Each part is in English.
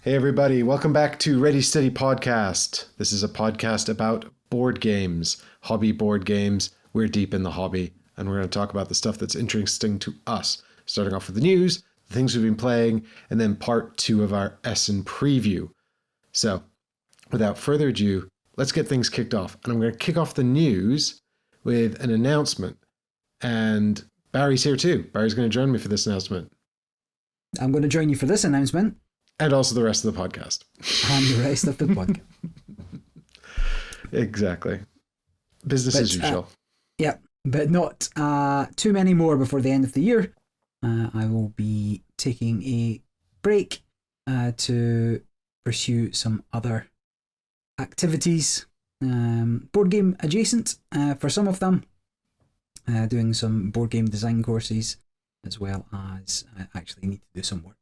Hey everybody, welcome back to Ready Steady Podcast. This is a podcast about board games, hobby board games. We're deep in the hobby, and we're going to talk about the stuff that's interesting to us. Starting off with the news, the things we've been playing, and then part 2 of our Essen preview. So, without further ado, let's get things kicked off. And I'm going to kick off the news with an announcement. And Barry's here too. Barry's going to join me for this announcement. I'm going to join you for this announcement. And also the rest of the podcast. And the rest of the podcast. Exactly. Business as usual. Yeah, but not too many more before the end of the year. I will be taking a break to pursue some other activities, board game adjacent for some of them, doing some board game design courses, as well as I actually need to do some work.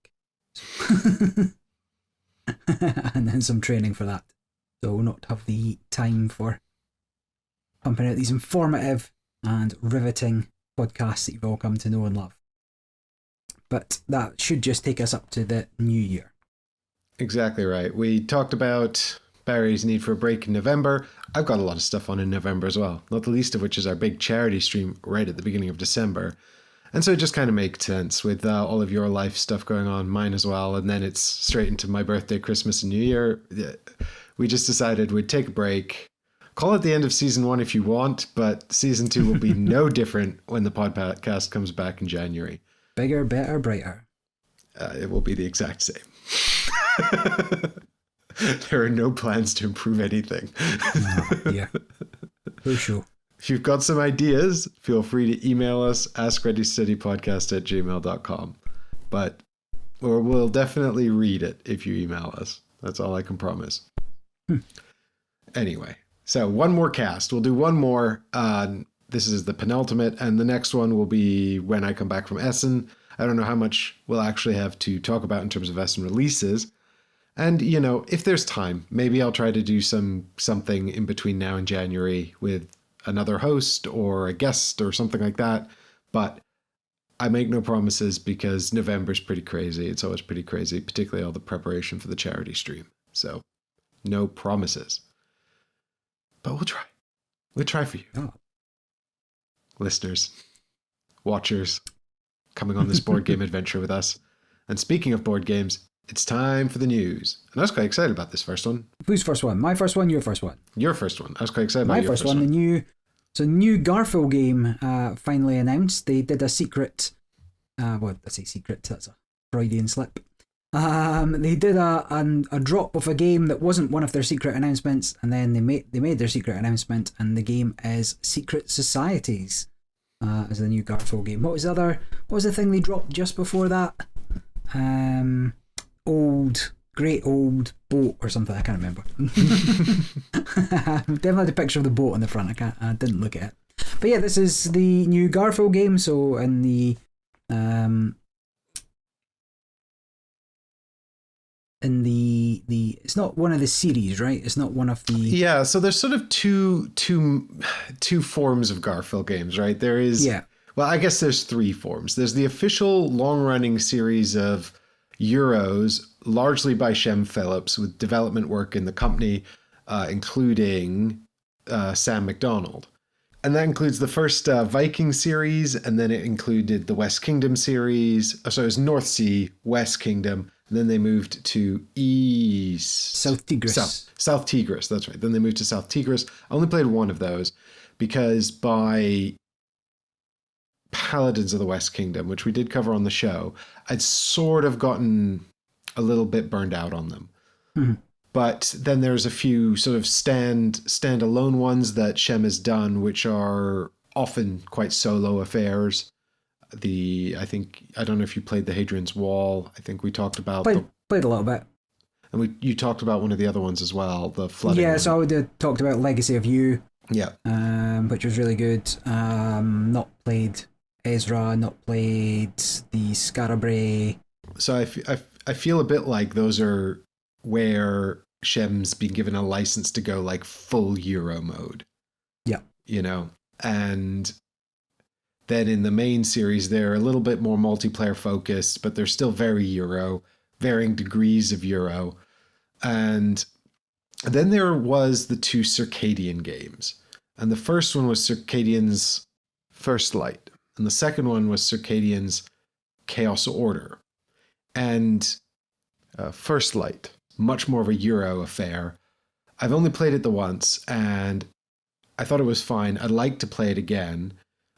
And then some training for that. So we'll not have the time for pumping out these informative and riveting podcasts that you've all come to know and love. But that should just take us up to the new year. Exactly right. We talked about Barry's need for a break in November. I've got a lot of stuff on in November as well, not the least of which is our big charity stream right at the beginning of December. And so it just kind of makes sense with all of your life stuff going on, mine as well. And then it's straight into my birthday, Christmas, and New Year. We just decided we'd take a break. Call it the end of season 1 if you want, but season 2 will be no different when the podcast comes back in January. Bigger, better, brighter. It will be the exact same. There are no plans to improve anything. Yeah, for sure. If you've got some ideas, feel free to email us, askreadysteadypodcast@gmail.com. But we'll definitely read it if you email us. That's all I can promise. Anyway, so one more cast. We'll do one more. This is the penultimate, and the next one will be when I come back from Essen. I don't know how much we'll actually have to talk about in terms of Essen releases. And, you know, if there's time, maybe I'll try to do something in between now and January with another host or a guest or something like that. But I make no promises because November's pretty crazy. It's always pretty crazy, particularly all the preparation for the charity stream. So no promises. But we'll try. We'll try for you. Oh. Listeners, watchers, coming on this board game adventure with us. And speaking of board games, it's time for the news. And I was quite excited about this first one. Whose first one? My first one, your first one? Your first one. I was quite excited about my your first one. The new Garfield game finally announced. They did a secret, well, I say secret, that's a Freudian slip. They did a drop of a game that wasn't one of their secret announcements, and then they made their secret announcement, and the game is Secret Societies as the new Garfield game. What was the thing they dropped just before that? Great old boat or something. I can't remember. Definitely had a picture of the boat on the front. I didn't look at it. But yeah, this is the new Garfield game. So in the it's not one of the series, right? It's not one of the... Yeah, so there's sort of two forms of Garfield games, right? There is... Yeah. Well, I guess there's 3 forms. There's the official long-running series of Euros, largely by Shem Phillips, with development work in the company, including Sam McDonald. And that includes the first Viking series, and then it included the West Kingdom series. So it was North Sea, West Kingdom, and then they moved to South Tigris. South Tigris, that's right. Then they moved to South Tigris. I only played one of those because by Paladins of the West Kingdom, which we did cover on the show, I'd sort of gotten a little bit burned out on them. Mm-hmm. But then there's a few sort of standalone ones that Shem has done, which are often quite solo affairs. I don't know if you played the Hadrian's Wall. I think we talked about... Played a little bit. And you talked about one of the other ones as well, the flooding one. So I would have talked about Legacy of You. Yeah. Which was really good. Not played Ezra, not played the Scarabray. So I feel a bit like those are where Shem's been given a license to go like full Euro mode. Yeah. You know, and then in the main series, they're a little bit more multiplayer focused, but they're still very Euro. varying degrees of Euro. And then there was the 2 Circadian games. And the first one was Circadian's First Light. And the second one was Circadian's Chaos Order. And First Light, much more of a Euro affair. I've only played it the once, and I thought it was fine. I'd like to play it again,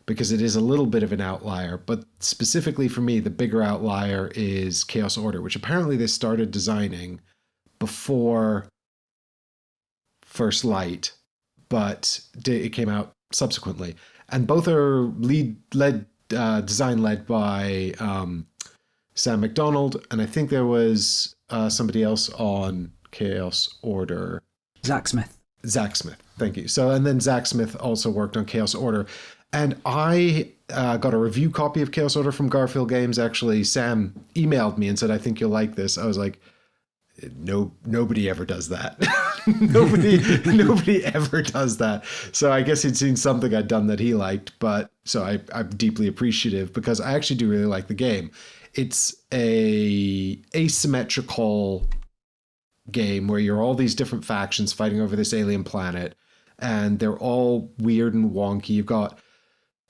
because it is a little bit of an outlier. But specifically for me, the bigger outlier is Chaos Order, which apparently they started designing before First Light, but it came out subsequently. And both are design led by Sam McDonald, and I think there was somebody else on Chaos Order. Zach Smith, thank you. So, and then Zach Smith also worked on Chaos Order. And I got a review copy of Chaos Order from Garfield Games. Actually, Sam emailed me and said, I think you'll like this. I was like, no, nobody ever does that. nobody ever does that. So I guess he'd seen something I'd done that he liked, but so I'm deeply appreciative, because I actually do really like the game. It's a asymmetrical game where you're all these different factions fighting over this alien planet, and they're all weird and wonky. You've got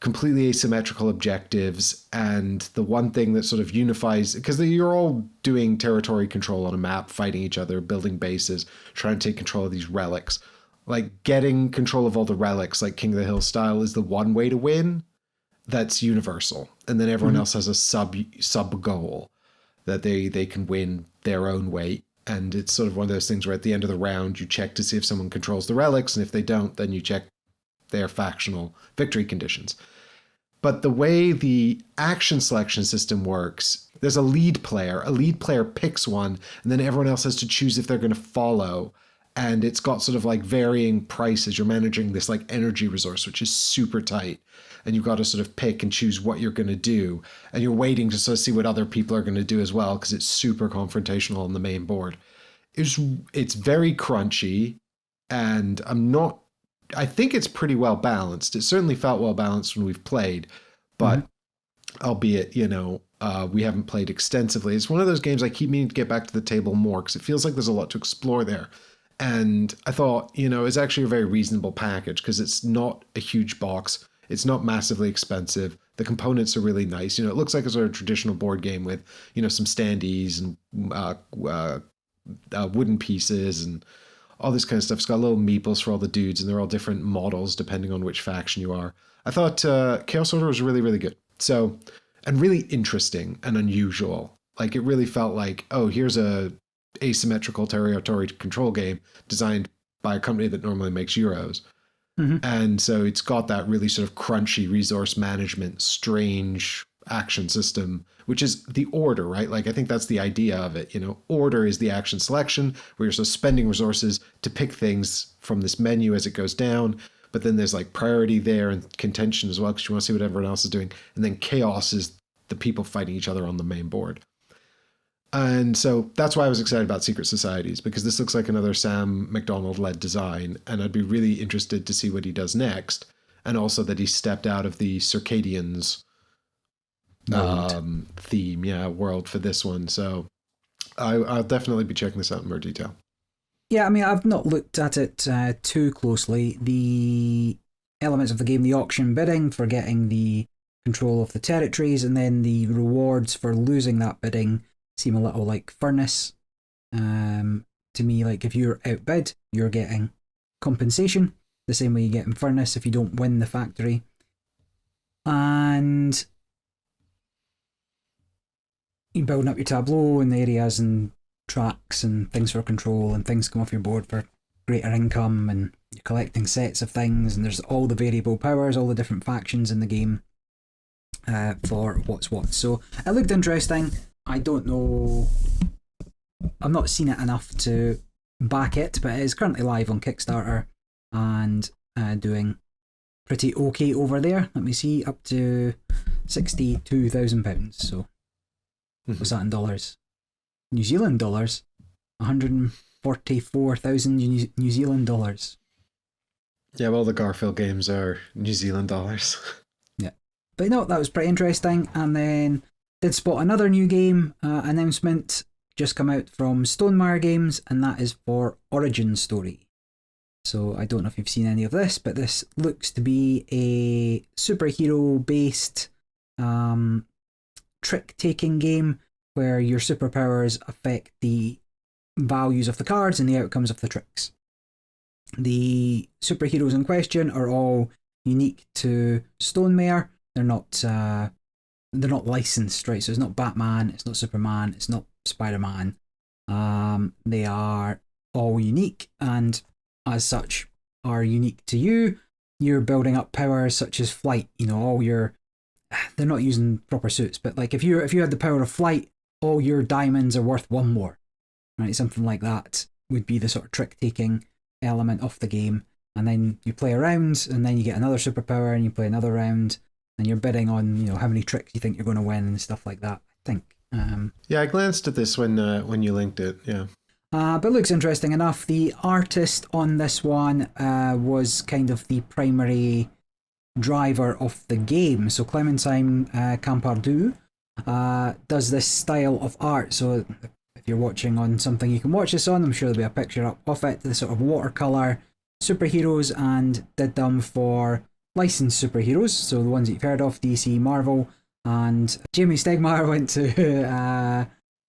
completely asymmetrical objectives, and the one thing that sort of unifies, because you're all doing territory control on a map, fighting each other, building bases, trying to take control of these relics. Like, getting control of all the relics, like King of the Hill style, is the one way to win. That's universal. And then everyone else has a sub goal that they can win their own way. And it's sort of one of those things where at the end of the round, you check to see if someone controls the relics, and if they don't, then you check their factional victory conditions. But the way the action selection system works, there's a lead player. A lead player picks one, and then everyone else has to choose if they're going to follow. And it's got sort of like varying prices. You're managing this like energy resource, which is super tight. And you've got to sort of pick and choose what you're going to do. And you're waiting to sort of see what other people are going to do as well, because it's super confrontational on the main board. It's very crunchy, and I think it's pretty well balanced. It certainly felt well balanced when we've played, but albeit, we haven't played extensively. It's one of those games I keep meaning to get back to the table more, because it feels like there's a lot to explore there. And I thought, it's actually a very reasonable package, because it's not a huge box. It's not massively expensive. The components are really nice. It looks like a sort of traditional board game with, some standees and wooden pieces and all this kind of stuff. It's got little meeples for all the dudes, and they're all different models depending on which faction you are. I thought Chaos Order was really, really good. So, and really interesting and unusual. Like, it really felt like, oh, here's a asymmetrical territory control game designed by a company that normally makes Euros. And so it's got that really sort of crunchy resource management, strange action system, which is the order, right? Like, I think that's the idea of it. Order is the action selection, where you're sort of spending resources to pick things from this menu as it goes down. But then there's like priority there and contention as well, because you want to see what everyone else is doing. And then chaos is the people fighting each other on the main board. And so that's why I was excited about Secret Societies, because this looks like another Sam McDonald-led design, and I'd be really interested to see what he does next. And also that he stepped out of the Circadians world for this one. So I'll definitely be checking this out in more detail. Yeah, I mean, I've not looked at it too closely. The elements of the game, the auction bidding for getting the control of the territories, and then the rewards for losing that bidding seem a little like Furnace. To me, like, if you're outbid, you're getting compensation, the same way you get in Furnace if you don't win the factory. And you're building up your tableau and the areas and tracks and things for control, and things come off your board for greater income, and you're collecting sets of things, and there's all the variable powers, all the different factions in the game for what's what. So it looked interesting. I don't know, I've not seen it enough to back it, but it is currently live on Kickstarter and doing pretty okay over there. Let me see, up to £62,000. So what's that in dollars? New Zealand dollars? 144,000 New Zealand dollars. Yeah, well, the Garfield games are New Zealand dollars. Yeah. But that was pretty interesting. And then did spot another new game announcement, just come out from Stonemaier Games, and that is for Origin Story. So I don't know if you've seen any of this, but this looks to be a superhero-based trick-taking game where your superpowers affect the values of the cards and the outcomes of the tricks. The superheroes in question are all unique to Stonemaier. They're not licensed, right? So it's not Batman, it's not Superman, it's not Spider-Man. They are all unique, and as such are unique to you. You're building up powers such as flight. You know, they're not using proper suits, but like if you had the power of flight, all your diamonds are worth one more, right? Something like that would be the sort of trick-taking element of the game. And then you play a round, and then you get another superpower, and you play another round, and you're bidding on, you know, how many tricks you think you're going to win and stuff like that, I think. Yeah, I glanced at this when you linked it, yeah. But it looks interesting enough. The artist on this one was kind of the primary driver of the game. So Clementine Campardu does this style of art. So if you're watching on something you can watch this on, I'm sure there'll be a picture up of it, the sort of watercolour superheroes, and did them for licensed superheroes. So the ones that you've heard of, DC, Marvel. And Jamie Stegmaier went to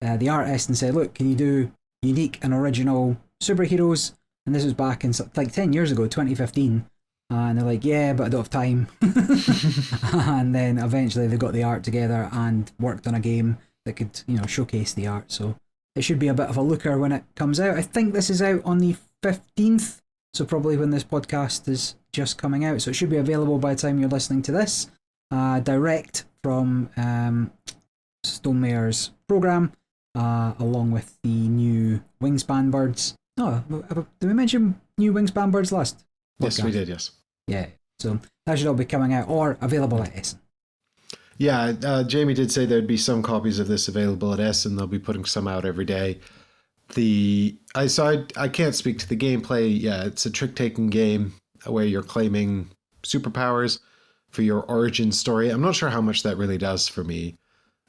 the artist and said, look, can you do unique and original superheroes? And this was back in like 10 years ago, 2015. And they're like, yeah, but I don't have time. And then eventually they got the art together and worked on a game that could, you know, showcase the art. So it should be a bit of a looker when it comes out. I think this is out on the 15th. So probably when this podcast is just coming out. So it should be available by the time you're listening to this. Direct from Stonemaier's program, along with the new Wingspan Birds. Oh, did we mention new Wingspan Birds last podcast? Yes, we did, yes. Yeah, so that should all be coming out or available at Essen. Yeah, Jamie did say there'd be some copies of this available at Essen. They'll be putting some out every day. I can't speak to the gameplay. Yeah, it's a trick-taking game where you're claiming superpowers for your origin story. I'm not sure how much that really does for me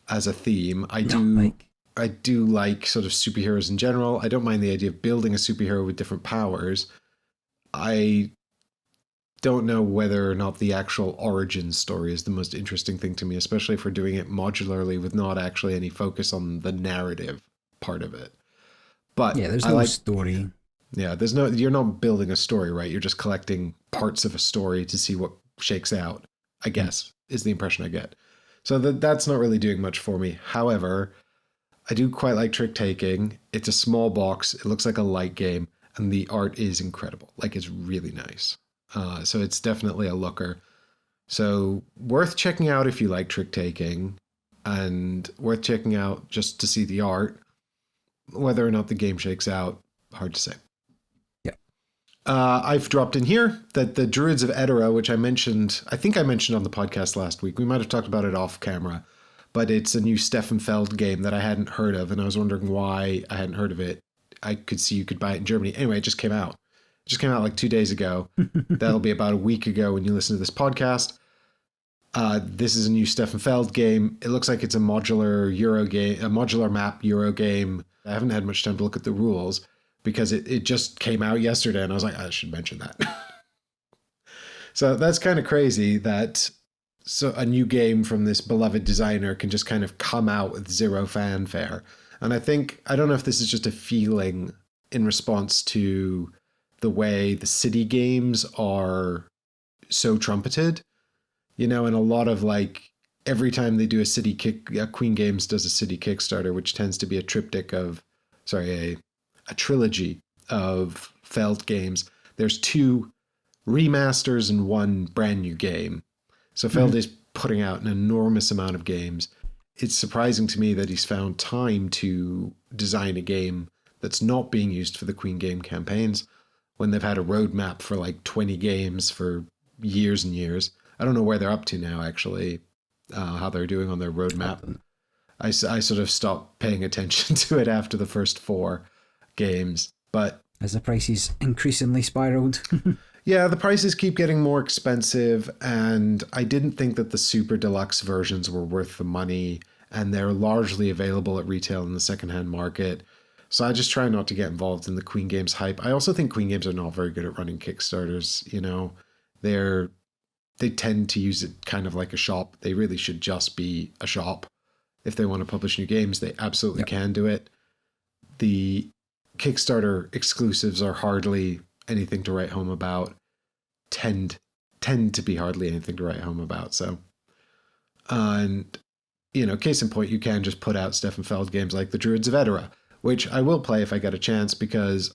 as a theme. I do like sort of superheroes in general. I don't mind the idea of building a superhero with different powers. I don't know whether or not the actual origin story is the most interesting thing to me, especially if we're doing it modularly with not actually any focus on the narrative part of it. But yeah, there's no story. Yeah, you're not building a story, right? You're just collecting parts of a story to see what shakes out, I guess, is the impression I get. So that's not really doing much for me. However, I do quite like trick-taking. It's a small box. It looks like a light game, and the art is incredible. Like, it's really nice. So it's definitely a looker. So worth checking out if you like trick-taking, and worth checking out just to see the art. Whether or not the game shakes out, hard to say. I've dropped in here that the Druids of Edora, which I think I mentioned on the podcast last week. We might have talked about it off camera, but it's a new Stefan Feld game that I hadn't heard of, and I was wondering why I hadn't heard of it. I could see you could buy it in Germany. Anyway, it just came out. It just came out like 2 days ago. That'll be about a week ago when you listen to this podcast. This is a new Stefan Feld game. It looks like it's a modular Euro game, a modular map Euro game. I haven't had much time to look at the rules, because it just came out yesterday, and I was like, I should mention that. So that's kind of crazy that a new game from this beloved designer can just kind of come out with zero fanfare. And I don't know if this is just a feeling in response to the way the city games are so trumpeted, you know, and a lot of like, every time they do Queen Games does a city Kickstarter, which tends to be a trilogy of Feld games. There's 2 remasters and 1 brand new game. So Feld is putting out an enormous amount of games. It's surprising to me that he's found time to design a game that's not being used for the Queen Game campaigns when they've had a roadmap for like 20 games for years and years. I don't know where they're up to now, actually, how they're doing on their roadmap. I sort of stopped paying attention to it after the first 4 games, but as the prices increasingly spiraled. Yeah, the prices keep getting more expensive, and I didn't think that the super deluxe versions were worth the money, and they're largely available at retail in the secondhand market. So I just try not to get involved in the Queen Games hype. I also think Queen Games are not very good at running Kickstarters. You know, they tend to use it kind of like a shop. They really should just be a shop. If they want to publish new games, they absolutely can do it. The Kickstarter exclusives are hardly anything to write home about. Tend to be hardly anything to write home about. So, and you know, case in point, you can just put out Stefan Feld games like the Druids of Edora, which I will play if I get a chance because,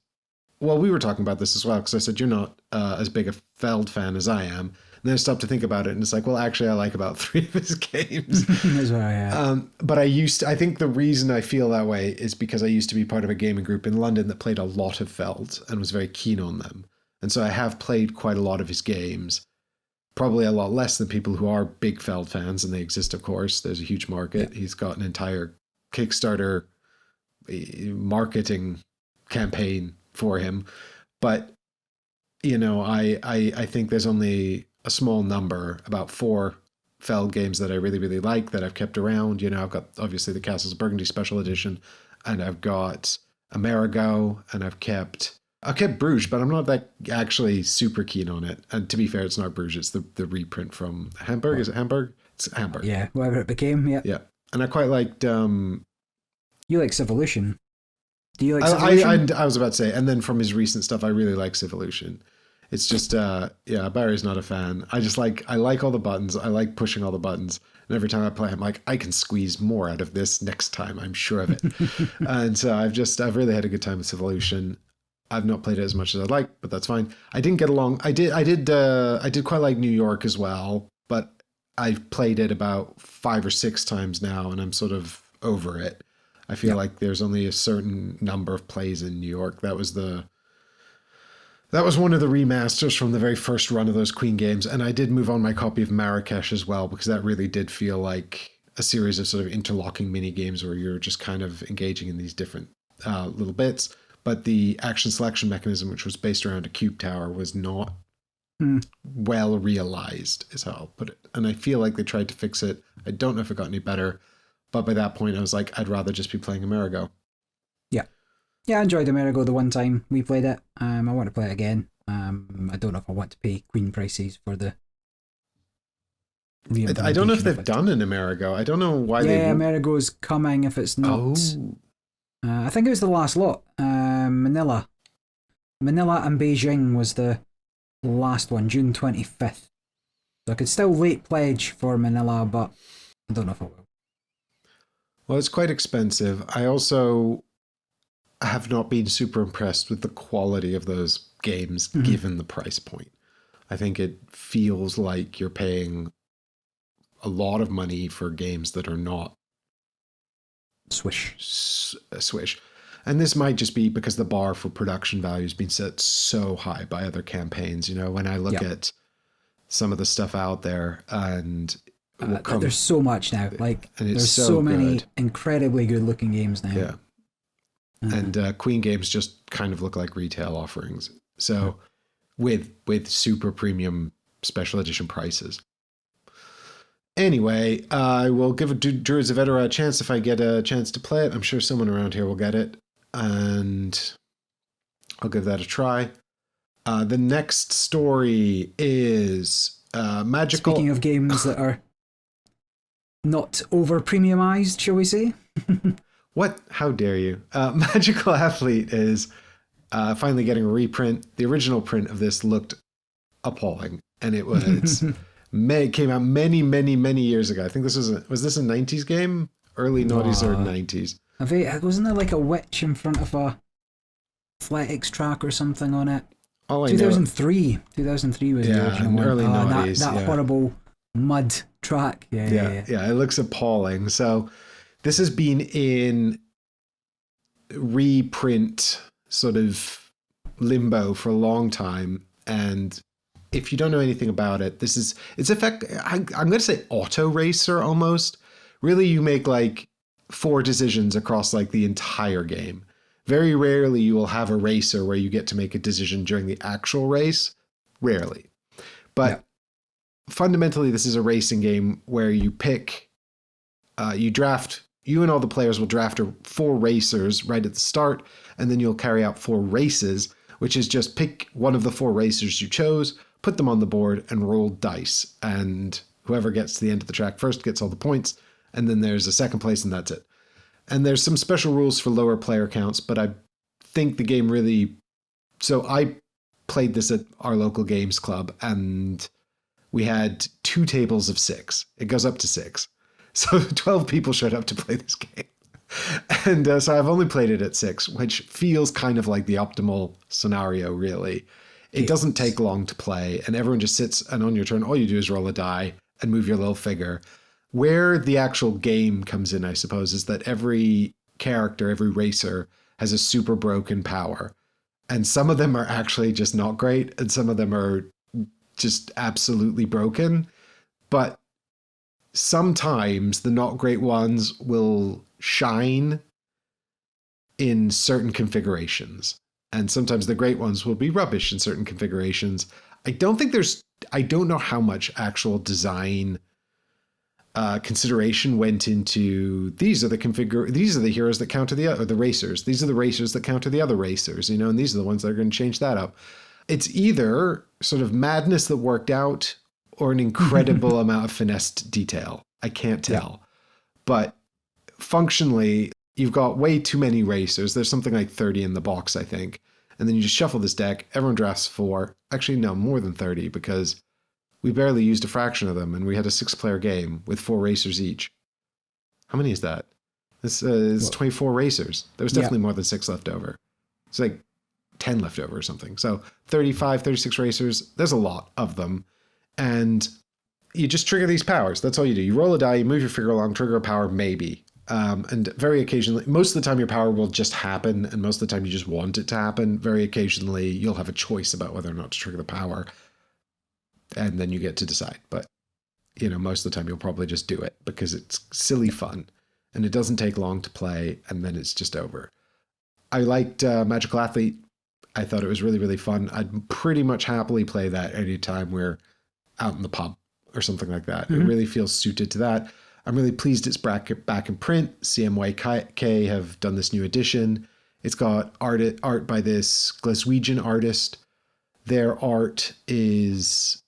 well, we were talking about this as well because I said you're not as big a Feld fan as I am. And then I stopped to think about it, and it's like, well, actually, I like about 3 of his games. That's right, yeah. But I think the reason I feel that way is because I used to be part of a gaming group in London that played a lot of Feld and was very keen on them. And so I have played quite a lot of his games, probably a lot less than people who are big Feld fans, and they exist, of course. There's a huge market. Yeah. He's got an entire Kickstarter marketing campaign for him. But, you know, I think there's only a small number, about 4 Feld games that I really, really like that I've kept around. You know, I've got obviously the Castles of Burgundy Special Edition, and I've got Amerigo, and I've kept Bruges, but I'm not that actually super keen on it. And to be fair, it's not Bruges, it's the reprint from Hamburg. Is it Hamburg? It's Hamburg. Yeah, whatever it became, yeah. Yeah. And I quite liked... You like Civolution. Do you like Civolution? I was about to say, and then from his recent stuff, I really like Civolution. It's just, Barry's not a fan. I like all the buttons. I like pushing all the buttons. And every time I play, I'm like, I can squeeze more out of this next time. I'm sure of it. And so I've really had a good time with Civolution. I've not played it as much as I'd like, but that's fine. I didn't get along. I did quite like New York as well, but I've played it about 5 or 6 times now, and I'm sort of over it. I feel like there's only a certain number of plays in New York. That was one of the remasters from the very first run of those Queen games. And I did move on my copy of Marrakesh as well, because that really did feel like a series of sort of interlocking mini games where you're just kind of engaging in these different little bits. But the action selection mechanism, which was based around a cube tower, was not well realized, is how I'll put it. And I feel like they tried to fix it. I don't know if it got any better. But by that point, I was like, I'd rather just be playing Amerigo. Yeah, I enjoyed Amerigo the one time we played it. I want to play it again. I don't know if I want to pay Queen prices for the... I don't know if they've done an Amerigo. I don't know why they... Yeah, Amerigo's coming if it's not... Oh. I think it was the last lot. Manila and Beijing was the last one, June 25th. So I could still late pledge for Manila, but I don't know if I will. Well, it's quite expensive. I also have not been super impressed with the quality of those games given the price point. I think it feels like you're paying a lot of money for games that are not swish. And this might just be because the bar for production value has been set so high by other campaigns. You know, when I look at some of the stuff out there, and there's so much now. Like, and there's so many incredibly good looking games now. Yeah. And Queen games just kind of look like retail offerings. So with super premium special edition prices. Anyway, I will give Druids of Edora a chance if I get a chance to play it. I'm sure someone around here will get it. And I'll give that a try. The next story is Magical... Speaking of games that are not over premiumized, shall we say? What? How dare you? Magical Athlete is finally getting a reprint. The original print of this looked appalling, and it was came out many, many, many years ago. I think this was this a 90s game? Early noughties or 90s? Wasn't there like a witch in front of a athletics track or something on it? 2003 was the original one. Early noughties. That horrible mud track. Yeah. It looks appalling. So this has been in reprint sort of limbo for a long time, and if you don't know anything about it, I'm going to say auto racer almost. Really, you make like 4 decisions across like the entire game. Very rarely you will have a racer where you get to make a decision during the actual race. Rarely. But fundamentally, this is a racing game where you pick you and all the players will draft 4 racers right at the start, and then you'll carry out 4 races, which is just pick one of the 4 racers you chose, put them on the board, and roll dice. And whoever gets to the end of the track first gets all the points, and then there's a second place, and that's it. And there's some special rules for lower player counts, but I think the game really... So I played this at our local games club, and we had 2 tables of 6. It goes up to 6. So 12 people showed up to play this game. And so I've only played it at 6, which feels kind of like the optimal scenario, really. It doesn't take long to play, and everyone just sits, and on your turn, all you do is roll a die and move your little figure. Where the actual game comes in, I suppose, is that every character, every racer, has a super broken power. And some of them are actually just not great, and some of them are just absolutely broken. But sometimes the not great ones will shine in certain configurations. And sometimes the great ones will be rubbish in certain configurations. I don't know how much actual design consideration went into these are the heroes that counter the racers. These are the racers that counter the other racers, and these are the ones that are going to change that up. It's either sort of madness that worked out or an incredible amount of finessed detail. I can't tell. Yeah. But functionally, you've got way too many racers. There's something like 30 in the box, I think. And then you just shuffle this deck. Everyone drafts 4. Actually, no, more than 30, because we barely used a fraction of them, and we had a 6-player game with 4 racers each. How many is that? This is 24 racers. There was definitely more than 6 left over. It's like 10 left over or something. So 35, 36 racers. There's a lot of them. And you just trigger these powers. That's all you do. You roll a die, you move your figure along, trigger a power, maybe. And very occasionally, most of the time your power will just happen, and most of the time you just want it to happen. Very occasionally, you'll have a choice about whether or not to trigger the power, and then you get to decide. But, most of the time you'll probably just do it because it's silly fun, and it doesn't take long to play, and then it's just over. I liked Magical Athlete. I thought it was really, really fun. I'd pretty much happily play that anytime we're out in the pub or something like that. Mm-hmm. It really feels suited to that. I'm really pleased it's back in print. CMYK have done this new edition. It's got art by this Glaswegian artist. Their art is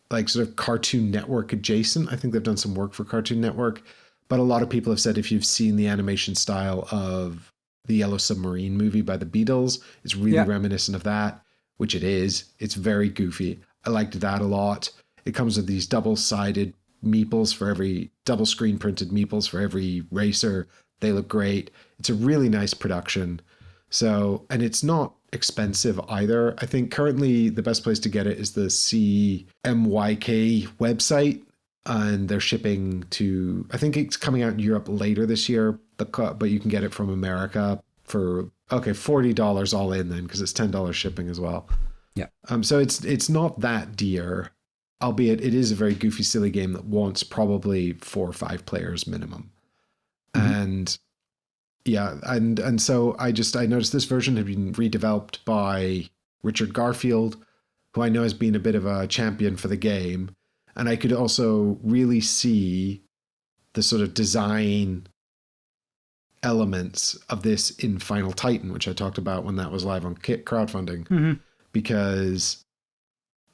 like sort of Cartoon Network adjacent. I think they've done some work for Cartoon Network. But a lot of people have said if you've seen the animation style of the Yellow Submarine movie by the Beatles, it's really reminiscent of that, which it is. It's very goofy. I liked that a lot. It comes with these double-screen printed meeples for every racer. They look great. It's a really nice production. So, and it's not expensive either. I think currently the best place to get it is the CMYK website, and they're shipping to, I think it's coming out in Europe later this year, but you can get it from America for, $40 all in then, because it's $10 shipping as well. Yeah. So it's not that dear, albeit it is a very goofy, silly game that wants probably 4 or 5 players minimum. Mm-hmm. And yeah, and so I noticed this version had been redeveloped by Richard Garfield, who I know has been a bit of a champion for the game. And I could also really see the sort of design elements of this in Final Titan, which I talked about when that was live on crowdfunding, because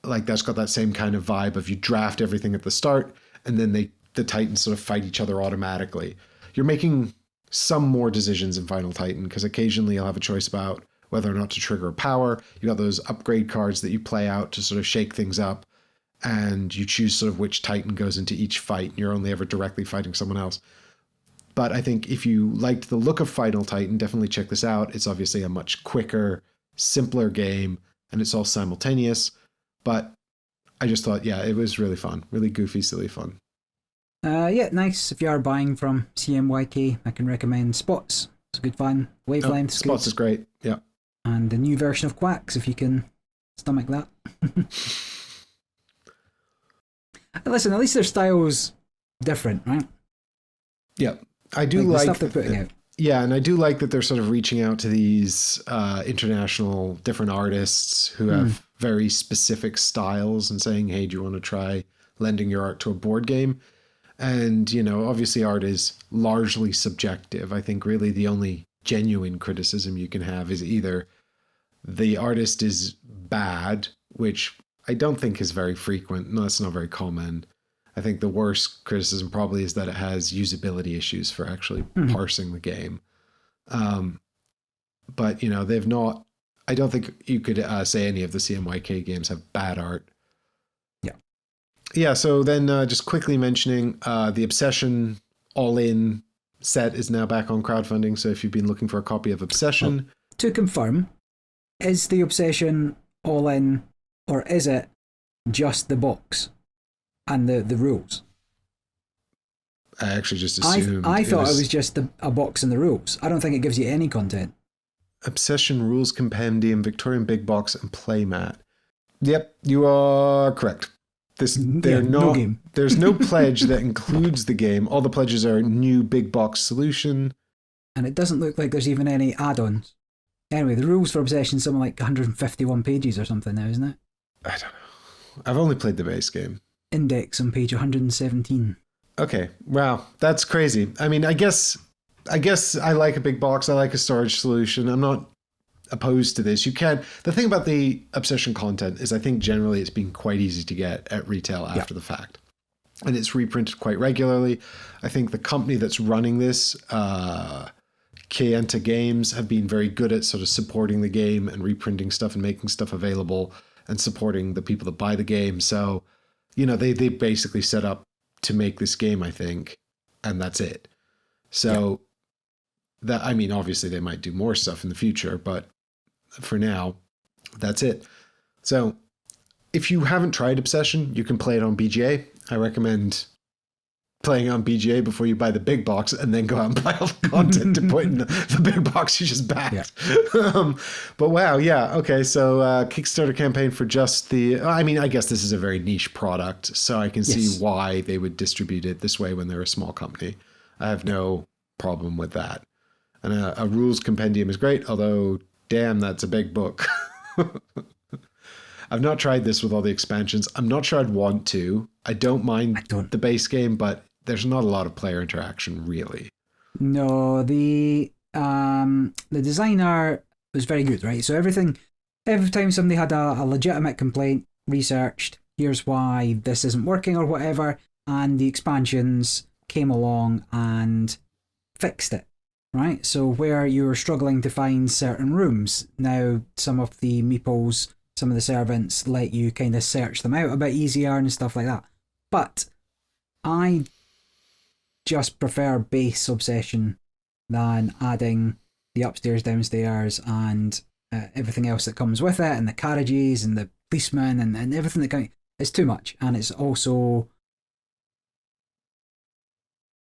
like that's got that same kind of vibe of you draft everything at the start, and then the Titans sort of fight each other automatically. You're making some more decisions in Final Titan, because occasionally you'll have a choice about whether or not to trigger a power. You got those upgrade cards that you play out to sort of shake things up, and you choose sort of which Titan goes into each fight, and you're only ever directly fighting someone else. But I think if you liked the look of Final Titan, definitely check this out. It's obviously a much quicker, simpler game, and it's all simultaneous. But I just thought, it was really fun. Really goofy, silly fun. Nice. If you are buying from CMYK, I can recommend Spots. It's good fun. Wavelength. Spots is great. Yeah. And the new version of Quacks, if you can stomach that. Listen, at least their style's different, right? Yeah. I do like the stuff they're putting out. Yeah, and I do like that they're sort of reaching out to these international different artists who have very specific styles and saying, hey, do you want to try lending your art to a board game? And, you know, obviously art is largely subjective. I think really the only genuine criticism you can have is either the artist is bad, which I don't think is very frequent. No, that's not very common. I think the worst criticism probably is that it has usability issues for actually parsing the game. But, you know, they've not, I don't think you could say any of the CMYK games have bad art. Yeah, so then just quickly mentioning the Obsession All-In set is now back on crowdfunding. So if you've been looking for a copy of Obsession... To confirm, is the Obsession All-In, or is it just the box and the rules? I actually just assumed... I thought it was just a box and the rules. I don't think it gives you any content. Obsession Rules Compendium, Victorian Big Box, and Playmat. Yep, you are correct. No game. There's no pledge that includes the game. All the pledges are new big box solution. And it doesn't look like there's even any add-ons. Anyway, the rules for Obsession, something like 151 pages or something now, isn't it? I don't know. I've only played the base game. Index on page 117. Okay, wow, that's crazy. I mean, I guess I like a big box. I like a storage solution. I'm not opposed to this. You can. The thing about the Obsession content is I think generally it's been quite easy to get at retail after the fact. And it's reprinted quite regularly. I think the company that's running this, Kayenta Games, have been very good at sort of supporting the game and reprinting stuff and making stuff available and supporting the people that buy the game. So, you know, they basically set up to make this game, I think, and that's it. So that, I mean, obviously they might do more stuff in the future, but for now, that's it. So if you haven't tried Obsession, you can play it on BGA. I recommend playing on BGA before you buy the big box and then go out and buy all the content to put in the big box you just backed. Yeah. But wow, yeah. Okay, so Kickstarter campaign for just the... I mean, I guess this is a very niche product, so I can see why they would distribute it this way when they're a small company. I have no problem with that. And a rules compendium is great, although... Damn, that's a big book. I've not tried this with all the expansions. I'm not sure I'd want to. I don't mind the base game, but there's not a lot of player interaction, really. No, the designer was very good, right? So every time somebody had a legitimate complaint, researched, here's why this isn't working or whatever, and the expansions came along and fixed it. Right, so where you were struggling to find certain rooms, now some of the meeples, some of the servants let you kind of search them out a bit easier and stuff like that. But I just prefer base Obsession than adding the upstairs, downstairs, and everything else that comes with it, and the carriages and the policemen and everything that kind. It's too much, and it's also.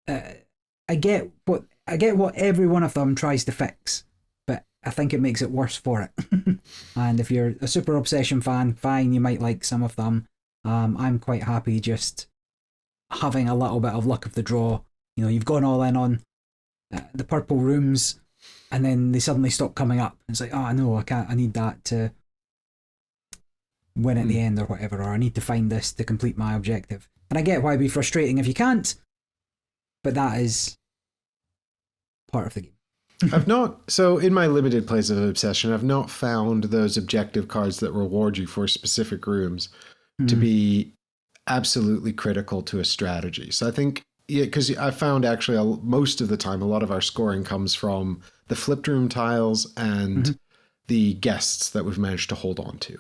I get what every one of them tries to fix, but I think it makes it worse for it. And if you're a super Obsession fan, fine, you might like some of them. I'm quite happy just having a little bit of luck of the draw. You know, you've gone all in on the purple rooms, and then they suddenly stop coming up. It's like, oh no, I can't. I need that to win at the end or whatever, or I need to find this to complete my objective. And I get why it'd be frustrating if you can't, but that is part of the game. So in my limited plays of Obsession, I've not found those objective cards that reward you for specific rooms to be absolutely critical to a strategy. So I think, because I found actually most of the time, a lot of our scoring comes from the flipped room tiles and the guests that we've managed to hold on to.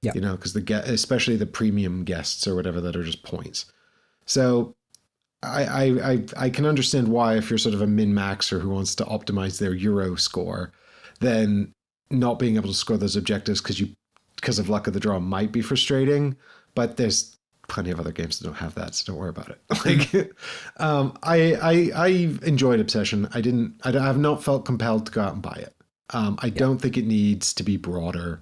Yeah. You know, because especially the premium guests or whatever that are just points. So I can understand why, if you're sort of a min-maxer who wants to optimize their Euro score, then not being able to score those objectives because of luck of the draw might be frustrating. But there's plenty of other games that don't have that, so don't worry about it. Like, I enjoyed Obsession. I have not felt compelled to go out and buy it. I don't think it needs to be broader.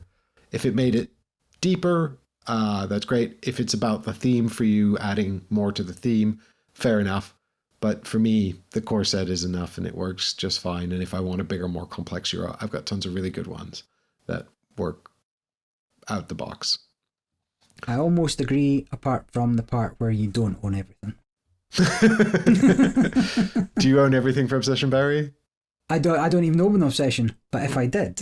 If it made it deeper, that's great. If it's about the theme for you, adding more to the theme, fair enough. But for me, the core set is enough and it works just fine. And if I want a bigger, more complex Euro, I've got tons of really good ones that work out the box. I almost agree, apart from the part where you don't own everything. Do you own everything for Obsession Berry? I don't even own an Obsession, but if I did,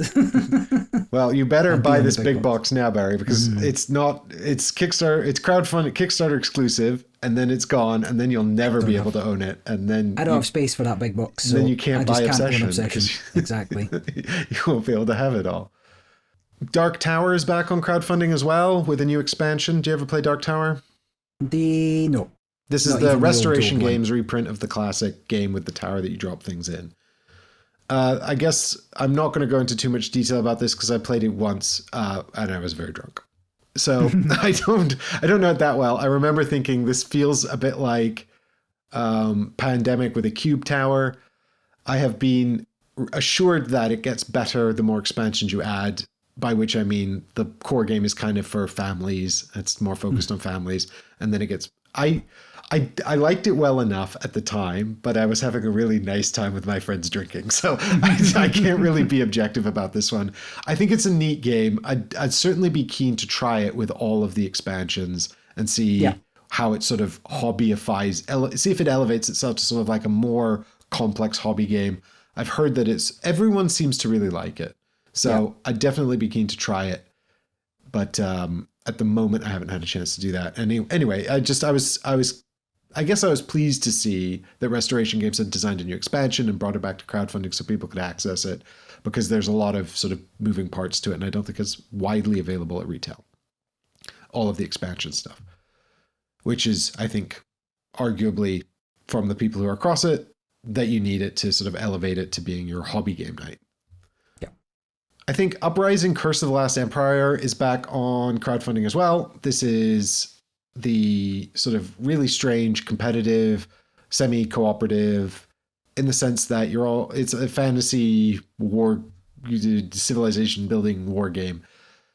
well, you better I'd buy be this on the big big box now, Barry, because it's Kickstarter, it's crowdfunded, Kickstarter exclusive, and then it's gone, and then you'll never be able to own it, and then I don't have space for that big box, so then you can't buy own Obsession. Exactly. You won't be able to have it all. Dark Tower is back on crowdfunding as well with a new expansion. Do you ever play Dark Tower? No. This is the Restoration Games reprint of the classic game with the tower that you drop things in. I guess I'm not going to go into too much detail about this because I played it once and I was very drunk. So I don't know it that well. I remember thinking this feels a bit like Pandemic with a cube tower. I have been assured that it gets better the more expansions you add, by which I mean the core game is kind of for families. It's more focused on families. And then it gets... I liked it well enough at the time, but I was having a really nice time with my friends drinking. So I can't really be objective about this one. I think it's a neat game. I'd certainly be keen to try it with all of the expansions and see how it sort of hobbyifies, see if it elevates itself to sort of like a more complex hobby game. I've heard that everyone seems to really like it. So I'd definitely be keen to try it. But at the moment, I haven't had a chance to do that. Anyway, I guess I was pleased to see that Restoration Games had designed a new expansion and brought it back to crowdfunding so people could access it, because there's a lot of sort of moving parts to it, and I don't think it's widely available at retail. All of the expansion stuff, which is, I think, arguably from the people who are across it, that you need it to sort of elevate it to being your hobby game night. Yeah. I think Uprising Curse of the Last Empire is back on crowdfunding as well. This is the sort of really strange, competitive, semi-cooperative, in the sense that it's a fantasy war, civilization building war game.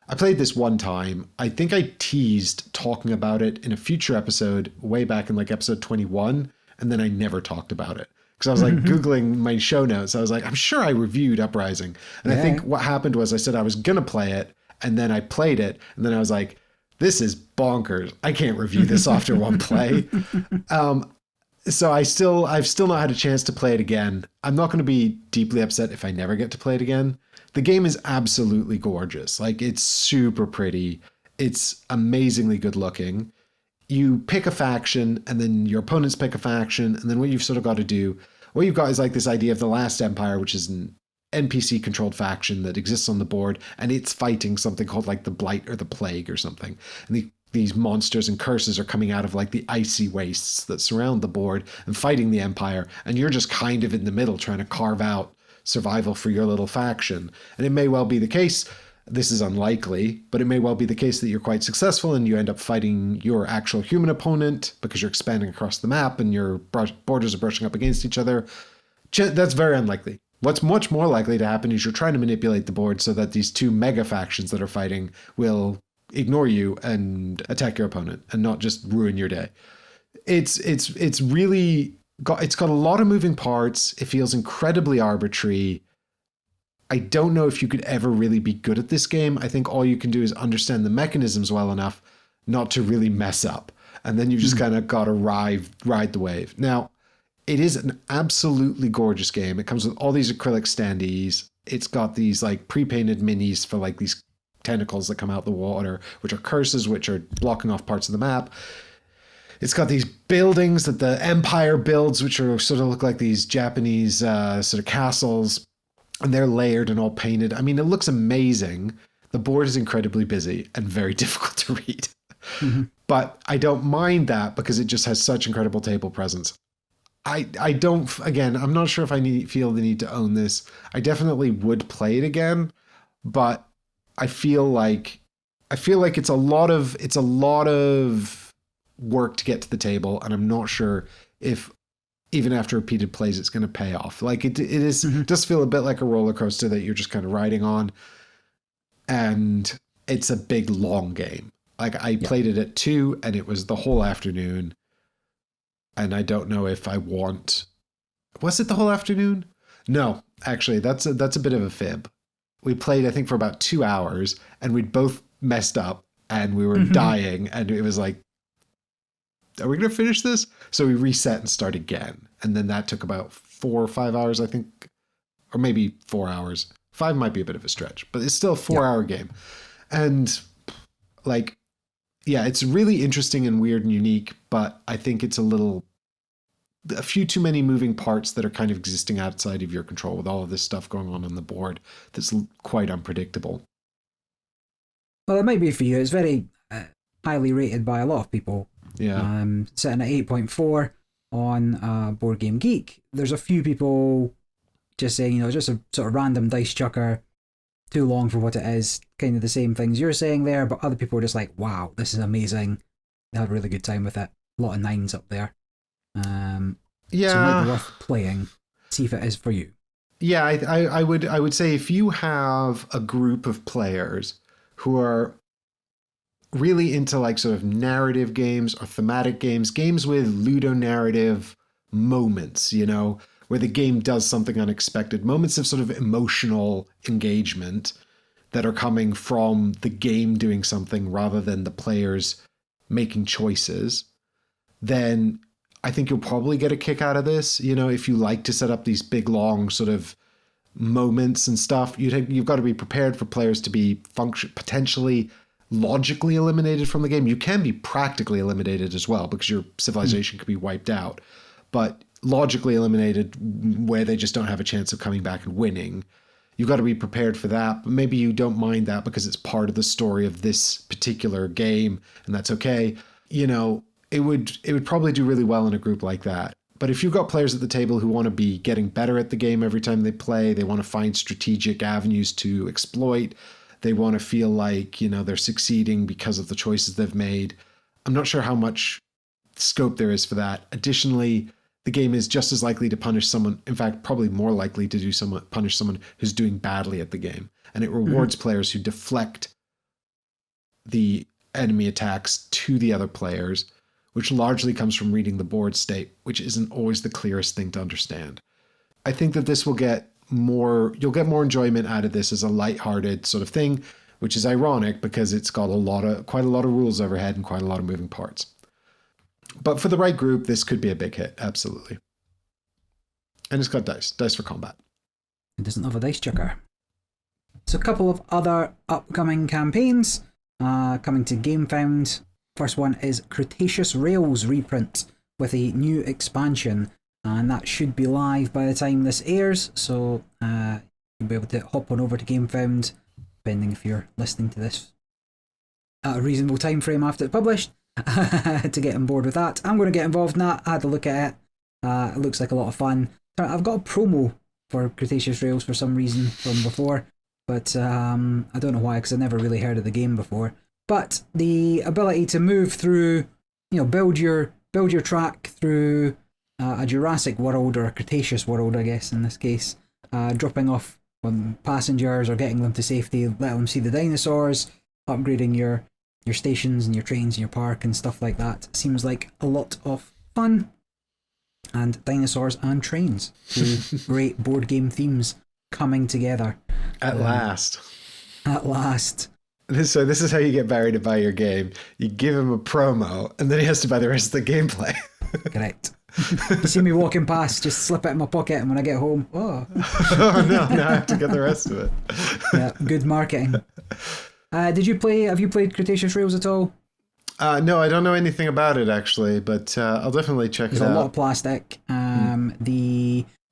I played this one time. I think I teased talking about it in a future episode way back in like episode 21, and then I never talked about it. Because I was like Googling my show notes. I was like, I'm sure I reviewed Uprising. And I think what happened was I said I was going to play it, and then I played it, and then I was like, this is bonkers. I can't review this after one play. So I've still not had a chance to play it again. I'm not going to be deeply upset if I never get to play it again. The game is absolutely gorgeous. Like, it's super pretty. It's amazingly good looking. You pick a faction, and then your opponents pick a faction, and then what you've sort of got to do, what you've got is like this idea of the Last Empire, which is an NPC controlled faction that exists on the board, and it's fighting something called like the Blight or the Plague or something. And these monsters and curses are coming out of like the icy wastes that surround the board and fighting the Empire. And you're just kind of in the middle trying to carve out survival for your little faction. And it may well be the case, this is unlikely, but it may well be the case that you're quite successful and you end up fighting your actual human opponent because you're expanding across the map and your borders are brushing up against each other. That's very unlikely. What's much more likely to happen is you're trying to manipulate the board so that these two mega factions that are fighting will ignore you and attack your opponent and not just ruin your day. It's really got a lot of moving parts. It feels incredibly arbitrary. I don't know if you could ever really be good at this game. I think all you can do is understand the mechanisms well enough not to really mess up. And then you just kind of got to ride the wave. Now, it is an absolutely gorgeous game. It comes with all these acrylic standees. It's got these like pre-painted minis for like these tentacles that come out the water, which are curses, which are blocking off parts of the map. It's got these buildings that the Empire builds, which are sort of look like these Japanese sort of castles, and they're layered and all painted. I mean, it looks amazing. The board is incredibly busy and very difficult to read. But I don't mind that because it just has such incredible table presence. I don't, again, I'm not sure if I feel the need to own this. I definitely would play it again, but I feel like it's a lot of work to get to the table, and I'm not sure if even after repeated plays it's going to pay off. Like it does feel a bit like a roller coaster that you're just kind of riding on, and it's a big long game. Like I played it at 2 and it was the whole afternoon. And I don't know if was it the whole afternoon? No, actually, that's a bit of a fib. We played, I think, for about 2 hours, and we'd both messed up, and we were dying, and it was like are we going to finish this? So we reset and start again. And then that took about 4 or 5 hours, I think, or maybe 4 hours. 5 might be a bit of a stretch, but it's still a 4-hour game. And like, yeah, it's really interesting and weird and unique, but I think it's a few too many moving parts that are kind of existing outside of your control with all of this stuff going on the board that's quite unpredictable. Well, it might be for you. It's very highly rated by a lot of people. Yeah. Sitting at 8.4 on Board Game Geek. There's a few people just saying, just a sort of random dice chucker, too long for what it is, kind of the same things you're saying there, but other people are just like, wow, this is amazing. They had a really good time with it. A lot of 9s up there. So it might be worth playing. See if it is for you. Yeah, I would say if you have a group of players who are really into like sort of narrative games or thematic games with ludonarrative moments, where the game does something unexpected, moments of sort of emotional engagement that are coming from the game doing something rather than the players making choices, then I think you'll probably get a kick out of this. If you like to set up these big, long sort of moments and stuff, you've got to be prepared for players to be potentially logically eliminated from the game. You can be practically eliminated as well because your civilization could be wiped out, but logically eliminated where they just don't have a chance of coming back and winning. You've got to be prepared for that, but maybe you don't mind that because it's part of the story of this particular game, and that's okay. It would probably do really well in a group like that. But if you've got players at the table who want to be getting better at the game every time they play, they want to find strategic avenues to exploit, they want to feel like, they're succeeding because of the choices they've made, I'm not sure how much scope there is for that. Additionally, the game is just as likely to punish someone, in fact, probably more likely to punish someone who's doing badly at the game. And it rewards players who deflect the enemy attacks to the other players, which largely comes from reading the board state, which isn't always the clearest thing to understand. I think that this you'll get more enjoyment out of this as a lighthearted sort of thing, which is ironic because it's got quite a lot of rules overhead and quite a lot of moving parts. But for the right group, this could be a big hit, absolutely. And it's got dice for combat. It doesn't have a dice chucker. So a couple of other upcoming campaigns coming to GameFound. First one is Cretaceous Rails reprint with a new expansion, and that should be live by the time this airs, so you'll be able to hop on over to GameFound, depending if you're listening to this at a reasonable time frame after it's published, to get on board with that. I'm going to get involved in that. I had a look at it. It looks like a lot of fun. I've got a promo for Cretaceous Rails for some reason from before, but I don't know why, because I never really heard of the game before. But the ability to move through, build your track through a Jurassic world, or a Cretaceous world, I guess, in this case, dropping off passengers or getting them to safety, let them see the dinosaurs, upgrading your stations and your trains and your park and stuff like that. Seems like a lot of fun. And dinosaurs and trains, two great board game themes coming together. At last. At last. So this is how you get Barry to buy your game. You give him a promo, and then he has to buy the rest of the gameplay. Correct. You see me walking past, just slip it in my pocket, and when I get home, oh no, now I have to get the rest of it. Yeah, good marketing. Have you played Cretaceous Rails at all? No, I don't know anything about it actually, but I'll definitely check it out. There's a lot of plastic.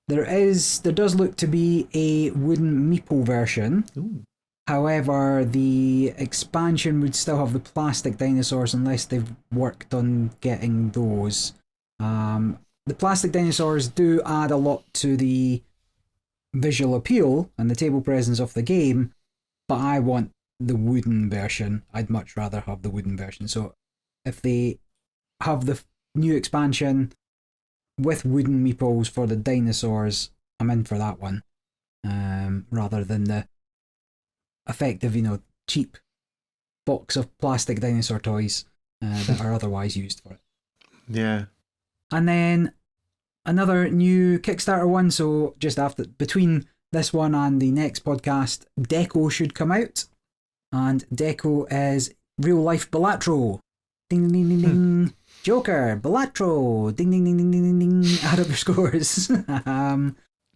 There does look to be a wooden meeple version. Ooh. However, the expansion would still have the plastic dinosaurs unless they've worked on getting those. The plastic dinosaurs do add a lot to the visual appeal and the table presence of the game, but I want the wooden version. I'd much rather have the wooden version. So if they have the new expansion with wooden meeples for the dinosaurs, I'm in for that one, rather than the effective, cheap box of plastic dinosaur toys that are otherwise used for it. Yeah. And then another new Kickstarter one, so just between this one and the next podcast, DECKO should come out. And DECKO is real life Balatro. Ding ding ding ding. Joker, Balatro, ding ding ding ding ding ding ding, add up your scores.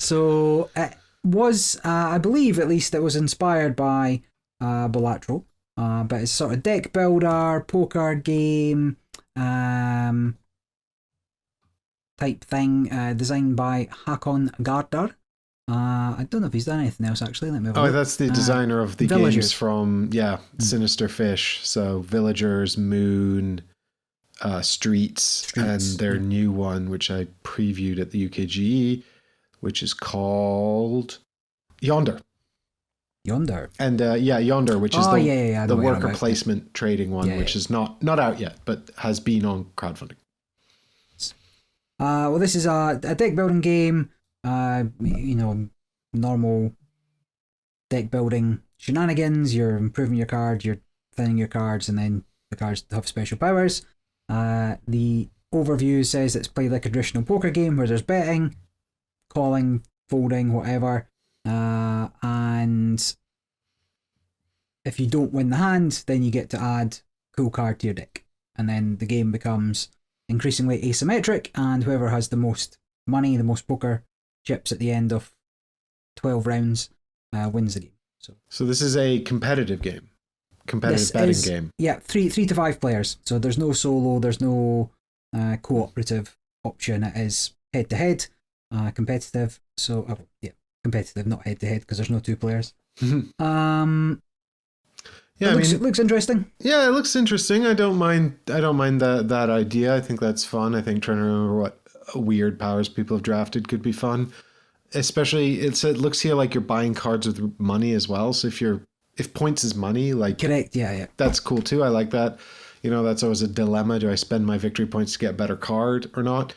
So it was, I believe at least it was inspired by Balatro, but it's sort of deck builder, poker game type thing, designed by Hakon Gardner. I don't know if he's done anything else actually. Let me have a look. That's the designer of the Villagers. games from Sinister Fish. So Villagers, Moon, Streets, and their new one, which I previewed at the UKGE, which is called Yonder. And Yonder, which is the worker placement trading one, which is not out yet, but has been on crowdfunding. Well, this is a deck building game. Normal deck building shenanigans. You're improving your cards, you're thinning your cards, and then the cards have special powers. The overview says it's played like a traditional poker game where there's betting, calling, folding, whatever. And if you don't win the hand, then you get to add a cool card to your deck. And then the game becomes increasingly asymmetric, and whoever has the most money, the most poker chips at the end of 12 rounds wins the game. So this is a competitive game. Competitive betting game. Yeah, 3 to 5 players. So there's no solo, there's no cooperative option. It is head to head, competitive. So competitive, not head to head, because there's no 2 players. It looks interesting. Yeah, it looks interesting. I don't mind that idea. I think that's fun. I think trying to remember what weird powers people have drafted could be fun. Especially it looks here like you're buying cards with money as well. So if points is money, like correct, yeah. That's cool too. I like that. That's always a dilemma. Do I spend my victory points to get a better card or not?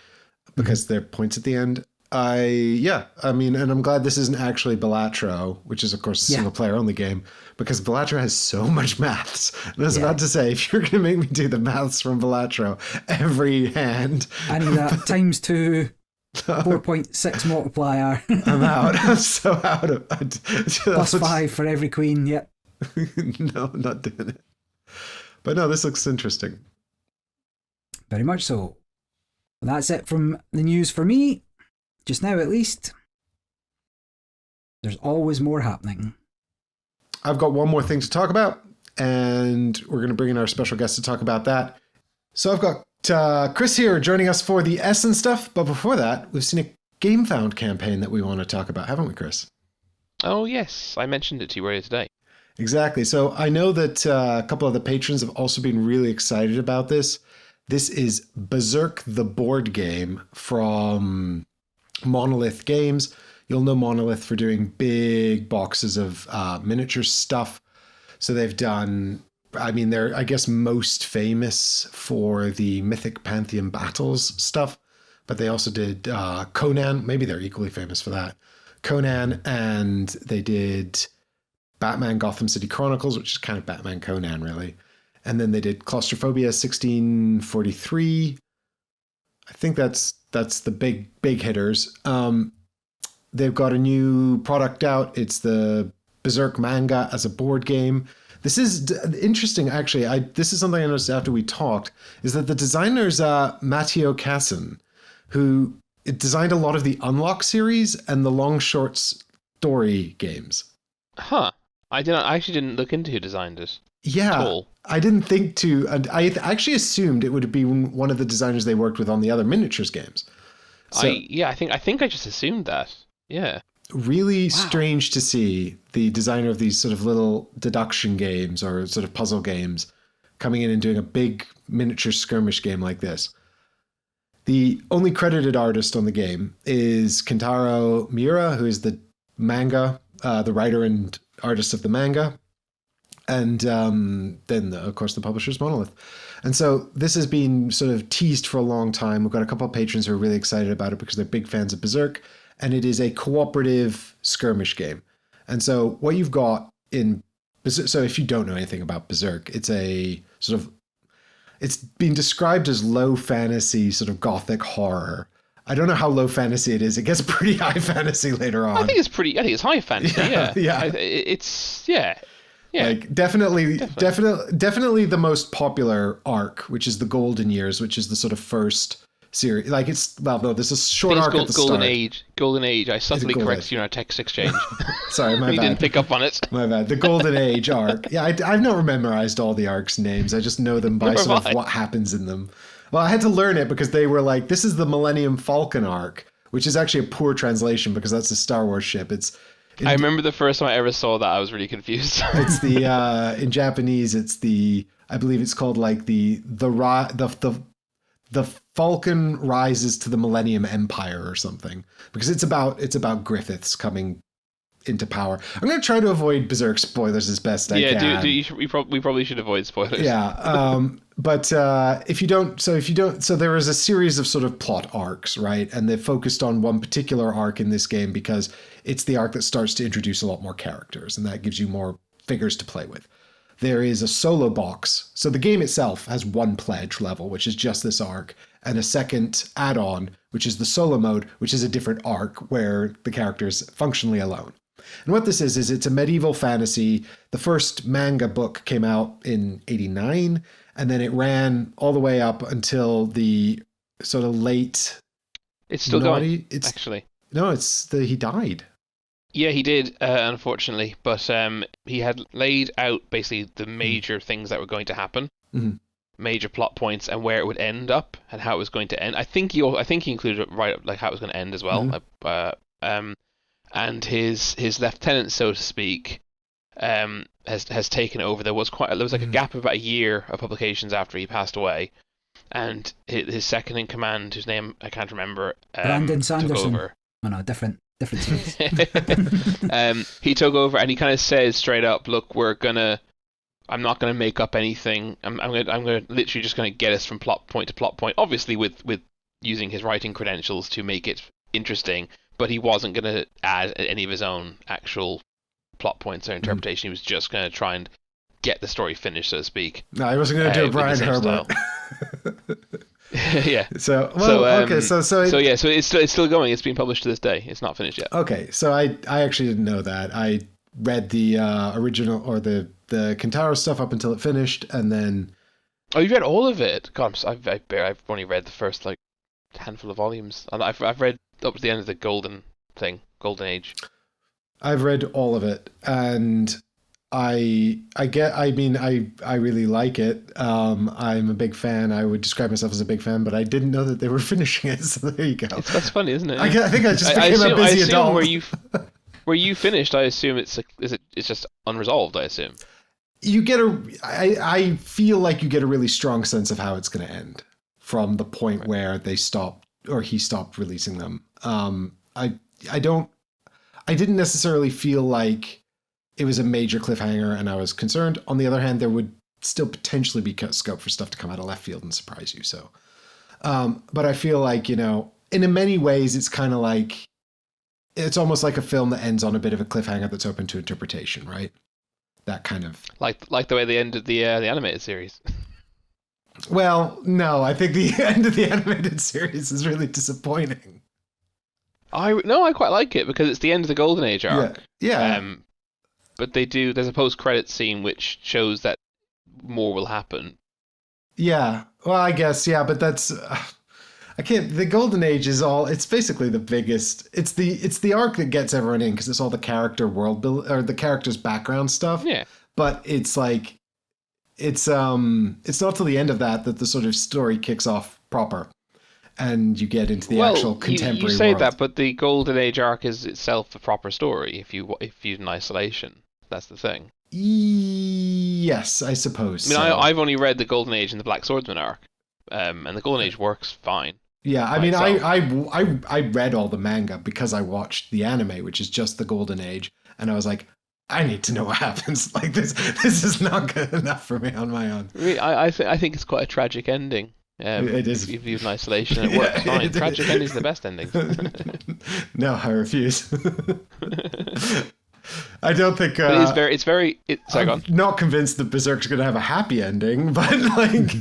Because they're points at the end. And I'm glad this isn't actually Balatro, which is of course a single player only game, because Balatro has so much maths. And I was about to say, if you're going to make me do the maths from Balatro every hand, I need that times 2, 4.6 multiplier. I'm out. I'm so out of it. Plus 5 for every queen. Yep. No, I'm not doing it. But no, this looks interesting. Very much so. Well, that's it from the news for me. Just now, at least. There's always more happening. I've got one more thing to talk about, and we're going to bring in our special guest to talk about that. So I've got Chris here joining us for the Essen stuff, but before that, we've seen a GameFound campaign that we want to talk about, haven't we, Chris? Oh, yes. I mentioned it to you earlier today. Exactly. So I know that a couple of the patrons have also been really excited about this. This is Berserk, the board game from Monolith Games. You'll know Monolith for doing big boxes of miniature stuff. So they've done, they're, I guess, most famous for the Mythic Pantheon Battles stuff, but they also did Conan. Maybe they're equally famous for that. Conan, and they did Batman Gotham City Chronicles, which is kind of Batman Conan, really. And then they did Claustrophobia 1643. I think that's the big hitters. They've got a new product out. It's the Berserk manga as a board game. This is interesting, actually. This is something I noticed after we talked, is that the designer's Matteo Casson, who designed a lot of the Unlock series and the long short story games. Huh. I actually didn't look into who designed it. Yeah, at all. I didn't think to. I actually assumed it would be one of the designers they worked with on the other miniatures games. So, I think I just assumed that. Yeah. Really strange to see the designer of these sort of little deduction games or sort of puzzle games coming in and doing a big miniature skirmish game like this. The only credited artist on the game is Kentaro Miura, who is the manga, the writer and artist of the manga. And then, of course, the publisher's Monolith. And so this has been sort of teased for a long time. We've got a couple of patrons who are really excited about it because they're big fans of Berserk. And it is a cooperative skirmish game. And so what you've got in Berserk, so if you don't know anything about Berserk, it's a sort of, it's been described as low fantasy, sort of gothic horror. I don't know how low fantasy it is. It gets pretty high fantasy later on. I think it's high fantasy, yeah. Yeah. It's, yeah. Yeah, like definitely the most popular arc, which is the Golden Years, which is the sort of first series. Like there's a short arc at the Golden start. Age. Golden Age. I subtly Golden corrected Age? you in our text exchange. Sorry, my You bad. didn't pick up on it. My bad. The Golden Age arc. Yeah, I've not memorized all the arcs' names. I just know them by Nor sort have of I. what happens in them. Well, I had to learn it because they were like, this is the Millennium Falcon arc, which is actually a poor translation because that's a Star Wars ship. I remember the first time I ever saw that, I was really confused. It's the in Japanese. It's the, I believe it's called like the Falcon rises to the Millennium Empire or something, because it's about Griffiths coming into power. I'm going to try to avoid Berserk spoilers as best I can. Yeah, we probably should avoid spoilers. Yeah, but if you don't, so there is a series of sort of plot arcs, right? And they've focused on one particular arc in this game because it's the arc that starts to introduce a lot more characters, and that gives you more figures to play with. There is a solo box. So the game itself has one pledge level, which is just this arc, and a second add-on, which is the solo mode, which is a different arc where the character's functionally alone. And what this is it's a medieval fantasy. The first manga book came out in 89, and then it ran all the way up until the sort of late... It's still going, actually. No, he died. Yeah, he did, unfortunately. But he had laid out basically the major things that were going to happen, major plot points, and where it would end up, and how it was going to end. I think he included right up like how it was going to end as well. And his lieutenant, so to speak, has taken over. There was like a gap of about a year of publications after he passed away, and his second in command, whose name I can't remember, Brandon Sanderson. took over. Oh no, different series. He took over, and he kind of says straight up, "Look, I'm not gonna make up anything. I'm gonna literally just gonna get us from plot point to plot point. Obviously, with using his writing credentials to make it interesting." But he wasn't going to add any of his own actual plot points or interpretation. He was just going to try and get the story finished, so to speak. No, he wasn't going to do a Brian Herbert. Yeah. So it's still going. It's being published to this day. It's not finished yet. Okay, so I actually didn't know that. I read the original or the Kentaro stuff up until it finished, and then. Oh, you read all of it? God, I've only read the first like handful of volumes, and I've read up to the end of the Golden Age. I've read all of it, and I really like it. I'm a big fan. I would describe myself as a big fan, but I didn't know that they were finishing it. So there you go. That's funny, isn't it? I think I just became a busy adult. Where you finished, I assume it's just unresolved. I assume you get I feel like you get a really strong sense of how it's going to end from the point where they stopped or he stopped releasing them. I didn't necessarily feel like it was a major cliffhanger and I was concerned. On the other hand, there would still potentially be scope for stuff to come out of left field and surprise you. So, but I feel like, in many ways, it's kind of like, it's almost like a film that ends on a bit of a cliffhanger that's open to interpretation, right? That kind of... Like the way they ended the animated series. Well, no, I think the end of the animated series is really disappointing. I quite like it because it's the end of the Golden Age arc. Yeah. But there's a post-credit scene which shows that more will happen. Yeah. Well, I guess, yeah, but that's... the Golden Age is it's basically the biggest... It's the arc that gets everyone in because it's all the character world build, or the character's background stuff. Yeah. But it's like... It's not till the end of that the sort of story kicks off proper, and you get into the actual contemporary world. You say that, but the Golden Age arc is itself a proper story. If you in isolation, that's the thing. Yes, I suppose. I mean, I've only read the Golden Age and the Black Swordsman arc, and the Golden Age works fine. Yeah, I mean, I read all the manga because I watched the anime, which is just the Golden Age, and I was like, I need to know what happens. Like this is not good enough for me on my own. Really, I think it's quite a tragic ending. It is. If you view in isolation, it works fine. Tragic endings are the best endings. No, I refuse. I don't think. Sorry, I'm go on. Not convinced that Berserk's going to have a happy ending, but like.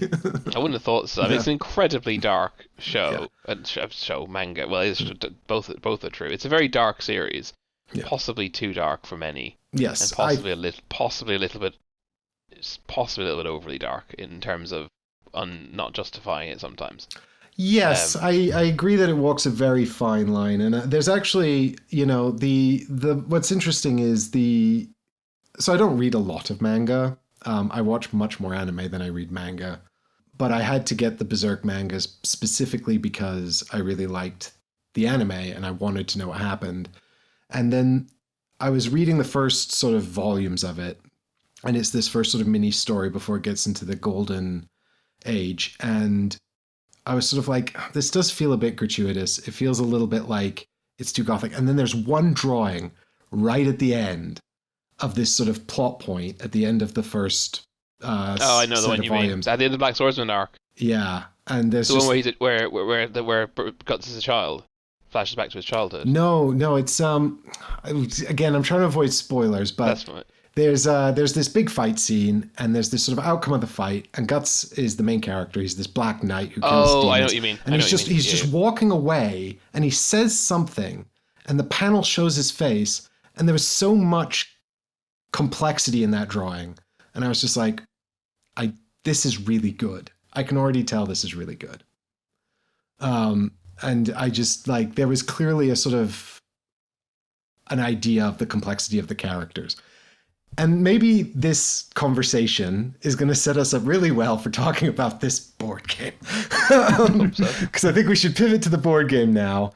I wouldn't have thought so. I mean, Yeah. it's an incredibly dark show and show manga. Well, both are true. It's a very dark series, possibly too dark for many. and Yes, possibly a little bit, it's possibly a little bit overly dark in terms of not justifying it sometimes. yes, I agree that it walks a very fine line, and there's actually, the what's interesting is so I don't read a lot of manga. I watch much more anime than I read manga, but I had to get the Berserk mangas specifically because I really liked the anime and I wanted to know what happened. And then I was reading the first sort of volumes of it, and it's this first sort of mini story before it gets into the golden age. And I was sort of like, this does feel a bit gratuitous. It feels a little bit like it's too gothic. And then there's one drawing right at the end of this sort of plot point at the end of the first I know the one you volumes. mean. At the end of the Black Swordsman arc. Yeah, and there's the just... one where Guts is a child, flashes back to his childhood. No, it's again, I'm trying to avoid spoilers, but That's right. There's this big fight scene, and there's this sort of outcome of the fight, and Guts is the main character. He's this black knight who kills demons. I know what you mean. And he's just walking away, and he says something, and the panel shows his face, and there was so much complexity in that drawing, and I was just like, this is really good. I can already tell this is really good. And I just like, there was clearly a sort of an idea of the complexity of the characters. And maybe this conversation is going to set us up really well for talking about this board game. Because I think we should pivot to the board game now,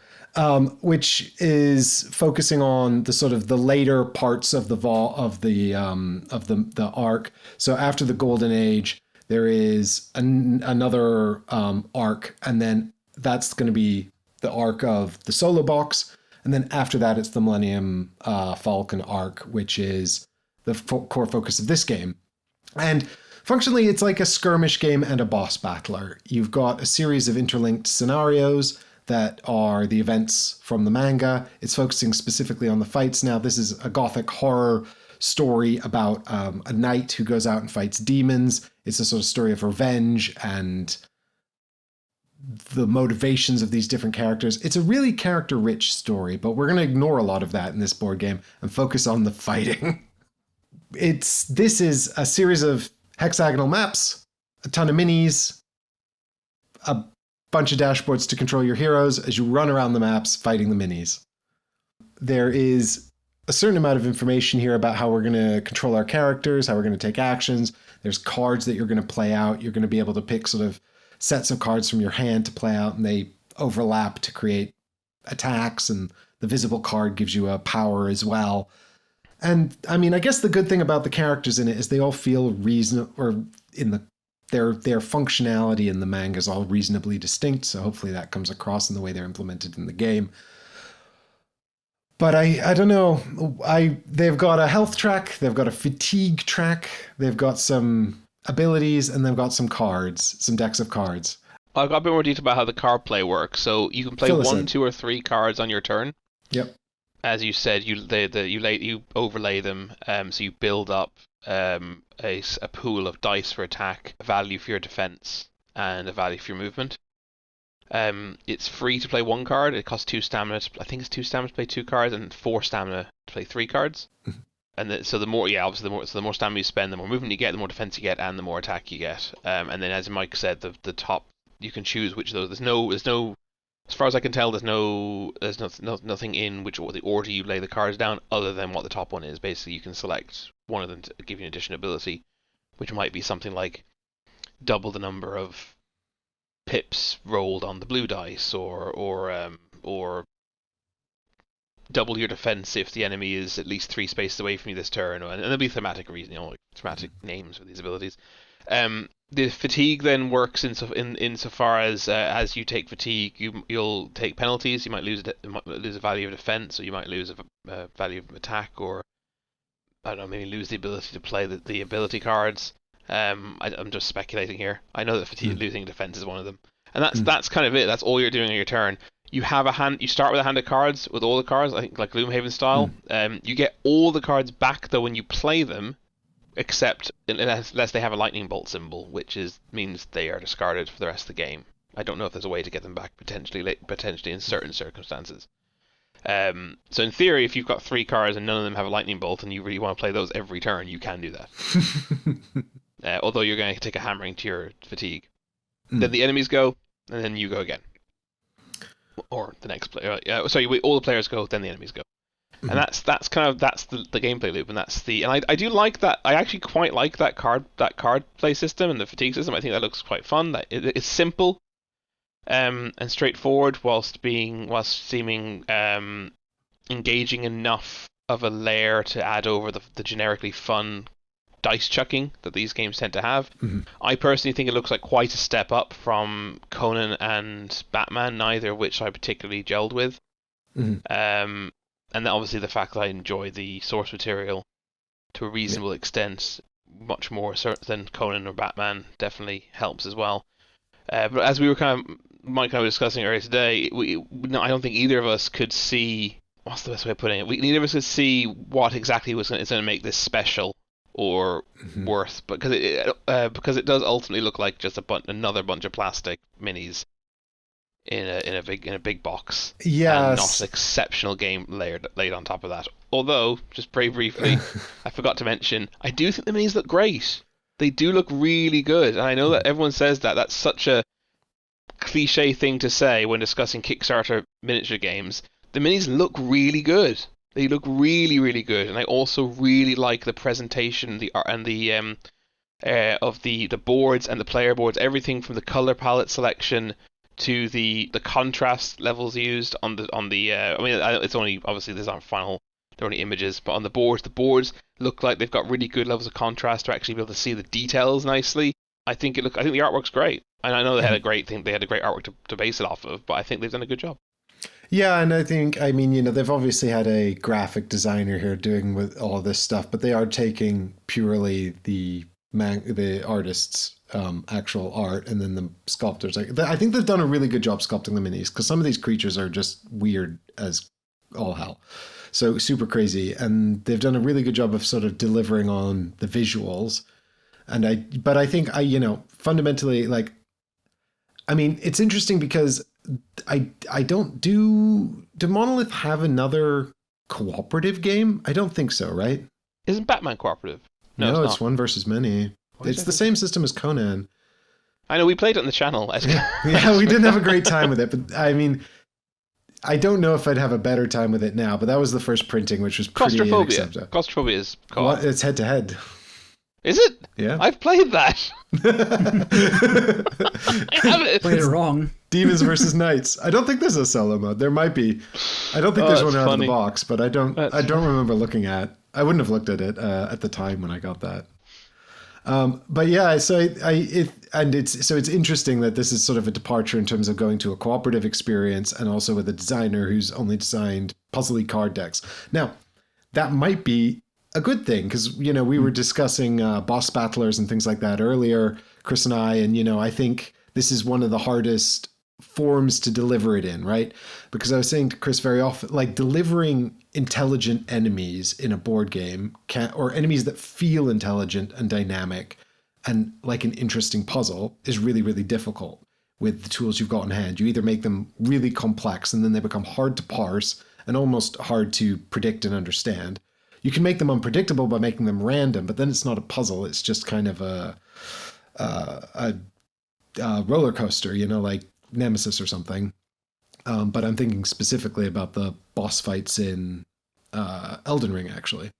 which is focusing on the sort of the later parts of the arc. So after the Golden Age, there is another arc, and then that's going to be the arc of the solo box. And then after that, it's the Millennium Falcon arc, which is the core focus of this game. And functionally, it's like a skirmish game and a boss battler. You've got a series of interlinked scenarios that are the events from the manga. It's focusing specifically on the fights now. This is a gothic horror story about a knight who goes out and fights demons. It's a sort of story of revenge and the motivations of these different characters. It's a really character-rich story, but we're going to ignore a lot of that in this board game and focus on the fighting. This is a series of hexagonal maps, a ton of minis, a bunch of dashboards to control your heroes as you run around the maps fighting the minis. There is a certain amount of information here about how we're going to control our characters, how we're going to take actions. There's cards that you're going to play out. You're going to be able to pick sort of sets of cards from your hand to play out, and they overlap to create attacks, and the visible card gives you a power as well. And I mean, I guess the good thing about the characters in it is they all feel reasonable, or their functionality in the manga is all reasonably distinct. So hopefully that comes across in the way they're implemented in the game. But I don't know. They've got a health track, they've got a fatigue track, they've got some abilities, and they've got some cards, some decks of cards. I've got a bit more detail about how the card play works. So you can play 1, 2, or 3 cards on your turn. Yep. As you said, you overlay them, so you build up a pool of dice for attack, a value for your defense, and a value for your movement. It's free to play 1 card. It costs 2 stamina. I think it's 2 stamina to play 2 cards, and 4 stamina to play 3 cards. And so the more stamina you spend, the more movement you get, the more defense you get, and the more attack you get. And then, as Mike said, the top, you can choose which of those. There's no. As far as I can tell, there's nothing in the order you lay the cards down, other than what the top one is. Basically, you can select one of them to give you an additional ability, which might be something like double the number of pips rolled on the blue dice, or double your defense if the enemy is at least 3 spaces away from you this turn, and there'll be thematic reason, thematic names for these abilities. The fatigue then works insofar as you take fatigue, you'll take penalties. You might lose a value of defense, or you might lose a value of attack, or I don't know, maybe lose the ability to play the ability cards. I'm just speculating here. I know that losing defense is one of them, and that's kind of it. That's all you're doing on your turn. You have a hand. You start with a hand of cards with all the cards, I think, like Gloomhaven style. You get all the cards back though when you play them, except unless they have a lightning bolt symbol, which means they are discarded for the rest of the game. I don't know if there's a way to get them back potentially in certain circumstances. So in theory, if you've got 3 cards and none of them have a lightning bolt, and you really want to play those every turn, you can do that. Although you're going to take a hammering to your fatigue. Then the enemies go, and then you go again. Or the next player. All the players go, then the enemies go. And that's the gameplay loop, and I do like that. I actually quite like that card play system and the fatigue system. I think that looks quite fun. It's simple, and straightforward, whilst seeming engaging enough of a layer to add over the generically fun dice chucking that these games tend to have. I personally think it looks like quite a step up from Conan and Batman, neither of which I particularly gelled with. And then obviously the fact that I enjoy the source material to a reasonable extent, much more than Conan or Batman, definitely helps as well. But as we were Mike and I were discussing earlier today, I don't think either of us could see, what's the best way of putting it? Neither of us could see what exactly is going to make this special or worth, because it does ultimately look like just another bunch of plastic minis in a big box. Yes. And not an exceptional game laid on top of that. Although, just very briefly, I forgot to mention, I do think the minis look great. They do look really good, and I know that everyone says that. That's such a cliche thing to say when discussing Kickstarter miniature games. The minis look really good. They look really, really good, and I also really like the presentation, of the boards and the player boards. Everything from the color palette selection to the contrast levels used on the. I mean, it's only obviously these aren't final. They're only images, but on the boards look like they've got really good levels of contrast to actually be able to see the details nicely. I think the artwork's great, and I know they had a great thing. They had a great artwork to base it off of, but I think they've done a good job. Yeah, and they've obviously had a graphic designer here doing with all this stuff, but they are taking purely the artist's actual art, and then the sculptors. I think they've done a really good job sculpting the minis, because some of these creatures are just weird as all hell. So super crazy, and they've done a really good job of sort of delivering on the visuals. But I think fundamentally, it's interesting because I don't do Monolith have another cooperative game? I don't think so, right? Isn't Batman cooperative? No, it's one versus many. It's the same system as Conan. I know, we played it on the channel. Yeah, we didn't have a great time with it, but I don't know if I'd have a better time with it now, but that was the first printing, which was pretty unacceptable. Claustrophobia is co-op. It's head-to-head. Is it? Yeah. I've played that. I have it. Played it wrong. Demons versus Knights. I don't think there's a solo mode. There might be. I don't think there's one out of the box, but I don't remember looking at. I wouldn't have looked at it at the time when I got that. But yeah, so it's interesting that this is sort of a departure in terms of going to a cooperative experience, and also with a designer who's only designed puzzly card decks. Now, that might be a good thing, because we were discussing boss battlers and things like that earlier, Chris and I, and I think this is one of the hardest forms to deliver it in, right? Because I was saying to Chris very often, delivering intelligent enemies in a board game or enemies that feel intelligent and dynamic and like an interesting puzzle is really, really difficult with the tools you've got in hand. You either make them really complex and then they become hard to parse and almost hard to predict and understand. You can make them unpredictable by making them random, but then it's not a puzzle. It's just kind of a roller coaster, like Nemesis or something. But I'm thinking specifically about the boss fights in Elden Ring, actually,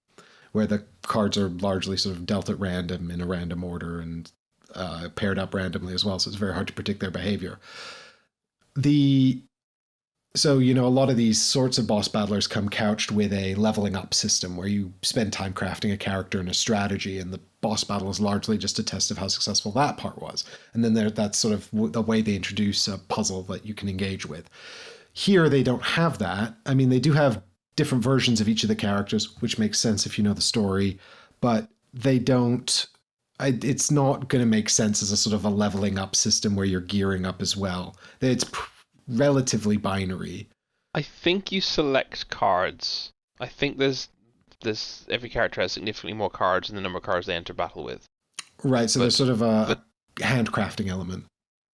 where the cards are largely sort of dealt at random in a random order and paired up randomly as well. So it's very hard to predict their behavior. So, a lot of these sorts of boss battlers come couched with a leveling up system where you spend time crafting a character and a strategy, and the boss battle is largely just a test of how successful that part was. And then that's sort of the way they introduce a puzzle that you can engage with. Here, they don't have that. I mean, they do have different versions of each of the characters, which makes sense if you know the story, but they don't... It's not going to make sense as a sort of a leveling up system where you're gearing up as well. It's relatively binary. I think you select cards. I think there's every character has significantly more cards than the number of cards they enter battle with. Right, so there's sort of a handcrafting element.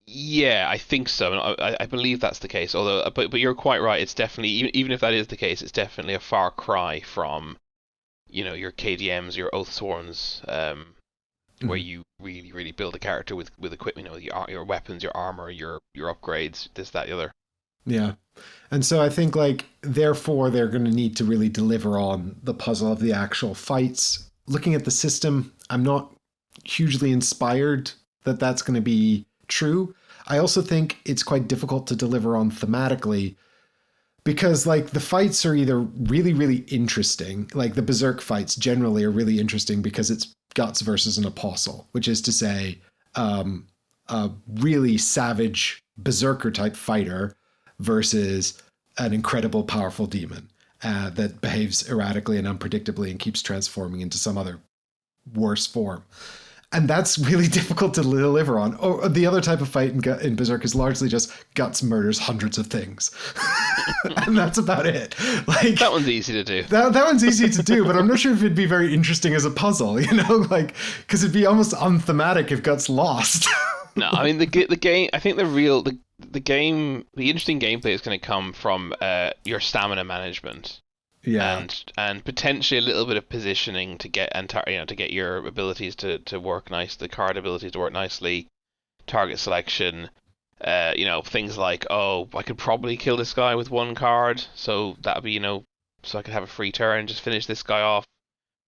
Yeah, I think so. And I believe that's the case. Although, but you're quite right. It's definitely even if that is the case, it's definitely a far cry from your KDMs, your Oathsworns, where Mhm. you really build a character with equipment, your weapons, your armor, your upgrades, this, that, the other. Yeah. And so I think like therefore they're going to need to really deliver on the puzzle of the actual fights. Looking at the system, I'm not hugely inspired that that's going to be true. I also think it's quite difficult to deliver on thematically because like the fights are either really interesting, like the Berserk fights generally are really interesting because it's Guts versus an apostle, which is to say a really savage berserker type fighter versus an incredible powerful demon that behaves erratically and unpredictably and keeps transforming into some other worse form. And that's really difficult to deliver on. Or the other type of fight in Berserk is largely just Guts murders hundreds of things. And that's about it. Like That one's easy to do. that one's easy to do, but I'm not sure if it'd be very interesting as a puzzle, like because it'd be almost unthematic if Guts lost. No, I mean the game. I think the game, the interesting gameplay is going to come from your stamina management. Yeah. And potentially a little bit of positioning to get to get your abilities to work nice, the card abilities to work nicely, target selection, things like, oh, I could probably kill this guy with one card, so that'd be so I could have a free turn and just finish this guy off.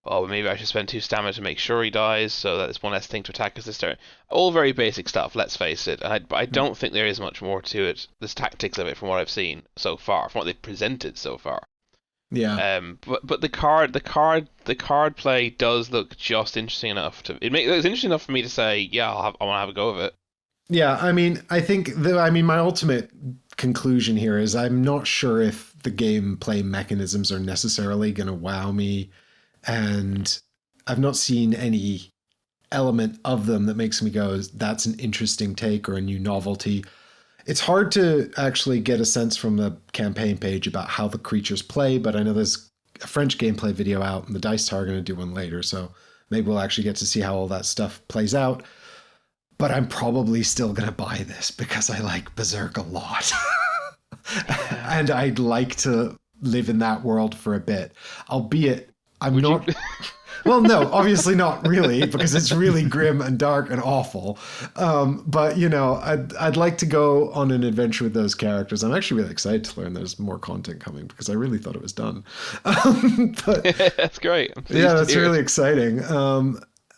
Oh, but maybe I should spend 2 stamina to make sure he dies, so that it's one less thing to attack us this turn. All very basic stuff, let's face it. I don't think there is much more to it. There's tactics of it from what I've seen so far, from what they've presented so far. Yeah. But the card play does look just interesting enough it looks interesting enough for me to say, yeah, I want to have a go of it. Yeah, I mean, I think my ultimate conclusion here is I'm not sure if the gameplay mechanisms are necessarily going to wow me, and I've not seen any element of them that makes me go, that's an interesting take or a new novelty. It's hard to actually get a sense from the campaign page about how the creatures play, but I know there's a French gameplay video out, and the Dice Tower are going to do one later, so maybe we'll actually get to see how all that stuff plays out. But I'm probably still going to buy this because I like Berserk a lot. And I'd like to live in that world for a bit. Albeit, I'm Would not... you? Well, no, obviously not really, because it's really grim and dark and awful. But, I'd like to go on an adventure with those characters. I'm actually really excited to learn there's more content coming because I really thought it was done. But That's great. yeah, that's really exciting.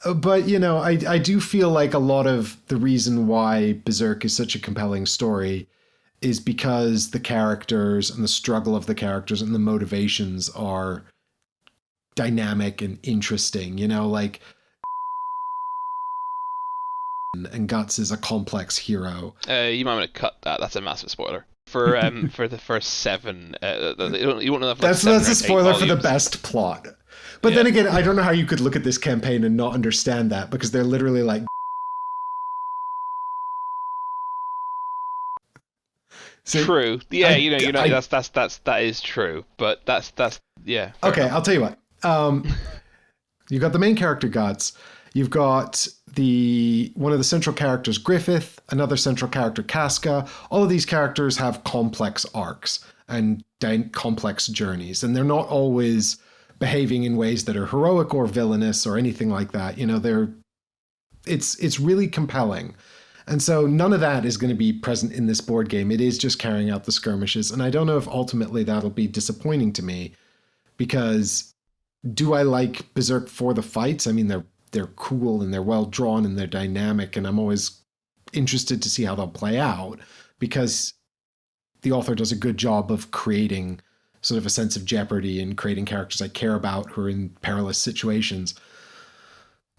But, I do feel like a lot of the reason why Berserk is such a compelling story is because the characters and the struggle of the characters and the motivations are dynamic and interesting, like and Guts is a complex hero. You might want to cut that. That's a massive spoiler for for the first 7. You won't know that for That's like 7 a or 8 spoiler for the volumes. best plot. But then again, I don't know how you could look at this campaign and not understand that because they're literally like so, True. Yeah, that is true. But that's yeah. Okay, Enough. I'll tell you what. You've got the main character Guts. You've got one of the central characters Griffith, another central character Casca. All of these characters have complex arcs and complex journeys, and they're not always behaving in ways that are heroic or villainous or anything like that. It's really compelling. And so none of that is going to be present in this board game. It is just carrying out the skirmishes, and I don't know if ultimately that'll be disappointing to me because do I like Berserk for the fights? I mean, they're cool and they're well drawn and they're dynamic, and I'm always interested to see how they'll play out because the author does a good job of creating sort of a sense of jeopardy and creating characters I care about who are in perilous situations.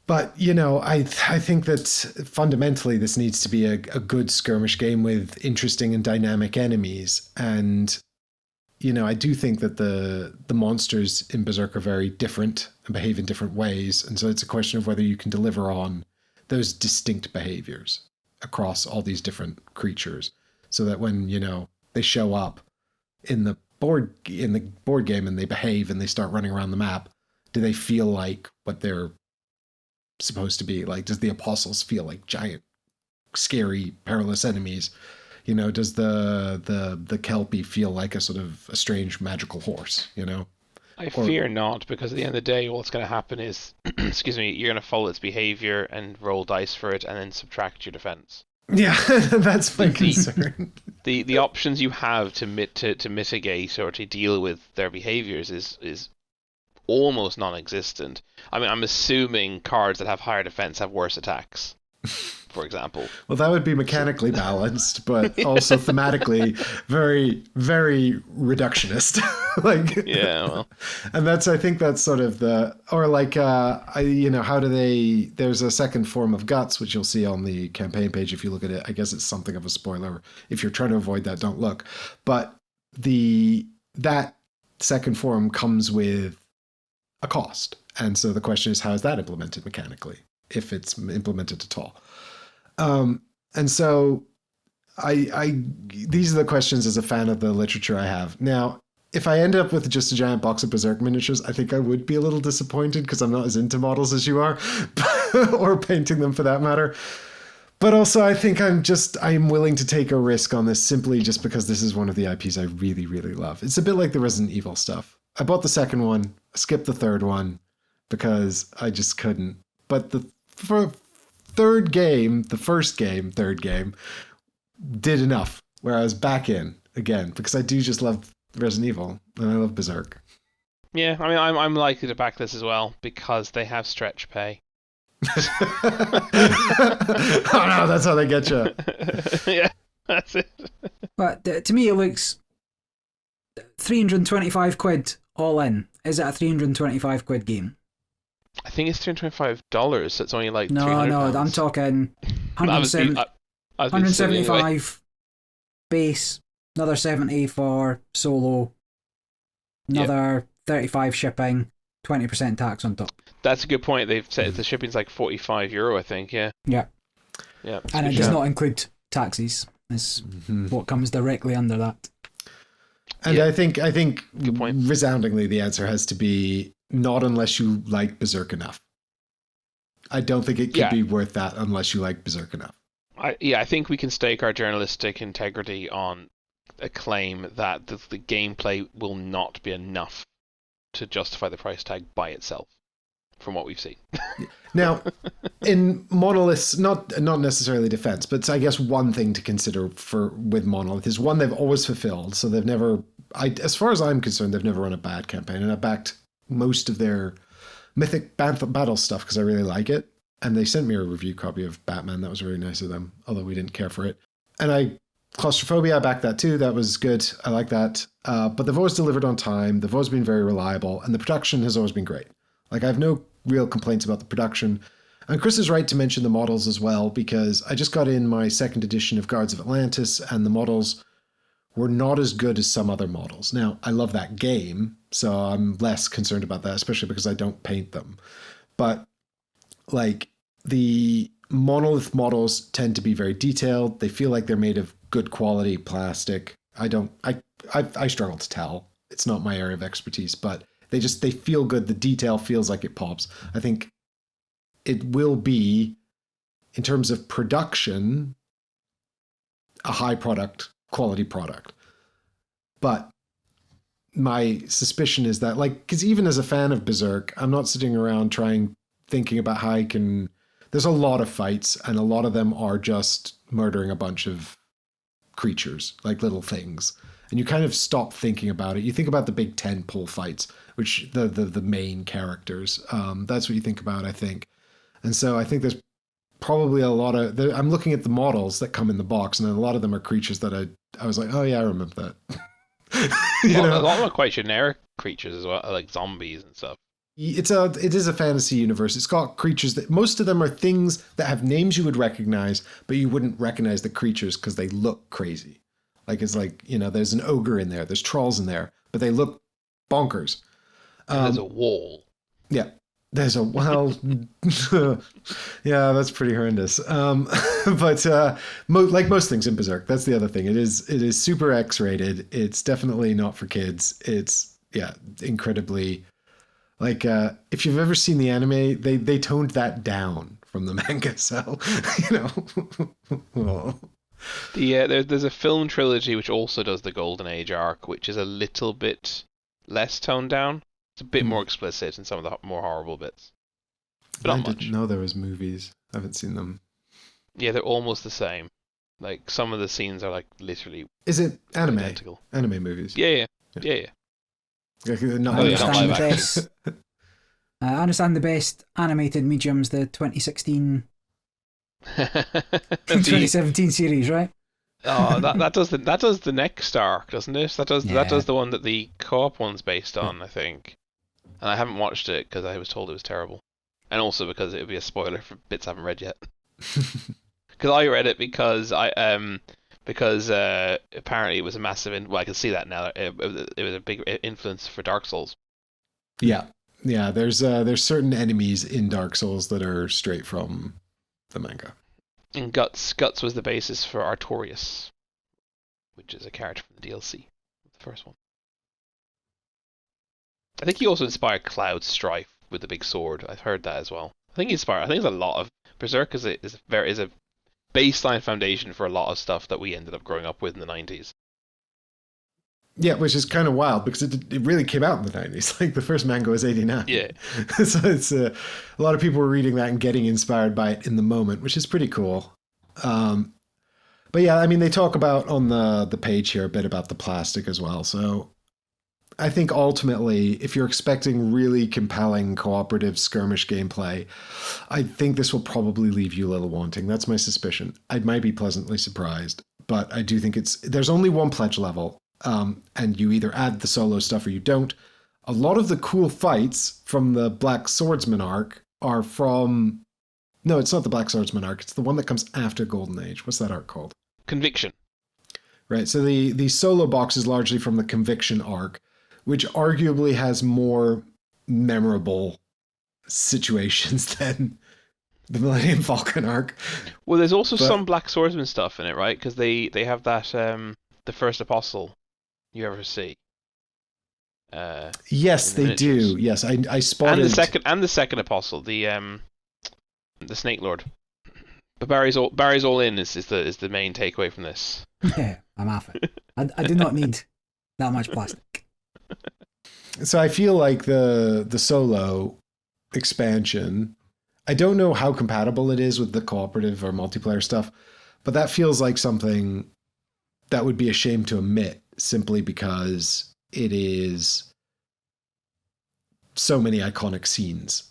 But, I think that fundamentally this needs to be a good skirmish game with interesting and dynamic enemies. And, I do think that the monsters in Berserk are very different and behave in different ways. And so it's a question of whether you can deliver on those distinct behaviors across all these different creatures so that when, they show up in the board game and they behave and they start running around the map, do they feel like what they're supposed to be? Like, does the apostles feel like giant scary, perilous enemies. You know, does the Kelpie feel like a sort of a strange magical horse, you know? I fear not, because at the end of the day, what's going to happen is, excuse me, you're going to follow its behavior and roll dice for it, and then subtract your defense. Yeah, that's my concern. The options you have to mitigate or to deal with their behaviors is almost non-existent. I mean, I'm assuming cards that have higher defense have worse attacks, for example. Well, that would be mechanically balanced, but also thematically very, very reductionist. Well. And I think that's sort of how do they, there's a second form of guts, which you'll see on the campaign page if you look at it. I guess it's something of a spoiler. If you're trying to avoid that, don't look. But that second form comes with a cost. And so the question is, how is that implemented mechanically, if it's implemented at all? And so these are the questions as a fan of the literature I have. Now, if I end up with just a giant box of Berserk miniatures, I think I would be a little disappointed because I'm not as into models as you are, or painting them for that matter. But also I think I'm willing to take a risk on this simply just because this is one of the IPs I really, really love. It's a bit like the Resident Evil stuff. I bought the second one, I skipped the third one because I just couldn't. But the third game did enough where I was back in again because I do just love Resident Evil and I love Berserk. Yeah, I mean, I'm likely to back this as well because they have stretch pay. Oh no, that's how they get you. Yeah, that's it. But to me, it looks 325 quid all in. Is it a 325 quid game? I think it's $325. So it's only like no, I'm talking 175 base, another 70 for solo, another 35 shipping, 20% tax on top. That's a good point. They've said the shipping's like €45, I think. Yeah. And it does not include taxes. Is what comes directly under that. And I think good point. Resoundingly, the answer has to be not unless you like Berserk enough. I don't think it could be worth that unless you like Berserk enough. I think we can stake our journalistic integrity on a claim that the gameplay will not be enough to justify the price tag by itself, from what we've seen. Now, in Monolith's, not necessarily defense, but I guess one thing to consider with Monolith is one, they've always fulfilled. So they've never, as far as I'm concerned, they've never run a bad campaign, and I backed most of their Mythic Battle stuff because I really like it. And they sent me a review copy of Batman. That was really nice of them, although we didn't care for it. And Claustrophobia, I backed that too. That was good. I like that. But they've always delivered on time. They've always been very reliable. And the production has always been great. Like, I have no real complaints about the production. And Chris is right to mention the models as well, because I just got in my second edition of Guards of Atlantis, and the models were not as good as some other models. Now, I love that game, so I'm less concerned about that, especially because I don't paint them. But, like, the Monolith models tend to be very detailed. They feel like they're made of good quality plastic. I struggle to tell. It's not my area of expertise, but they feel good. The detail feels like it pops. I think it will be, in terms of production, a high quality product. But my suspicion is that, like, because even as a fan of Berserk, I'm not sitting around thinking about how I can. There's a lot of fights, and a lot of them are just murdering a bunch of creatures, like little things. And you kind of stop thinking about it. You think about the big 10 pole fights, which the main characters. That's what you think about, I think. And so I think there's probably a lot of. I'm looking at the models that come in the box, and a lot of them are creatures that I was like, oh yeah, I remember that. A lot of them are quite generic creatures as well, like zombies and stuff. It is a fantasy universe. It's got creatures that most of them are things that have names you would recognize, but you wouldn't recognize the creatures because they look crazy. Like, it's like, there's an ogre in there, there's trolls in there, but they look bonkers. There's a wall. Yeah, there's a yeah, that's pretty horrendous. But like most things in Berserk, that's the other thing. It is super X-rated. It's definitely not for kids. It's incredibly. Like, if you've ever seen the anime, they toned that down from the manga. So, you know, well, There's a film trilogy which also does the Golden Age arc, which is a little bit less toned down. It's a bit more explicit in some of the more horrible bits. But not much. didn't know there was movies. I haven't seen them. Yeah, they're almost the same. Like, some of the scenes are like literally Is it anime? identical. Anime movies? Yeah. Like, not Oh, yeah, live not understand live the action. best. I understand the best animated medium's the 2016, The- 2017 series, right? oh, that does the next arc, doesn't it? That does the one that the co-op one's based on, I think. And I haven't watched it because I was told it was terrible, and also because it would be a spoiler for bits I haven't read yet. Because I read it because apparently it was a massive. Well, I can see that now. It was a big influence for Dark Souls. Yeah. There's certain enemies in Dark Souls that are straight from the manga. And Guts was the basis for Artorias, which is a character from the DLC, the first one. I think he also inspired Cloud Strife with the big sword. I've heard that as well. I think there's a lot of Berserk is a baseline foundation for a lot of stuff that we ended up growing up with in the 90s. Yeah, which is kind of wild because it really came out in the 90s. Like the first manga was 89. Yeah. So it's a lot of people were reading that and getting inspired by it in the moment, which is pretty cool. But yeah, I mean, they talk about on the page here a bit about the plastic as well. So I think ultimately, if you're expecting really compelling cooperative skirmish gameplay, I think this will probably leave you a little wanting. That's my suspicion. I might be pleasantly surprised, but I do think there's only one pledge level. And you either add the solo stuff or you don't. A lot of the cool fights from the Black Swordsman arc are from... No, it's not the Black Swordsman arc. It's the one that comes after Golden Age. What's that arc called? Conviction. Right, so the solo box is largely from the Conviction arc, which arguably has more memorable situations than the Millennium Falcon arc. Well, there's also some Black Swordsman stuff in it, right? Because they have that the first apostle you ever see. Yes, they do. Yes, I spotted. And the second apostle, the Snake Lord. But Barry's all in is the main takeaway from this. Yeah, I'm off it. I do not need that much plastic. So I feel like the solo expansion, I don't know how compatible it is with the cooperative or multiplayer stuff, but that feels like something that would be a shame to omit simply because it is so many iconic scenes.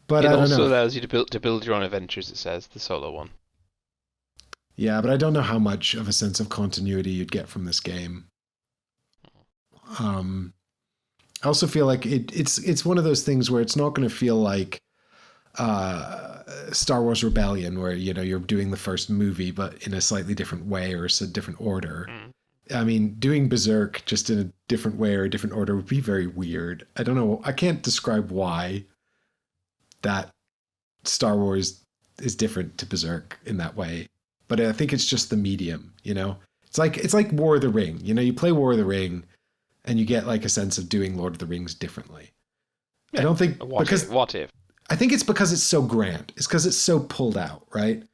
But it I don't also know. allows you to build your own adventures, it says, the solo one. Yeah, but I don't know how much of a sense of continuity you'd get from this game. I also feel like it's one of those things where it's not going to feel like Star Wars Rebellion, where you're doing the first movie but in a slightly different way or a different order. I mean, doing Berserk just in a different way or a different order would be very weird. I don't know. I can't describe why that Star Wars is different to Berserk in that way, but I think it's just the medium. It's like War of the Ring. You play War of the Ring, and you get like a sense of doing Lord of the Rings differently. Yeah, I don't think what if? I think it's because it's so grand. It's because it's so pulled out, right?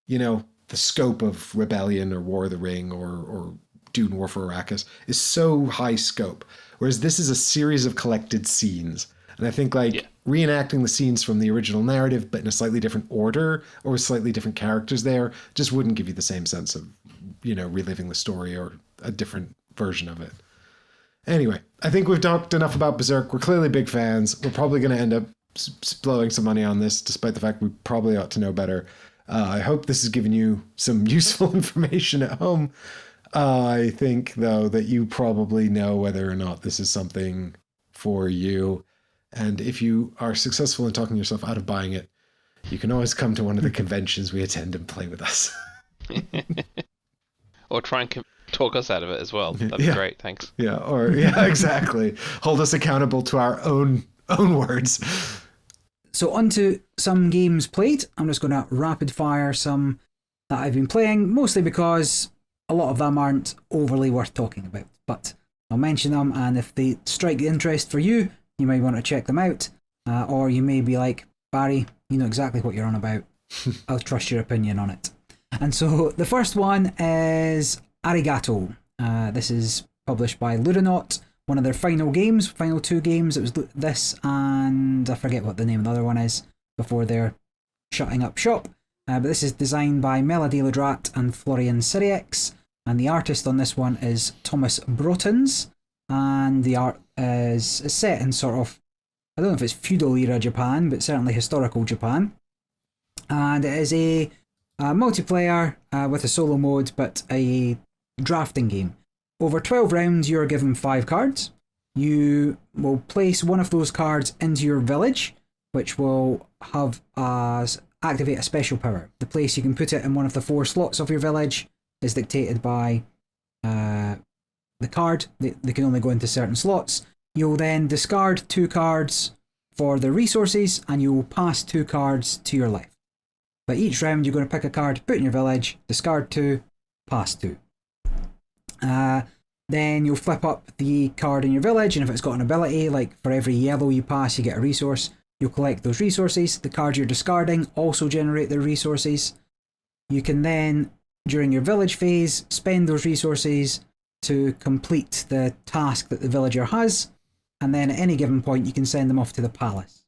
The scope of Rebellion or War of the Ring or Dune War for Arrakis is so high scope, whereas this is a series of collected scenes. And I think reenacting the scenes from the original narrative, but in a slightly different order or with slightly different characters there, just wouldn't give you the same sense of, reliving the story or a different version of it. Anyway, I think we've talked enough about Berserk. We're clearly big fans. We're probably going to end up blowing some money on this, despite the fact we probably ought to know better. I hope this has given you some useful information at home. I think, though, that you probably know whether or not this is something for you. And if you are successful in talking yourself out of buying it, you can always come to one of the conventions we attend and play with us. Or try and talk us out of it as well. That'd be great. Thanks. Yeah, exactly. Hold us accountable to our own words. So on to some games played. I'm just going to rapid fire some that I've been playing, mostly because a lot of them aren't overly worth talking about. But I'll mention them, and if they strike the interest for you, you may want to check them out. Or you may be like, Barry, you know exactly what you're on about. I'll trust your opinion on it. And so the first one is Arigato. This is published by Ludonaut, one of their final two games. It was this and I forget what the name of the other one is before they're shutting up shop. But this is designed by Melody Ledrat and Florian Siriex, and the artist on this one is Thomas Brotens, and the art is set in sort of, I don't know if it's feudal era Japan, but certainly historical Japan. And it is a multiplayer with a solo mode, but a drafting game. Over 12 rounds, you're given 5 cards. You will place one of those cards into your village, which will have activate a special power. The place you can put it in one of the 4 slots of your village is dictated by the card. They can only go into certain slots. You'll then discard 2 cards for the resources, and you'll pass 2 cards to your left. But each round you're going to pick a card, put in your village, discard 2, pass 2. Then you'll flip up the card in your village, and if it's got an ability, like for every yellow you pass you get a resource, you'll collect those resources. The cards you're discarding also generate their resources. You can then, during your village phase, spend those resources to complete the task that the villager has, and then at any given point you can send them off to the palace.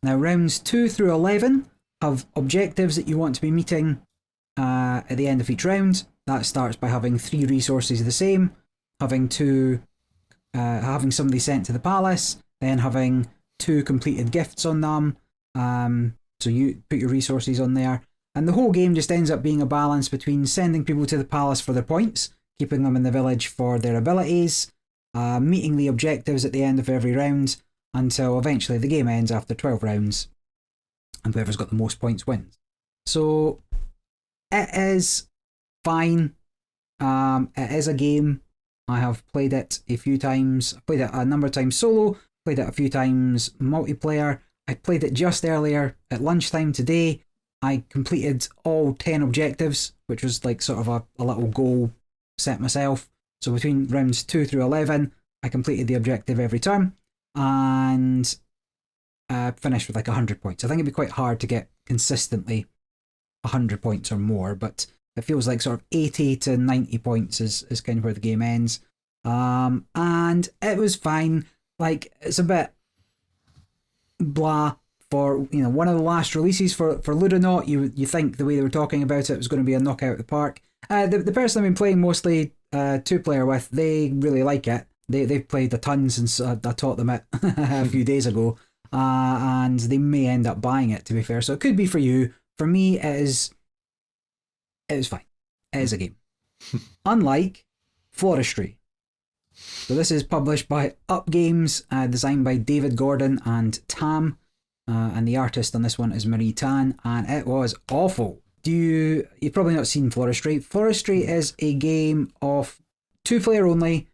Now rounds 2 through 11 have objectives that you want to be meeting at the end of each round. That starts by having 3 resources the same, having somebody sent to the palace, then having 2 completed gifts on them. So you put your resources on there. And the whole game just ends up being a balance between sending people to the palace for their points, keeping them in the village for their abilities, meeting the objectives at the end of every round, until eventually the game ends after 12 rounds, and whoever's got the most points wins. So it is fine. It is a game. I have played it a few times. I played it a number of times solo, played it a few times multiplayer. I played it just earlier at lunchtime today. I completed all 10 objectives, which was like sort of a little goal set myself. So between rounds 2 through 11, I completed the objective every turn, and finished with like 100 points. I think it'd be quite hard to get consistently 100 points or more, but it feels like sort of 80 to 90 points is kind of where the game ends. And it was fine. Like, it's a bit blah for, you know, one of the last releases for Ludonaut. You think the way they were talking about it was going to be a knockout of the park. The person I've been playing mostly 2-player with, they really like it. They've played a ton since I taught them it a few days ago, and they may end up buying it, to be fair. So it could be for you. For me, it is fine. It is a game. Unlike Floristry. So this is published by Up Games, designed by David Gordon and Tam, and the artist on this one is Marie Tan, and it was awful. You've probably not seen Floristry. Floristry is a game of 2-player only,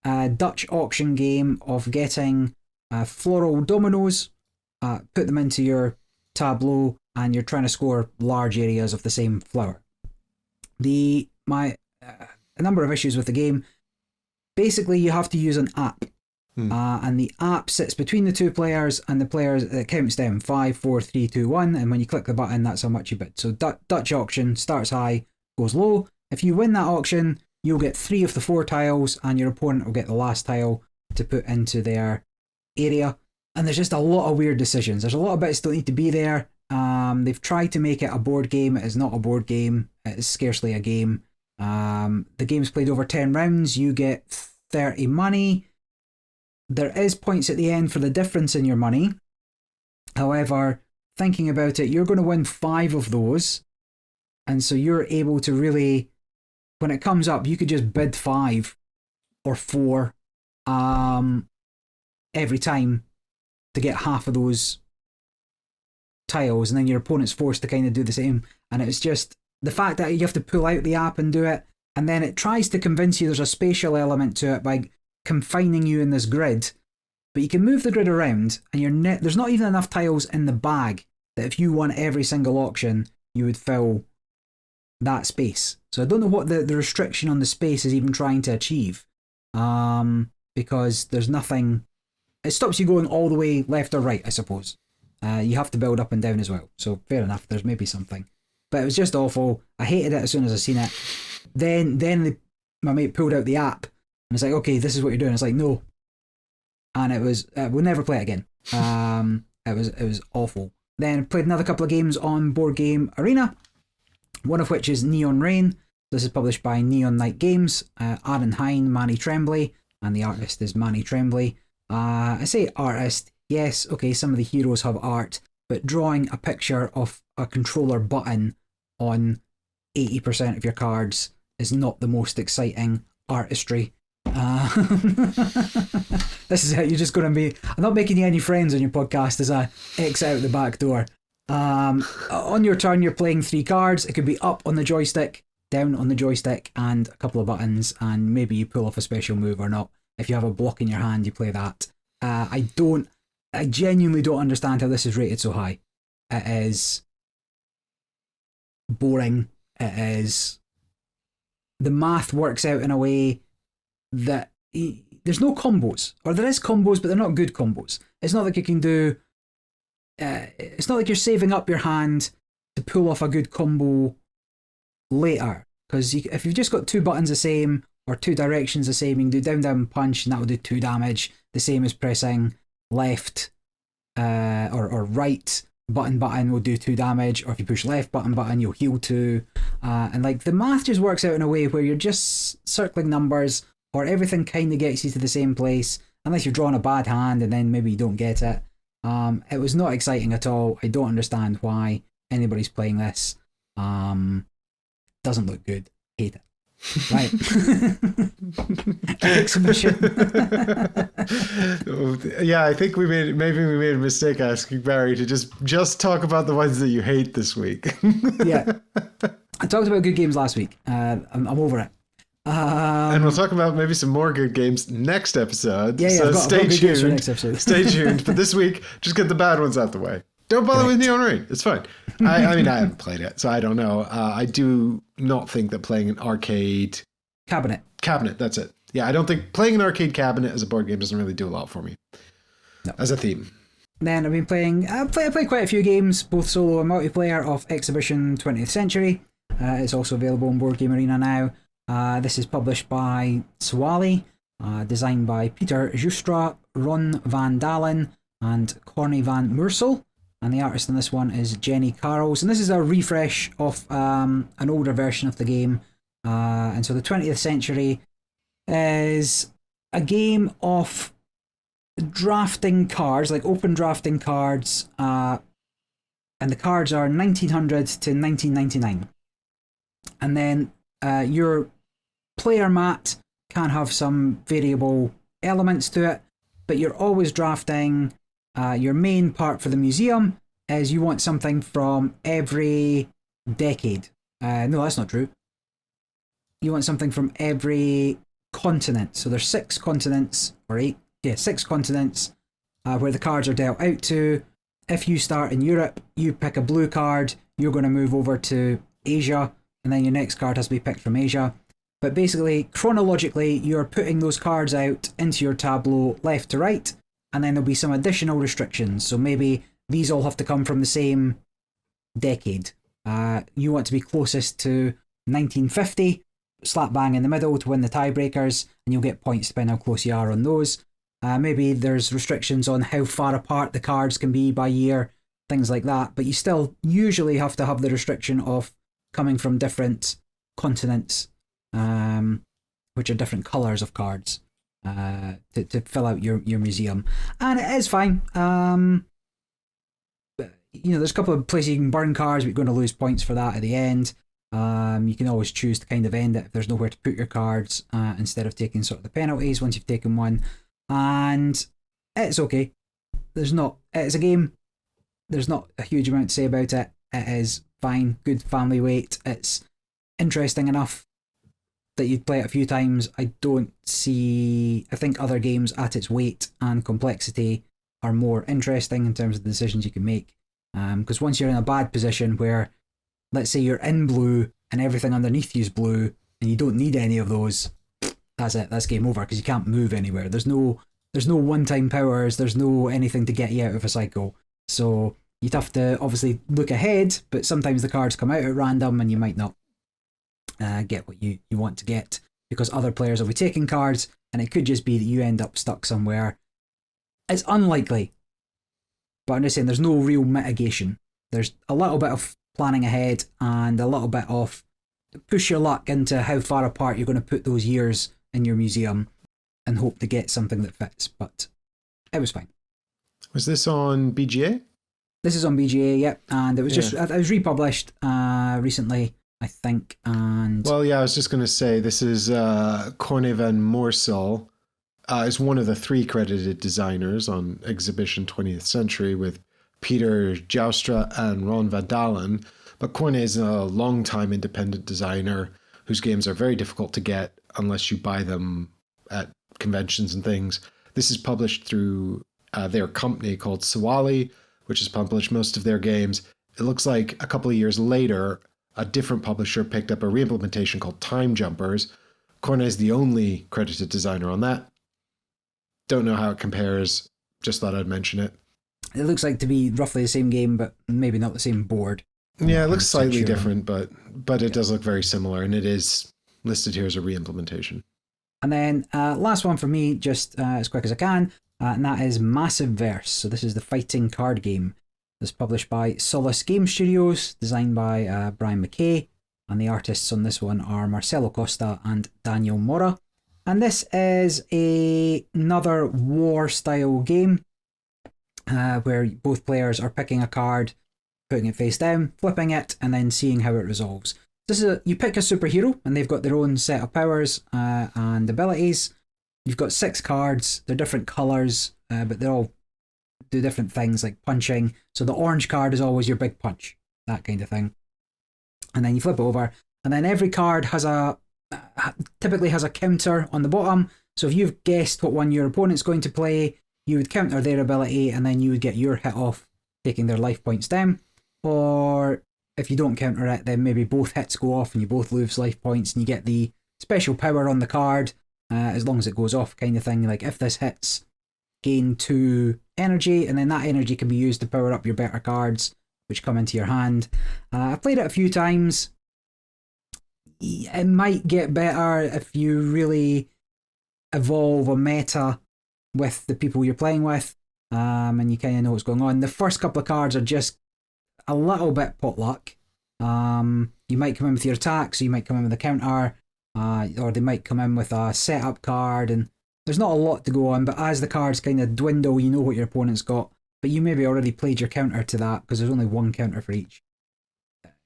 Dutch auction game of getting floral dominoes, put them into your tableau, and you're trying to score large areas of the same flower. A number of issues with the game. Basically, you have to use an app, and the app sits between the 2 players, and the players, it counts down 5, 4, 3, 2, 1, and when you click the button, that's how much you bid. So Dutch auction starts high, goes low. If you win that auction, you'll get 3 of the 4 tiles, and your opponent will get the last tile to put into their area. And there's just a lot of weird decisions. There's a lot of bits that don't need to be there. They've tried to make it a board game. It is not a board game. It is scarcely a game. The game's played over 10 rounds. You get 30 money. There is points at the end for the difference in your money. However, thinking about it, you're going to win 5 of those. And so you're able to really, when it comes up, you could just bid 5 or 4 every time to get half of those tiles, and then your opponent's forced to kind of do the same. And it's just the fact that you have to pull out the app and do it, and then it tries to convince you there's a spatial element to it by confining you in this grid, but you can move the grid around, and there's not even enough tiles in the bag that if you won every single auction you would fill that space. So I don't know what the restriction on the space is even trying to achieve, because there's nothing. It stops you going all the way left or right, I suppose. you have to build up and down as well. So fair enough, there's maybe something. But it was just awful. I hated it as soon as I seen it. Then my mate pulled out the app and it's like, okay, this is what you're doing. It's like, no. And it was, we'll never play it again. It was awful. Then played another couple of games on Board Game Arena, one of which is Neon Rain. This is published by Neon Night Games. Aaron Hine, Manny Tremblay, and the artist is Manny Tremblay. I say artist, yes, okay, some of the heroes have art, but drawing a picture of a controller button on 80% of your cards is not the most exciting artistry. This is it, you're just going to be... I'm not making you any friends on your podcast as I exit out the back door. On your turn, you're playing 3 cards. It could be up on the joystick, down on the joystick, and a couple of buttons, and maybe you pull off a special move or not. If you have a block in your hand, you play that. I genuinely don't understand how this is rated so high. It is boring. It is... The math works out in a way that there's no combos, or there is combos, but they're not good combos. It's not like you can do... it's not like you're saving up your hand to pull off a good combo later. Because if you've just got 2 buttons the same, or 2 directions the same, you can do down, down, punch, and that will do 2 damage. The same as pressing left or right button will do 2 damage, or if you push left button, you'll heal 2. And like the math just works out in a way where you're just circling numbers, or everything kind of gets you to the same place, unless you're drawing a bad hand and then maybe you don't get it. It was not exciting at all. I don't understand why anybody's playing this. Doesn't look good. Hate it. Right. Exhibition. Yeah, I think we made a mistake asking Barry to just talk about the ones that you hate this week. Yeah. I talked about good games last week. I'm over it. And we'll talk about maybe some more good games next episode. Yeah, so stay tuned. Next episode. Stay tuned. But this week, just get the bad ones out the way. Don't bother with Neon Rain. It's fine. I mean, I haven't played it, so I don't know. I do not think that playing an arcade cabinet. That's it. Yeah, I don't think playing an arcade cabinet as a board game doesn't really do a lot for me. No. As a theme. Then I've been playing. I played quite a few games, both solo and multiplayer, of Exhibition 20th Century. It's also available on Board Game Arena now. This is published by Swali, designed by Peter Justra, Ron Van Dalen, and Corny Van Moorsel. And the artist on this one is Jenny Carroll. And this is a refresh of an older version of the game. And so the 20th Century is a game of drafting cards, like open drafting cards. And the cards are 1900 to 1999. And then your player mat can have some variable elements to it, but you're always drafting... your main part for the museum is you want something from every decade. No, that's not true. You want something from every continent. So there's 6 continents, or 8. Yeah, 6 continents where the cards are dealt out to. If you start in Europe, you pick a blue card, you're going to move over to Asia, and then your next card has to be picked from Asia. But basically, chronologically, you're putting those cards out into your tableau left to right, and then there'll be some additional restrictions. So maybe these all have to come from the same decade. You want to be closest to 1950, slap bang in the middle to win the tiebreakers, and you'll get points depending how close you are on those. Maybe there's restrictions on how far apart the cards can be by year, things like that. But you still usually have to have the restriction of coming from different continents, which are different colours of cards. To fill out your museum, and it is fine. There's a couple of places you can burn cards, but you're going to lose points for that at the end. You can always choose to kind of end it if there's nowhere to put your cards, instead of taking sort of the penalties once you've taken one. And it's okay. It's a game. There's not a huge amount to say about it. It is fine, good family weight. It's interesting enough that you'd play it a few times. I think other games at its weight and complexity are more interesting in terms of the decisions you can make. Because once you're in a bad position where, let's say you're in blue and everything underneath you is blue and you don't need any of those, that's it, that's game over, because you can't move anywhere. There's no one-time powers, there's no anything to get you out of a cycle. So you'd have to obviously look ahead, but sometimes the cards come out at random and you might not get what you want to get because other players will be taking cards, and it could just be that you end up stuck somewhere. It's unlikely, but I'm just saying there's no real mitigation. There's a little bit of planning ahead and a little bit of push your luck into how far apart you're going to put those years in your museum and hope to get something that fits, but it was fine. Was this on BGA? This is on BGA, yep, and it was it was republished recently, I think, and... Well, yeah, I was just going to say, this is Corne van Moorsel. Is one of the 3 credited designers on Exhibition 20th Century with Peter Joustra and Ron van Dalen. But Corne is a long-time independent designer whose games are very difficult to get unless you buy them at conventions and things. This is published through their company called Sawali, which has published most of their games. It looks like a couple of years later, a different publisher picked up a reimplementation called Time Jumpers. Corne is the only credited designer on that. Don't know how it compares. Just thought I'd mention it. It looks like to be roughly the same game, but maybe not the same board. Yeah, it looks slightly different, but it does look very similar, and it is listed here as a reimplementation. And then last one for me, just as quick as I can, and that is Massiveverse. So this is the fighting card game. It's published by Solace Game Studios, designed by Brian McKay, and the artists on this one are Marcelo Costa and Daniel Mora. And this is another war-style game where both players are picking a card, putting it face down, flipping it, and then seeing how it resolves. This is you pick a superhero, and they've got their own set of powers and abilities. You've got 6 cards. They're different colours, but they all do different things, like punching. So the orange card is always your big punch, that kind of thing. And then you flip over, and then every card has typically has a counter on the bottom. So if you've guessed what one your opponent's going to play, you would counter their ability, and then you would get your hit off, taking their life points down. Or if you don't counter it, then maybe both hits go off and you both lose life points, and you get the special power on the card as long as it goes off, kind of thing. Like if this hits, gain 2 energy, and then that energy can be used to power up your better cards, which come into your hand. I've played it a few times. It might get better if you really evolve a meta with the people you're playing with, and you kind of know what's going on. The first couple of cards are just a little bit potluck. You might come in with your attack, so you might come in with a counter, or they might come in with a setup card, and there's not a lot to go on, but as the cards kind of dwindle, you know what your opponent's got, but you maybe already played your counter to that, because there's only one counter for each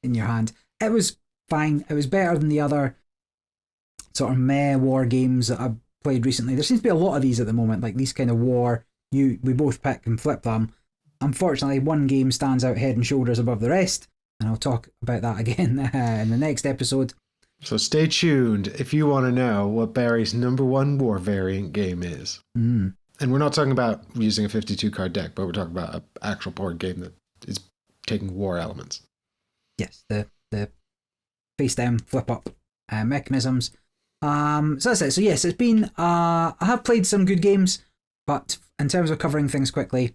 in your hand. It was fine. It was better than the other sort of meh war games that I've played recently. There seems to be a lot of these at the moment, like these kind of war, we both pick and flip them. Unfortunately, one game stands out head and shoulders above the rest, and I'll talk about that again in the next episode. So stay tuned if you want to know what Barry's #1 war variant game is. And we're not talking about using a 52-card deck, but we're talking about an actual board game that is taking war elements. Yes, the face down, flip up mechanisms. So that's it. So yes, it's been, I have played some good games, but in terms of covering things quickly,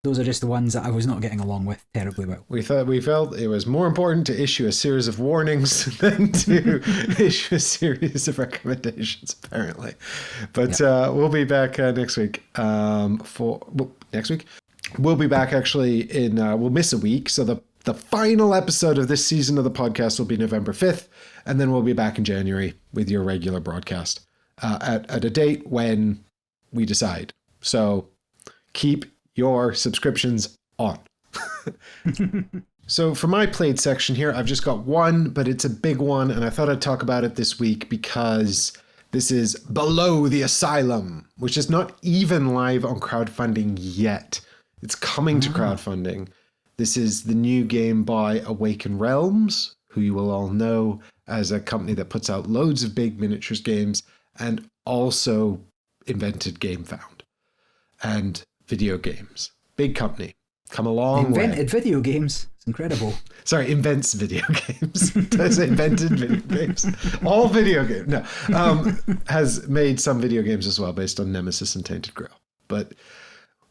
those are just the ones that I was not getting along with terribly well. We felt it was more important to issue a series of warnings than to issue a series of recommendations, apparently. But we'll be back next week. Next week? We'll be back actually we'll miss a week. So the final episode of this season of the podcast will be November 5th. And then we'll be back in January with your regular broadcast at a date when we decide. So keep your subscriptions on. So for my played section here, I've just got one, but it's a big one, and I thought I'd talk about it this week because this is Below the Asylum, which is not even live on crowdfunding yet. It's coming to crowdfunding. This is the new game by Awaken Realms, who you will all know as a company that puts out loads of big miniatures games and also invented GameFound and video games. Big company. Come a long way. Invented video games. It's incredible. Sorry, invents video games. Did I say invented video games? All video games. No. Has made some video games as well based on Nemesis and Tainted Grail. But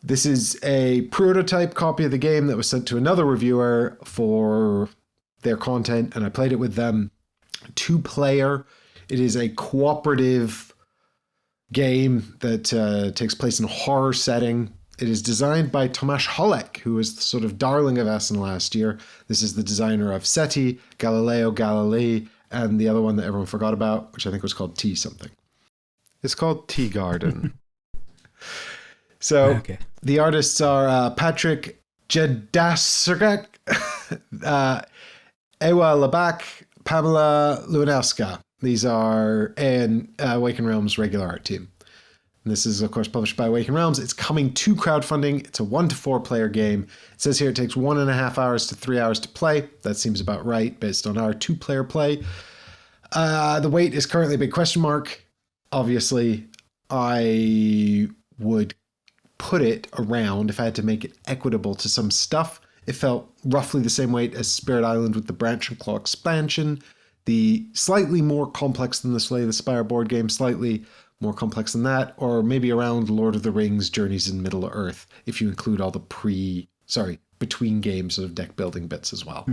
This is a prototype copy of the game that was sent to another reviewer for their content, and I played it with them. 2-player. It is a cooperative game that takes place in a horror setting. It is designed by Tomasz Holek, who was the sort of darling of Essen last year. This is the designer of SETI, Galileo Galilei, and the other one that everyone forgot about, which I think was called Tea something. It's called Tea Garden. So Okay. the artists are Patrick Jedasrek, Ewa Labak, Pamela Luanowska. These are an Awaken Realms regular art team. And this is, of course, published by Awaken Realms. It's coming to crowdfunding. It's a 1 to 4 player game. It says here it takes 1.5 hours to 3 hours to play. That seems about right based on our 2-player play. The weight is currently a big question mark. Obviously, I would put it around, if I had to make it equitable to some stuff, it felt roughly the same weight as Spirit Island with the Branch and Claw expansion. The slightly more complex than the Slay the Spire board game, slightly more complex than that, or maybe around Lord of the Rings Journeys in Middle-earth, if you include all the between game sort of deck building bits as well.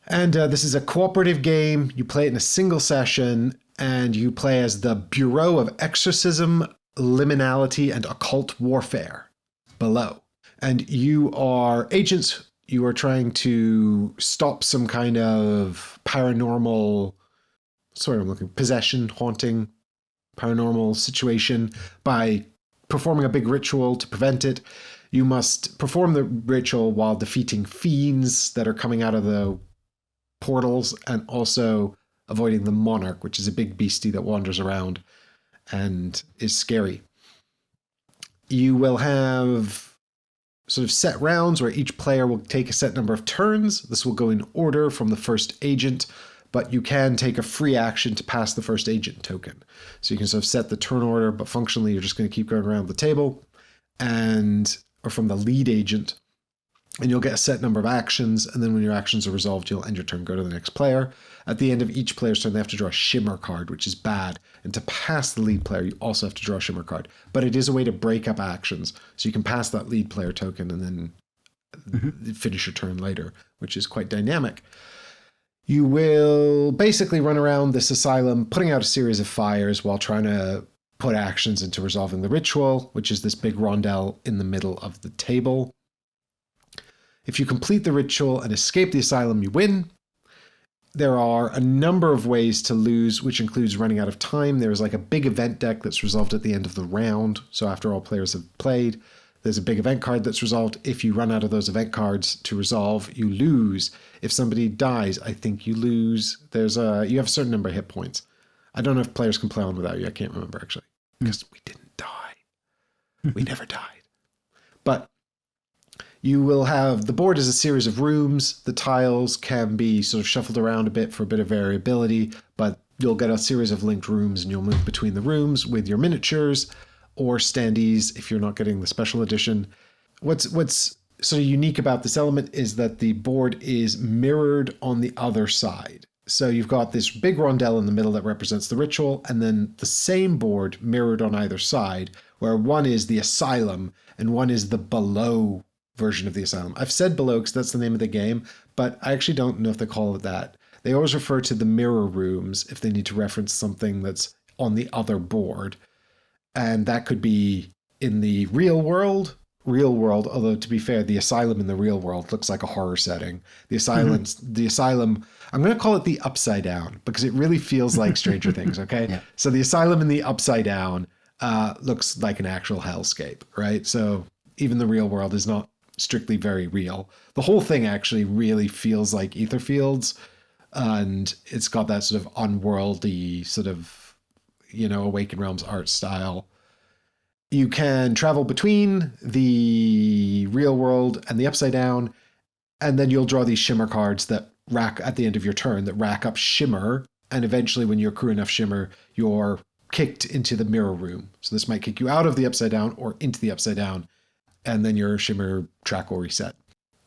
And this is a cooperative game. You play it in a single session, and you play as the Bureau of Exorcism, Liminality, and Occult Warfare below. And you are agents. You are trying to stop some kind of paranormal, possession, haunting, paranormal situation by performing a big ritual to prevent it. You must perform the ritual while defeating fiends that are coming out of the portals, and also avoiding the Monarch, which is a big beastie that wanders around and is scary. You will have sort of set rounds where each player will take a set number of turns. This will go in order from the first agent, but you can take a free action to pass the first agent token. So you can sort of set the turn order, but functionally you're just going to keep going around the table, or from the lead agent, and you'll get a set number of actions, and then when your actions are resolved, you'll end your turn, go to the next player. At the end of each player's turn, they have to draw a shimmer card, which is bad. And to pass the lead player, you also have to draw a shimmer card. But it is a way to break up actions. So you can pass that lead player token and then finish your turn later, which is quite dynamic. You will basically run around this asylum, putting out a series of fires while trying to put actions into resolving the ritual, which is this big rondel in the middle of the table. If you complete the ritual and escape the asylum, you win. There are a number of ways to lose, which includes running out of time. There's like a big event deck that's resolved at the end of the round. So after all players have played, there's a big event card that's resolved. If you run out of those event cards to resolve, you lose. If somebody dies, I think you lose. You have a certain number of hit points. I don't know if players can play on without you. I can't remember actually, because we didn't die. We never died. But you will have, the board is a series of rooms. The tiles can be sort of shuffled around a bit for a bit of variability, but you'll get a series of linked rooms and you'll move between the rooms with your miniatures or standees if you're not getting the special edition. What's sort of unique about this element is that the board is mirrored on the other side. So you've got this big rondel in the middle that represents the ritual, and then the same board mirrored on either side, where one is the asylum and one is the below version of the asylum. I've said below because that's the name of the game, but I actually don't know if they call it that. They always refer to the mirror rooms if they need to reference something that's on the other board. And that could be in the real world, although to be fair, the asylum in the real world looks like a horror setting. The asylum, I'm going to call it the upside down because it really feels like Stranger Things, okay? Yeah. So the asylum in the upside down looks like an actual hellscape, right? So even the real world is not strictly very real. The whole thing actually really feels like Ether Fields, and it's got that sort of unworldly sort of, Awaken Realms art style. You can travel between the real world and the upside down, and then you'll draw these shimmer cards that rack at the end of your turn that rack up shimmer, and eventually when you accrue enough shimmer, you're kicked into the mirror room. So this might kick you out of the upside down or into the upside down, and then your shimmer track will reset.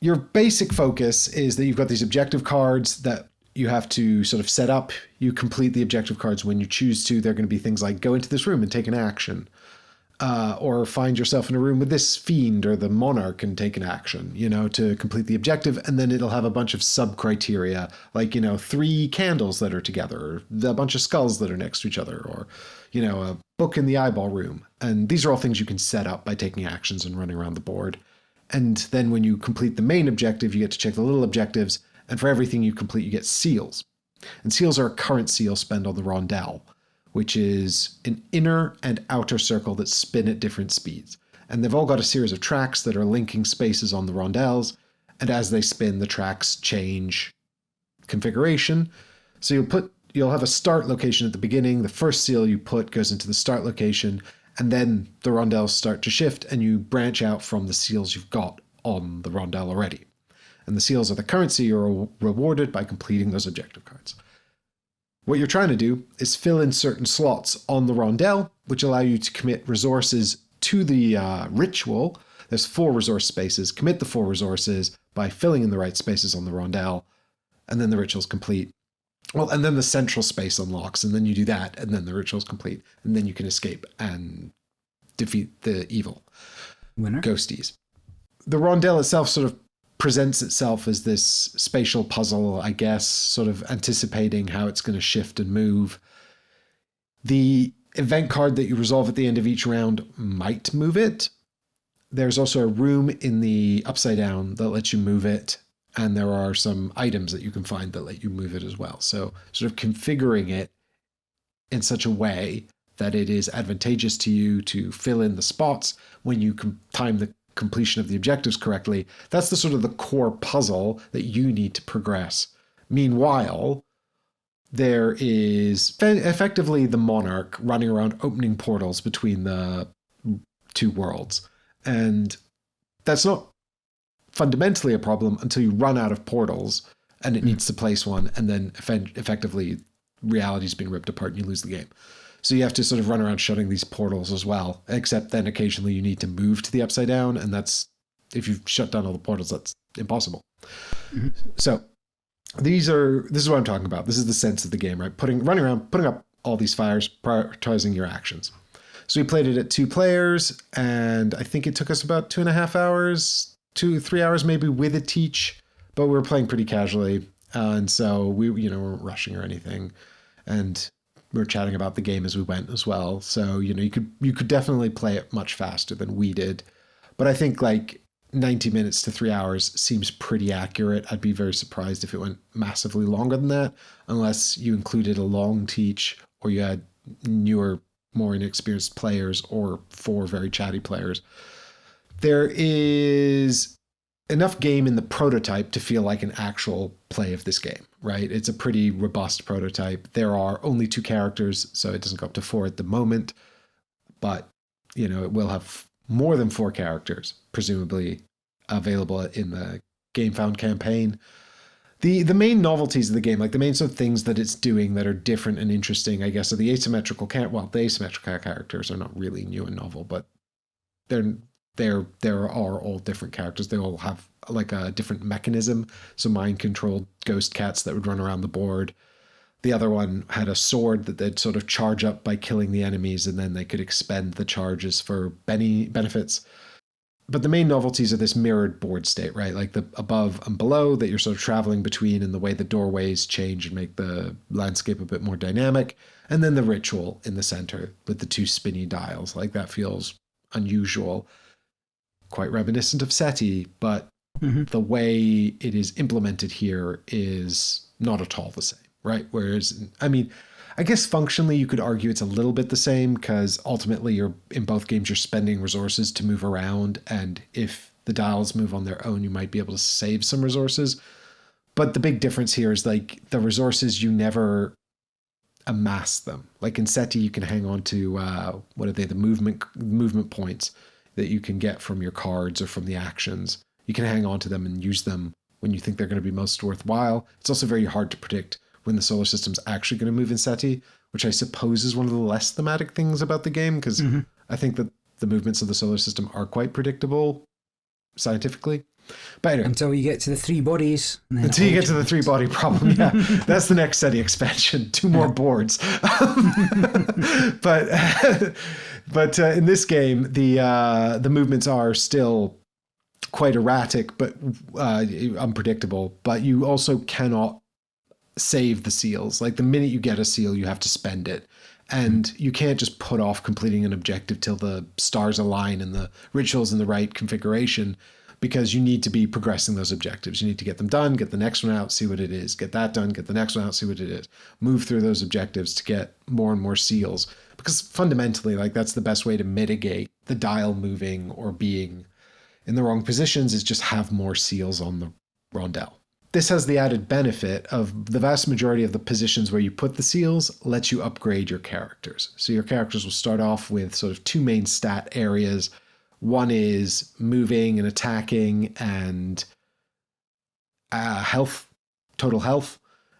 Your basic focus is that you've got these objective cards that you have to sort of set up. You complete the objective cards when you choose to. They're going to be things like go into this room and take an action. or find yourself in a room with this fiend or the monarch and take an action, to complete the objective. And then it'll have a bunch of sub criteria, like, 3 candles that are together, or a bunch of skulls that are next to each other, or, a book in the eyeball room. And these are all things you can set up by taking actions and running around the board. And then when you complete the main objective, you get to check the little objectives. And for everything you complete, you get seals. And seals are a current seal spent on the rondel, which is an inner and outer circle that spin at different speeds. And they've all got a series of tracks that are linking spaces on the rondels. And as they spin, the tracks change configuration. So you'll have a start location at the beginning. The first seal you put goes into the start location. And then the rondels start to shift and you branch out from the seals you've got on the rondel already. And the seals are the currency you're rewarded by completing those objective cards. What you're trying to do is fill in certain slots on the rondel, which allow you to commit resources to the ritual. There's 4 resource spaces. Commit the 4 resources by filling in the right spaces on the rondel, and then the ritual's complete. Well, and then the central space unlocks, and then you do that, and then the ritual's complete, and then you can escape and defeat the evil winner ghosties. The rondel itself sort of presents itself as this spatial puzzle, I guess, sort of anticipating how it's going to shift and move. The event card that you resolve at the end of each round might move it. There's also a room in the upside down that lets you move it. And there are some items that you can find that let you move it as well. So sort of configuring it in such a way that it is advantageous to you to fill in the spots when you can time the completion of the objectives correctly. That's the sort of the core puzzle that you need to progress. Meanwhile, there is effectively the monarch running around opening portals between the 2 worlds. And that's not fundamentally a problem until you run out of portals and it needs to place one, and then effectively reality's been ripped apart and you lose the game. So you have to sort of run around shutting these portals as well, except then occasionally you need to move to the upside down, and that's, if you've shut down all the portals, that's impossible. Mm-hmm. So this is what I'm talking about. This is the sense of the game, right? Running around, putting up all these fires, prioritizing your actions. So we played it at 2 players, and I think it took us about 2.5 hours, 2-3 hours maybe with a teach, but we were playing pretty casually, and so we weren't rushing or anything, and we were chatting about the game as we went as well. So, you could definitely play it much faster than we did. But I think like 90 minutes to 3 hours seems pretty accurate. I'd be very surprised if it went massively longer than that, unless you included a long teach or you had newer, more inexperienced players or 4 very chatty players. There is enough game in the prototype to feel like an actual play of this game, right? It's a pretty robust prototype. There are only 2 characters, so it doesn't go up to 4 at the moment, but it will have more than 4 characters, presumably available in the Game Found campaign. The main novelties of the game, like the main sort of things that it's doing that are different and interesting, I guess, are the asymmetrical characters are not really new and novel, but there are all different characters. They all have like a different mechanism. So mind-controlled ghost cats that would run around the board. The other one had a sword that they'd sort of charge up by killing the enemies, and then they could expend the charges for benefits. But the main novelties are this mirrored board state, right? Like the above and below that you're sort of traveling between, and the way the doorways change and make the landscape a bit more dynamic. And then the ritual in the center with the 2 spinny dials. Like that feels unusual, quite reminiscent of SETI, but the way it is implemented here is not at all the same, right? Whereas, I guess functionally you could argue it's a little bit the same, because ultimately in both games you're spending resources to move around, and if the dials move on their own, you might be able to save some resources. But the big difference here is like the resources, you never amass them. Like in SETI, you can hang on to what are they? The movement points that you can get from your cards or from the actions. You can hang on to them and use them when you think they're going to be most worthwhile. It's also very hard to predict when the solar system's actually going to move in SETI, which I suppose is one of the less thematic things about the game, because I think that the movements of the solar system are quite predictable scientifically. But anyway, until you get to the 3 bodies. Until you get to the 3-body problem, yeah. That's the next SETI expansion, 2 more boards. But But in this game, the movements are still quite erratic, but unpredictable. But you also cannot save the seals. Like the minute you get a seal, you have to spend it. And you can't just put off completing an objective till the stars align and the ritual's in the right configuration, because you need to be progressing those objectives. You need to get them done, get the next one out, see what it is, get that done, get the next one out, see what it is, move through those objectives to get more and more seals. Because fundamentally, like that's the best way to mitigate the dial moving or being in the wrong positions, is just have more seals on the rondel. This has the added benefit of the vast majority of the positions where you put the seals lets you upgrade your characters. So your characters will start off with sort of two main stat areas. One is moving and attacking and health, total health.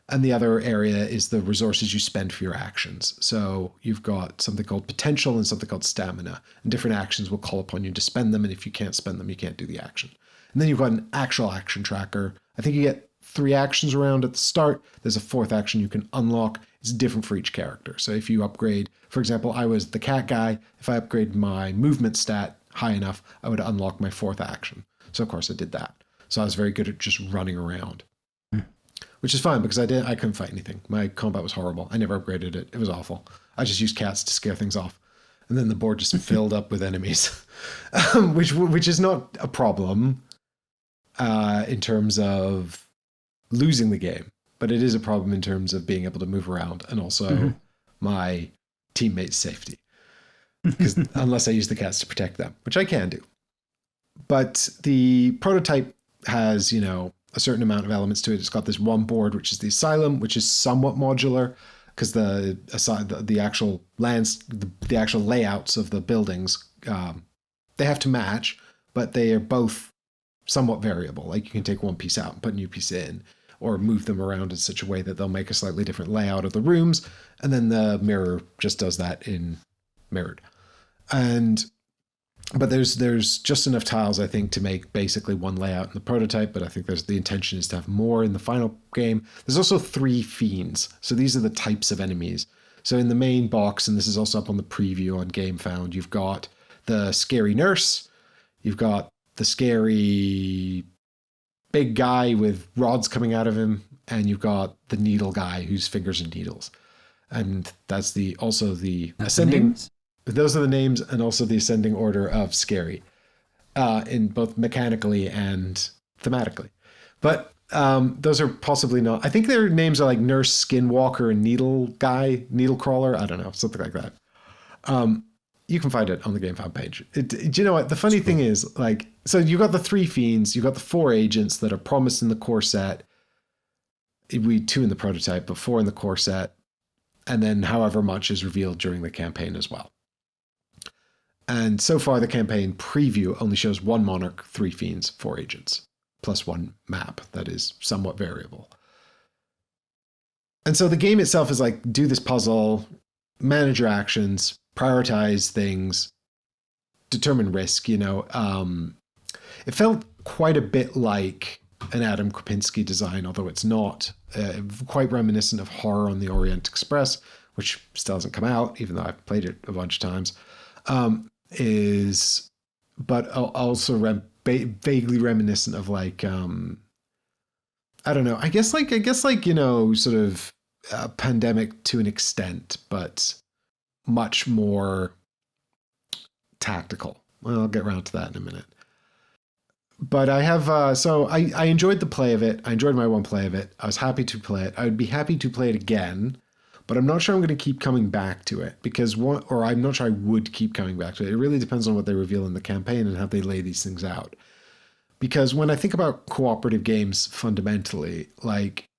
And the other area is the resources you spend for your actions. So you've got something called potential and something called stamina. And different actions will call upon you to spend them. And if you can't spend them, you can't do the action. And then you've got an actual action tracker. I think you get 3 actions around at the start. There's a 4th action you can unlock. It's different for each character. So if you upgrade, for example, I was the cat guy. If I upgrade my movement stat high enough, I would unlock my 4th action. So of course I did that. So I was very good at just running around, which is fine because I couldn't fight anything. My combat was horrible. I never upgraded it. It was awful. I just used cats to scare things off. And then the board just filled up with enemies, which is not a problem in terms of losing the game, but it is a problem in terms of being able to move around and also my teammates' safety. Because unless I use the cats to protect them, which I can do. But the prototype has, you know, a certain amount of elements to it. It's got this one board, which is the Asylum, which is somewhat modular because the actual lands, the actual layouts of the buildings, they have to match, but they are both somewhat variable. Like you can take one piece out and put a new piece in, or move them around in such a way that they'll make a slightly different layout of the rooms. And then the mirror just does that in mirrored. But there's just enough tiles, I think, to make basically one layout in the prototype, but I think the intention is to have more in the final game. There's also 3 fiends. So these are the types of enemies. So in the main box, and this is also up on the preview on GameFound, you've got the scary nurse, you've got the scary big guy with rods coming out of him, and you've got the needle guy whose fingers are needles. And that's also the ascending. Those are the names and also the ascending order of scary, in both mechanically and thematically. But those are possibly not. I think their names are like Nurse, Skinwalker, and Needle Guy, Needle Crawler. I don't know, something like that. You can find it on the GameFound page. Do you know what? The funny thing is, like, so you got the 3 fiends, you got the 4 agents that are promised in the core set. 2 in the prototype, but 4 in the core set. And then however much is revealed during the campaign as well. And so far, the campaign preview only shows 1 monarch, 3 fiends, 4 agents, plus 1 map that is somewhat variable. And so the game itself is like, do this puzzle, manage your actions, prioritize things, determine risk, you know. It felt quite a bit like an Adam Krapinski design, although it's not, quite reminiscent of Horror on the Orient Express, which still hasn't come out, even though I've played it a bunch of times. But also vaguely reminiscent of like, I don't know, I guess like, you know, sort of Pandemic to an extent, but much more tactical. Well, I'll get around to that in a minute. But I have, so I enjoyed the play of it. I enjoyed my one play of it. I was happy to play it. I would be happy to play it again, but I'm not sure I'm going to keep coming back to it I'm not sure I would keep coming back to it. It really depends on what they reveal in the campaign and how they lay these things out. Because when I think about cooperative games fundamentally, like,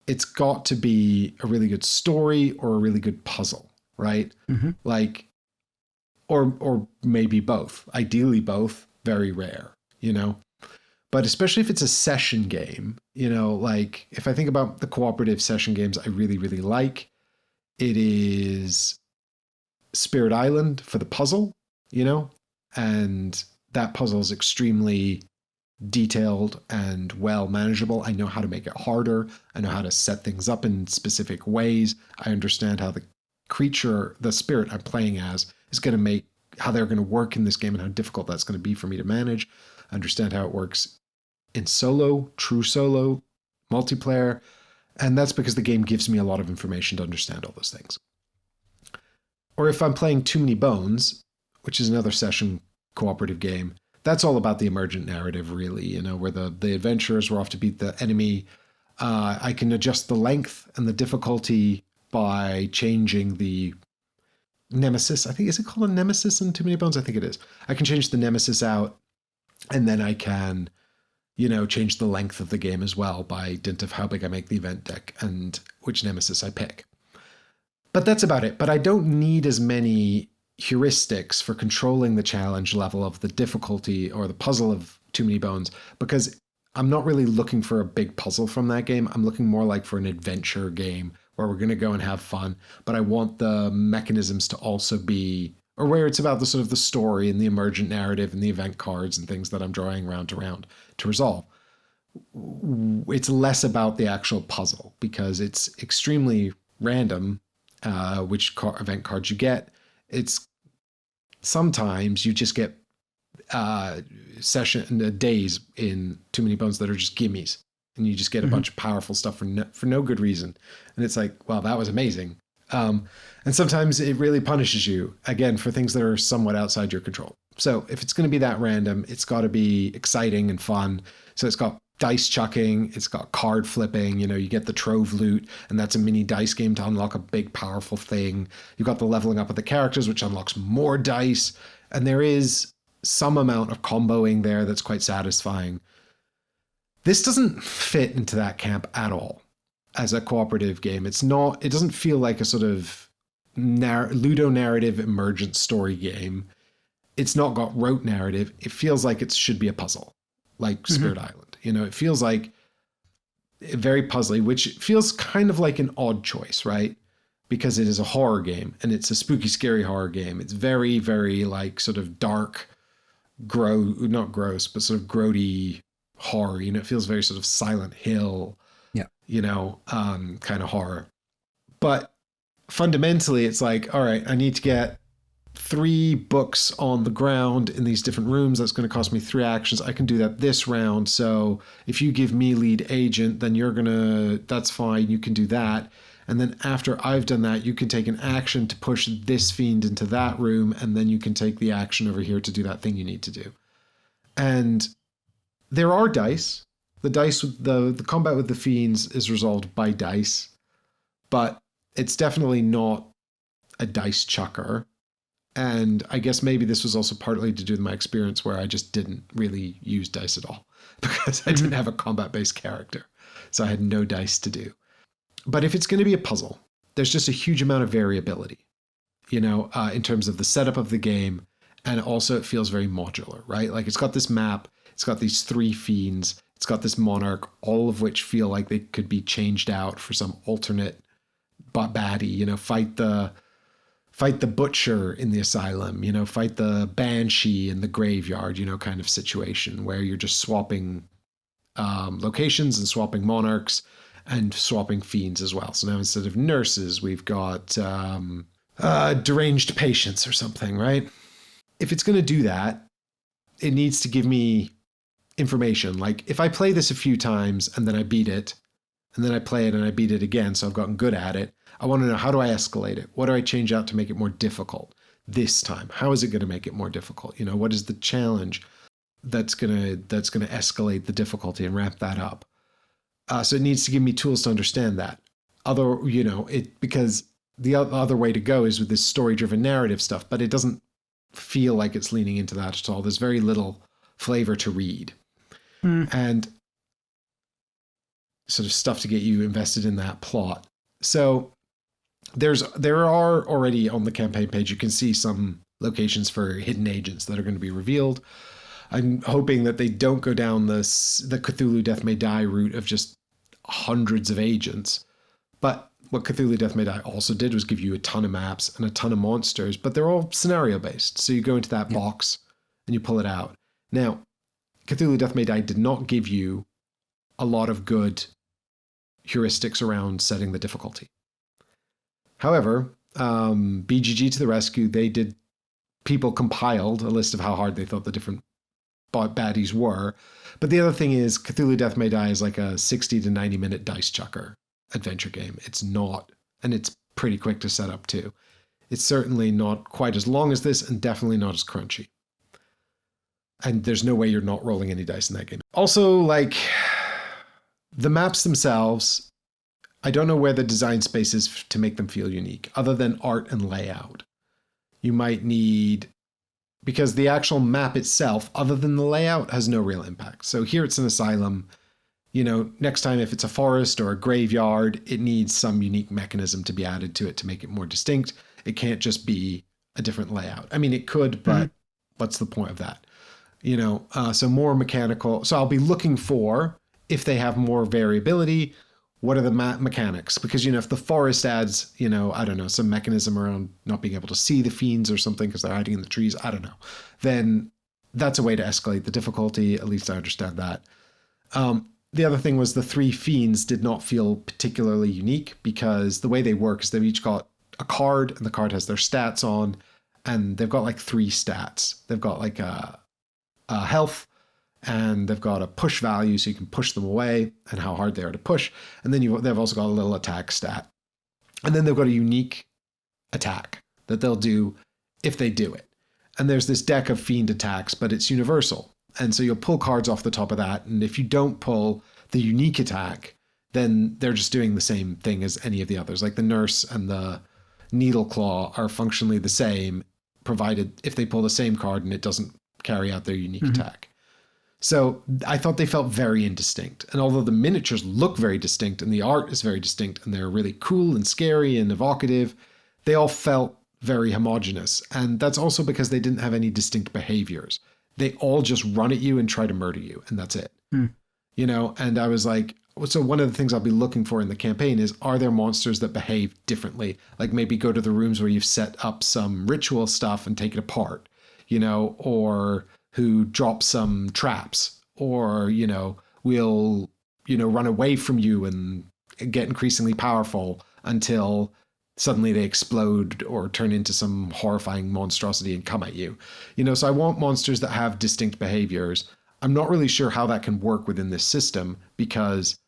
it's got to be a really good story or a really good puzzle, right? Mm-hmm. Like, or maybe both. Ideally both. Very rare, you know? But especially if it's a session game, you know, like if I think about the cooperative session games I really, really like, it is Spirit Island for the puzzle, you know? And that puzzle is extremely detailed and well manageable. I know how to make it harder. I know how to set things up in specific ways. I understand how the creature, the spirit I'm playing as, is going to make how they're going to work in this game and how difficult that's going to be for me to manage. Understand how it works in solo, true solo, multiplayer. And that's because the game gives me a lot of information to understand all those things. Or if I'm playing Too Many Bones, which is another session cooperative game, that's all about the emergent narrative, really, you know, where the adventurers were off to beat the enemy. I can adjust the length and the difficulty by changing the nemesis. I think, is it called a nemesis in Too Many Bones? I think it is. I can change the nemesis out, and then I can, you know, change the length of the game as well by dint of how big I make the event deck and which nemesis I pick. But that's about it. But I don't need as many heuristics for controlling the challenge level of the difficulty or the puzzle of Too Many Bones, because I'm not really looking for a big puzzle from that game. I'm looking more like for an adventure game where we're going to go and have fun, but I want the mechanisms to also be, or where it's about the sort of the story and the emergent narrative and the event cards and things that I'm drawing round to resolve. It's less about the actual puzzle because it's extremely random which event cards you get. It's sometimes you just get days in Too Many Bones that are just gimmies, and you just get a bunch of powerful stuff for no good reason, and it's like, wow, that was amazing. And sometimes it really punishes you again for things that are somewhat outside your control. So if it's going to be that random, it's got to be exciting and fun. So it's got dice chucking, it's got card flipping, you know, you get the trove loot, and that's a mini dice game to unlock a big powerful thing. You've got the leveling up of the characters, which unlocks more dice, and there is some amount of comboing there that's quite satisfying. This doesn't fit into that camp at all as a cooperative game. It doesn't feel like a sort of ludo-narrative emergent story game. It's not got rote narrative. It feels like it should be a puzzle, like Spirit Island. You know, it feels like very puzzly, which feels kind of like an odd choice, right? Because it is a horror game, and it's a spooky, scary horror game. It's very, very like sort of dark, not gross, but sort of grody horror. You know, it feels very sort of Silent Hill, you know, kind of horror. But fundamentally, it's like, all right, I need to get 3 books on the ground in these different rooms. That's going to cost me 3 actions. I can do that this round. So if you give me lead agent, then that's fine. You can do that. And then after I've done that, you can take an action to push this fiend into that room. And then you can take the action over here to do that thing you need to do. And there are dice. The dice with the combat with the fiends is resolved by dice, but it's definitely not a dice chucker. And I guess maybe this was also partly to do with my experience where I just didn't really use dice at all because I didn't have a combat-based character. So I had no dice to do. But if it's going to be a puzzle, there's just a huge amount of variability, you know, in terms of the setup of the game. And also it feels very modular, right? Like it's got this map, it's got these 3 fiends, it's got this monarch, all of which feel like they could be changed out for some alternate baddie, you know, fight the butcher in the asylum, you know, fight the banshee in the graveyard, you know, kind of situation where you're just swapping locations and swapping monarchs and swapping fiends as well. So now instead of nurses, we've got deranged patients or something, right? If it's going to do that, it needs to give me information. Like if I play this a few times and then I beat it, and then I play it and I beat it again, so I've gotten good at it, I want to know, how do I escalate it? What do I change out to make it more difficult this time? How is it going to make it more difficult? You know, what is the challenge that's going to escalate the difficulty and ramp that up? So it needs to give me tools to understand that. Because the other way to go is with this story-driven narrative stuff, but it doesn't feel like it's leaning into that at all. There's very little flavor to read. And sort of stuff to get you invested in that plot. So there are already on the campaign page, you can see some locations for hidden agents that are going to be revealed. I'm hoping that they don't go down the Cthulhu Death May Die route of just hundreds of agents. But what Cthulhu Death May Die also did was give you a ton of maps and a ton of monsters, but they're all scenario based. So you go into that box and you pull it out. Now, Cthulhu Death May Die did not give you a lot of good heuristics around setting the difficulty. However, BGG to the rescue. People compiled a list of how hard they thought the different baddies were. But the other thing is Cthulhu Death May Die is like a 60 to 90 minute dice chucker adventure game. It's not, and it's pretty quick to set up too. It's certainly not quite as long as this and definitely not as crunchy. And there's no way you're not rolling any dice in that game. Also, like, the maps themselves, I don't know where the design space is to make them feel unique, other than art and layout. You might need, because the actual map itself, other than the layout, has no real impact. So here it's an asylum. You know, next time if it's a forest or a graveyard, it needs some unique mechanism to be added to it to make it more distinct. It can't just be a different layout. I mean, it could, but what's the point of that? You know, so more mechanical. So I'll be looking for, if they have more variability, what are the mechanics? Because, you know, if the forest adds, you know, I don't know, some mechanism around not being able to see the fiends or something because they're hiding in the trees, I don't know, then that's a way to escalate the difficulty. At least I understand that. The other thing was the 3 fiends did not feel particularly unique because the way they work is they've each got a card and the card has their stats on, and they've got like 3 stats. They've got like a health, and they've got a push value so you can push them away and how hard they are to push. And then they've also got a little attack stat. And then they've got a unique attack that they'll do if they do it. And there's this deck of fiend attacks, but it's universal. And so you'll pull cards off the top of that. And if you don't pull the unique attack, then they're just doing the same thing as any of the others. Like the nurse and the needle claw are functionally the same, provided if they pull the same card and it doesn't carry out their unique attack. So I thought they felt very indistinct. And although the miniatures look very distinct and the art is very distinct and they're really cool and scary and evocative, they all felt very homogenous. And that's also because they didn't have any distinct behaviors. They all just run at you and try to murder you, and that's it. You know, and I was like, so one of the things I'll be looking for in the campaign is, are there monsters that behave differently? Like maybe go to the rooms where you've set up some ritual stuff and take it apart, you know, or who drop some traps, or, you know, will, you know, run away from you and get increasingly powerful until suddenly they explode or turn into some horrifying monstrosity and come at you. You know, so I want monsters that have distinct behaviors. I'm not really sure how that can work within this system because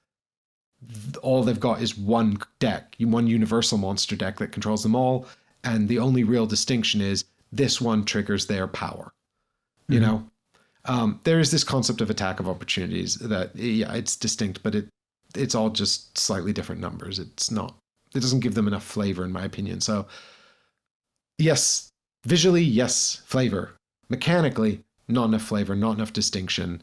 all they've got is one deck, one universal monster deck that controls them all. And the only real distinction is this one triggers their power. You know, there is this concept of attack of opportunities that, yeah, it's distinct, but it's all just slightly different numbers. It doesn't give them enough flavor, in my opinion. So yes, visually, yes, flavor. Mechanically, not enough flavor, not enough distinction.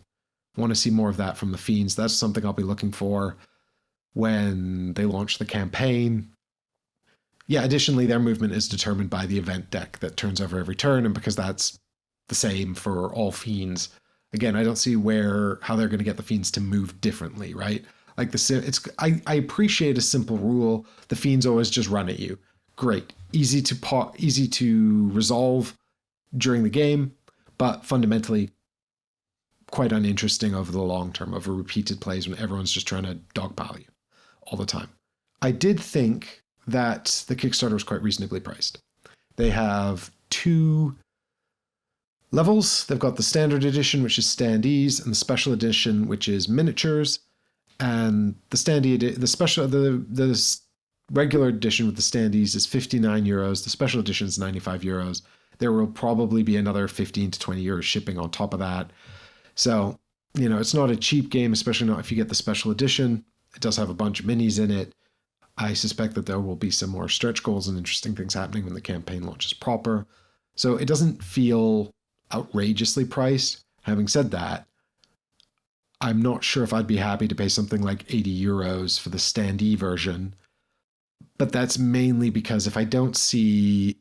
Want to see more of that from the Fiends. That's something I'll be looking for when they launch the campaign. Yeah, additionally, their movement is determined by the event deck that turns over every turn, and because that's the same for all Fiends, again, I don't see how they're going to get the Fiends to move differently, right? Like I appreciate a simple rule. The Fiends always just run at you. Great, easy to resolve during the game, but fundamentally quite uninteresting over the long term, over repeated plays when everyone's just trying to dogpile you all the time. I did think that the Kickstarter was quite reasonably priced. They have 2 levels. They've got the standard edition, which is standees, and the special edition, which is miniatures. And the regular edition with the standees is 59 euros. The special edition is 95 euros. There will probably be another 15 to 20 euros shipping on top of that. So, you know, it's not a cheap game, especially not if you get the special edition. It does have a bunch of minis in it. I suspect that there will be some more stretch goals and interesting things happening when the campaign launches proper. So it doesn't feel outrageously priced. Having said that, I'm not sure if I'd be happy to pay something like 80 euros for the standee version. But that's mainly because if I don't see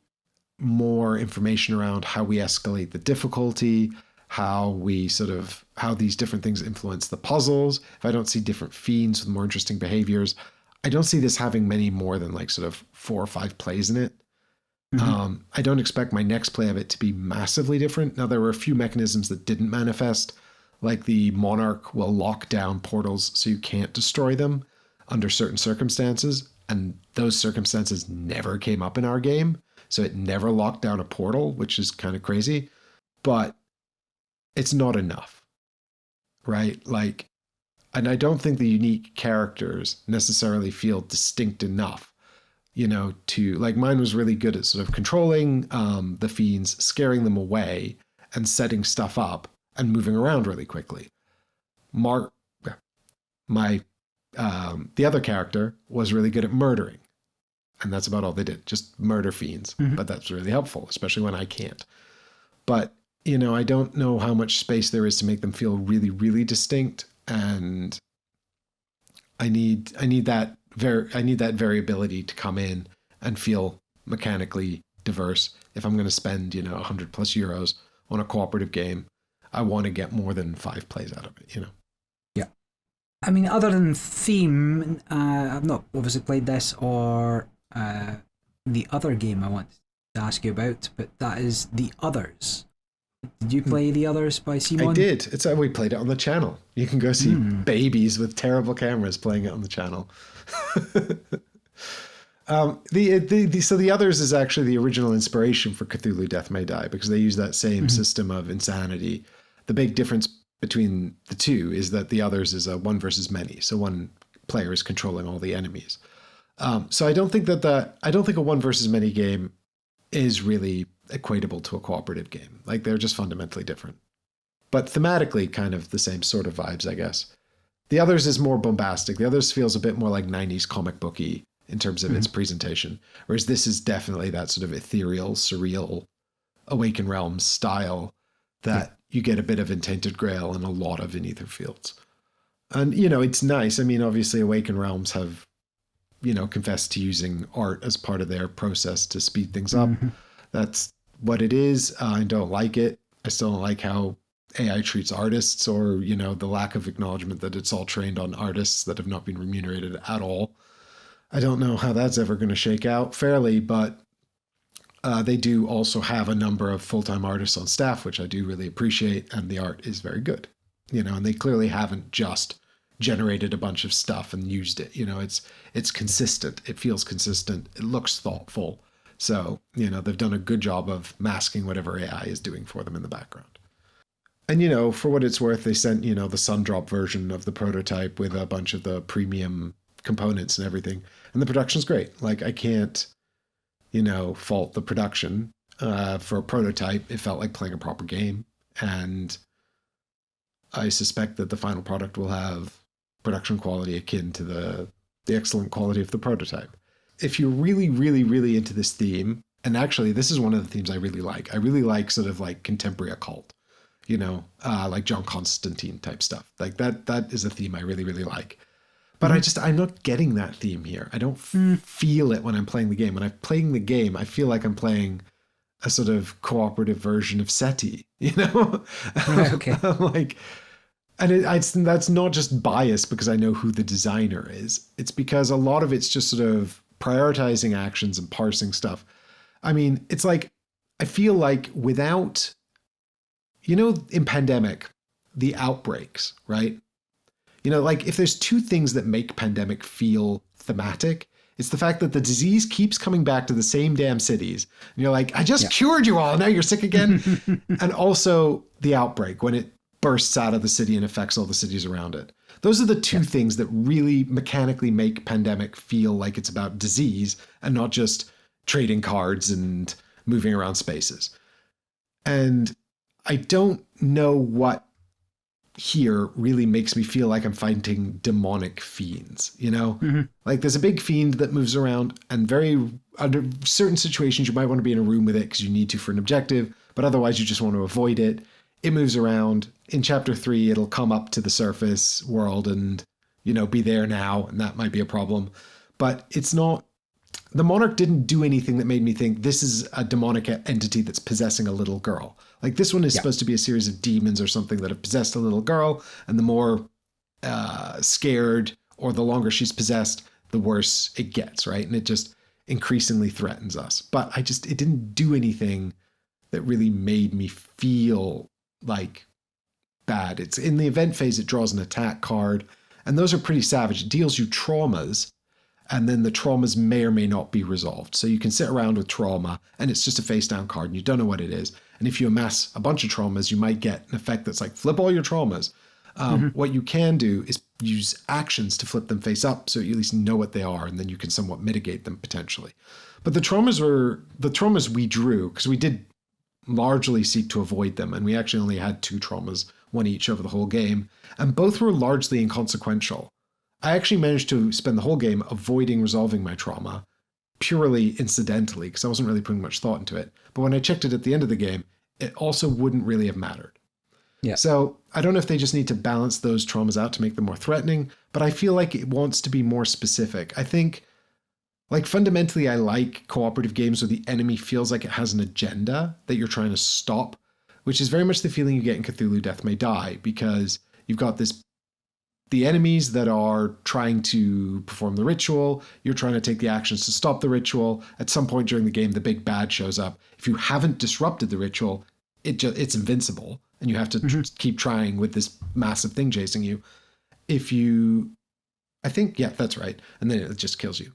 more information around how we escalate the difficulty, how these different things influence the puzzles, if I don't see different fiends with more interesting behaviors, I don't see this having many more than like sort of 4 or 5 plays in it. I don't expect my next play of it to be massively different. Now, there were a few mechanisms that didn't manifest, like the Monarch will lock down portals so you can't destroy them. under certain circumstances, and those circumstances never came up in our game. So it never locked down a portal, which is kind of crazy, but it's not enough, right? Like, and I don't think the unique characters necessarily feel distinct enough, you know, to, like, mine was really good at sort of controlling the fiends, scaring them away, and setting stuff up and moving around really quickly. The other character was really good at murdering. And that's about all they did, just murder fiends. Mm-hmm. But that's really helpful, especially when I can't. But, you know, I don't know how much space there is to make them feel really, really distinct. And I need that variability to come in and feel mechanically diverse. If I'm going to spend, you know, 100 plus euros on a cooperative game, I want to get more than 5 plays out of it, you know? Yeah. I mean, other than theme, I've not obviously played this or the other game I want to ask you about, but that is The Others. Did you play The Others by Simon? I did. We played it on the channel. You can go see babies with terrible cameras playing it on the channel. So The Others is actually the original inspiration for Cthulhu Death May Die, because they use that same system of insanity. The big difference between the two is that The Others is a one versus many. So one player is controlling all the enemies. So I don't think a one versus many game is really equatable to a cooperative game. Like, they're just fundamentally different, but thematically kind of the same sort of vibes, I guess. The Others is more bombastic. The Others feels a bit more like 90s comic booky in terms of its presentation, whereas this is definitely that sort of ethereal, surreal, Awakened Realms style that you get a bit of in Tainted Grail and a lot of in Aetherfields. And, you know, it's nice. I mean, obviously Awakened Realms have, you know, confessed to using art as part of their process to speed things up. That's what it is. I don't like it. I still don't like how AI treats artists, or, you know, the lack of acknowledgement that it's all trained on artists that have not been remunerated at all. I don't know how that's ever going to shake out fairly, but they do also have a number of full-time artists on staff, which I do really appreciate, and the art is very good, you know, and they clearly haven't just generated a bunch of stuff and used it. You know, it's consistent. It feels consistent. It looks thoughtful. So, you know, they've done a good job of masking whatever AI is doing for them in the background. And, you know, for what it's worth, they sent, you know, the Sundrop version of the prototype with a bunch of the premium components and everything. And the production's great. Like, I can't, you know, fault the production. For a prototype, it felt like playing a proper game. And I suspect that the final product will have production quality akin to the excellent quality of the prototype. If you're really, really, really into this theme, and actually this is one of the themes I really like. I really like sort of like contemporary occult, you know, like John Constantine type stuff. Like that is a theme I really, really like. But I'm not getting that theme here. I don't feel it when I'm playing the game. When I'm playing the game, I feel like I'm playing a sort of cooperative version of SETI, you know? Right, okay. Like, and that's not just bias because I know who the designer is. It's because a lot of it's just sort of prioritizing actions and parsing stuff. I mean, it's like, I feel like without, you know, in Pandemic, the outbreaks, right? You know, like if there's two things that make Pandemic feel thematic, it's the fact that the disease keeps coming back to the same damn cities. And you're like, I just cured you all. Now you're sick again. And also the outbreak when it bursts out of the city and affects all the cities around it. Those are the two things that really mechanically make Pandemic feel like it's about disease and not just trading cards and moving around spaces. And I don't know what here really makes me feel like I'm fighting demonic fiends, you know? Like there's a big fiend that moves around, and under certain situations you might want to be in a room with it because you need to for an objective, but otherwise you just want to avoid it. It moves around. In chapter 3, it'll come up to the surface world and, you know, be there now, and that might be a problem. But it's not, the Monarch didn't do anything that made me think this is a demonic entity that's possessing a little girl. Like this one is supposed to be a series of demons or something that have possessed a little girl, and the more scared or the longer she's possessed, the worse it gets, right? And it just increasingly threatens us. But it didn't do anything that really made me feel like bad. It's in the event phase, it draws an attack card, And those are pretty savage. It deals you traumas, and then the traumas may or may not be resolved. So you can sit around with trauma, and it's just a face down card, and you don't know what it is. And if you amass a bunch of traumas, you might get an effect that's like flip all your traumas. What you can do is use actions to flip them face up, so you at least know what they are, and then you can somewhat mitigate them potentially. But the traumas we drew, because we did largely seek to avoid them, and we actually only had 2 traumas, one each over the whole game, and both were largely inconsequential. I actually managed to spend the whole game avoiding resolving my trauma, purely incidentally, because I wasn't really putting much thought into it. But when I checked it at the end of the game, it also wouldn't really have mattered. Yeah. So I don't know if they just need to balance those traumas out to make them more threatening, but I feel like it wants to be more specific. I think, like, fundamentally, I like cooperative games where the enemy feels like it has an agenda that you're trying to stop, which is very much the feeling you get in Cthulhu Death May Die, because you've got the enemies that are trying to perform the ritual, you're trying to take the actions to stop the ritual. At some point during the game, the big bad shows up. If you haven't disrupted the ritual, it's invincible, and you have to keep trying with this massive thing chasing you. I think, yeah, that's right. And then it just kills you.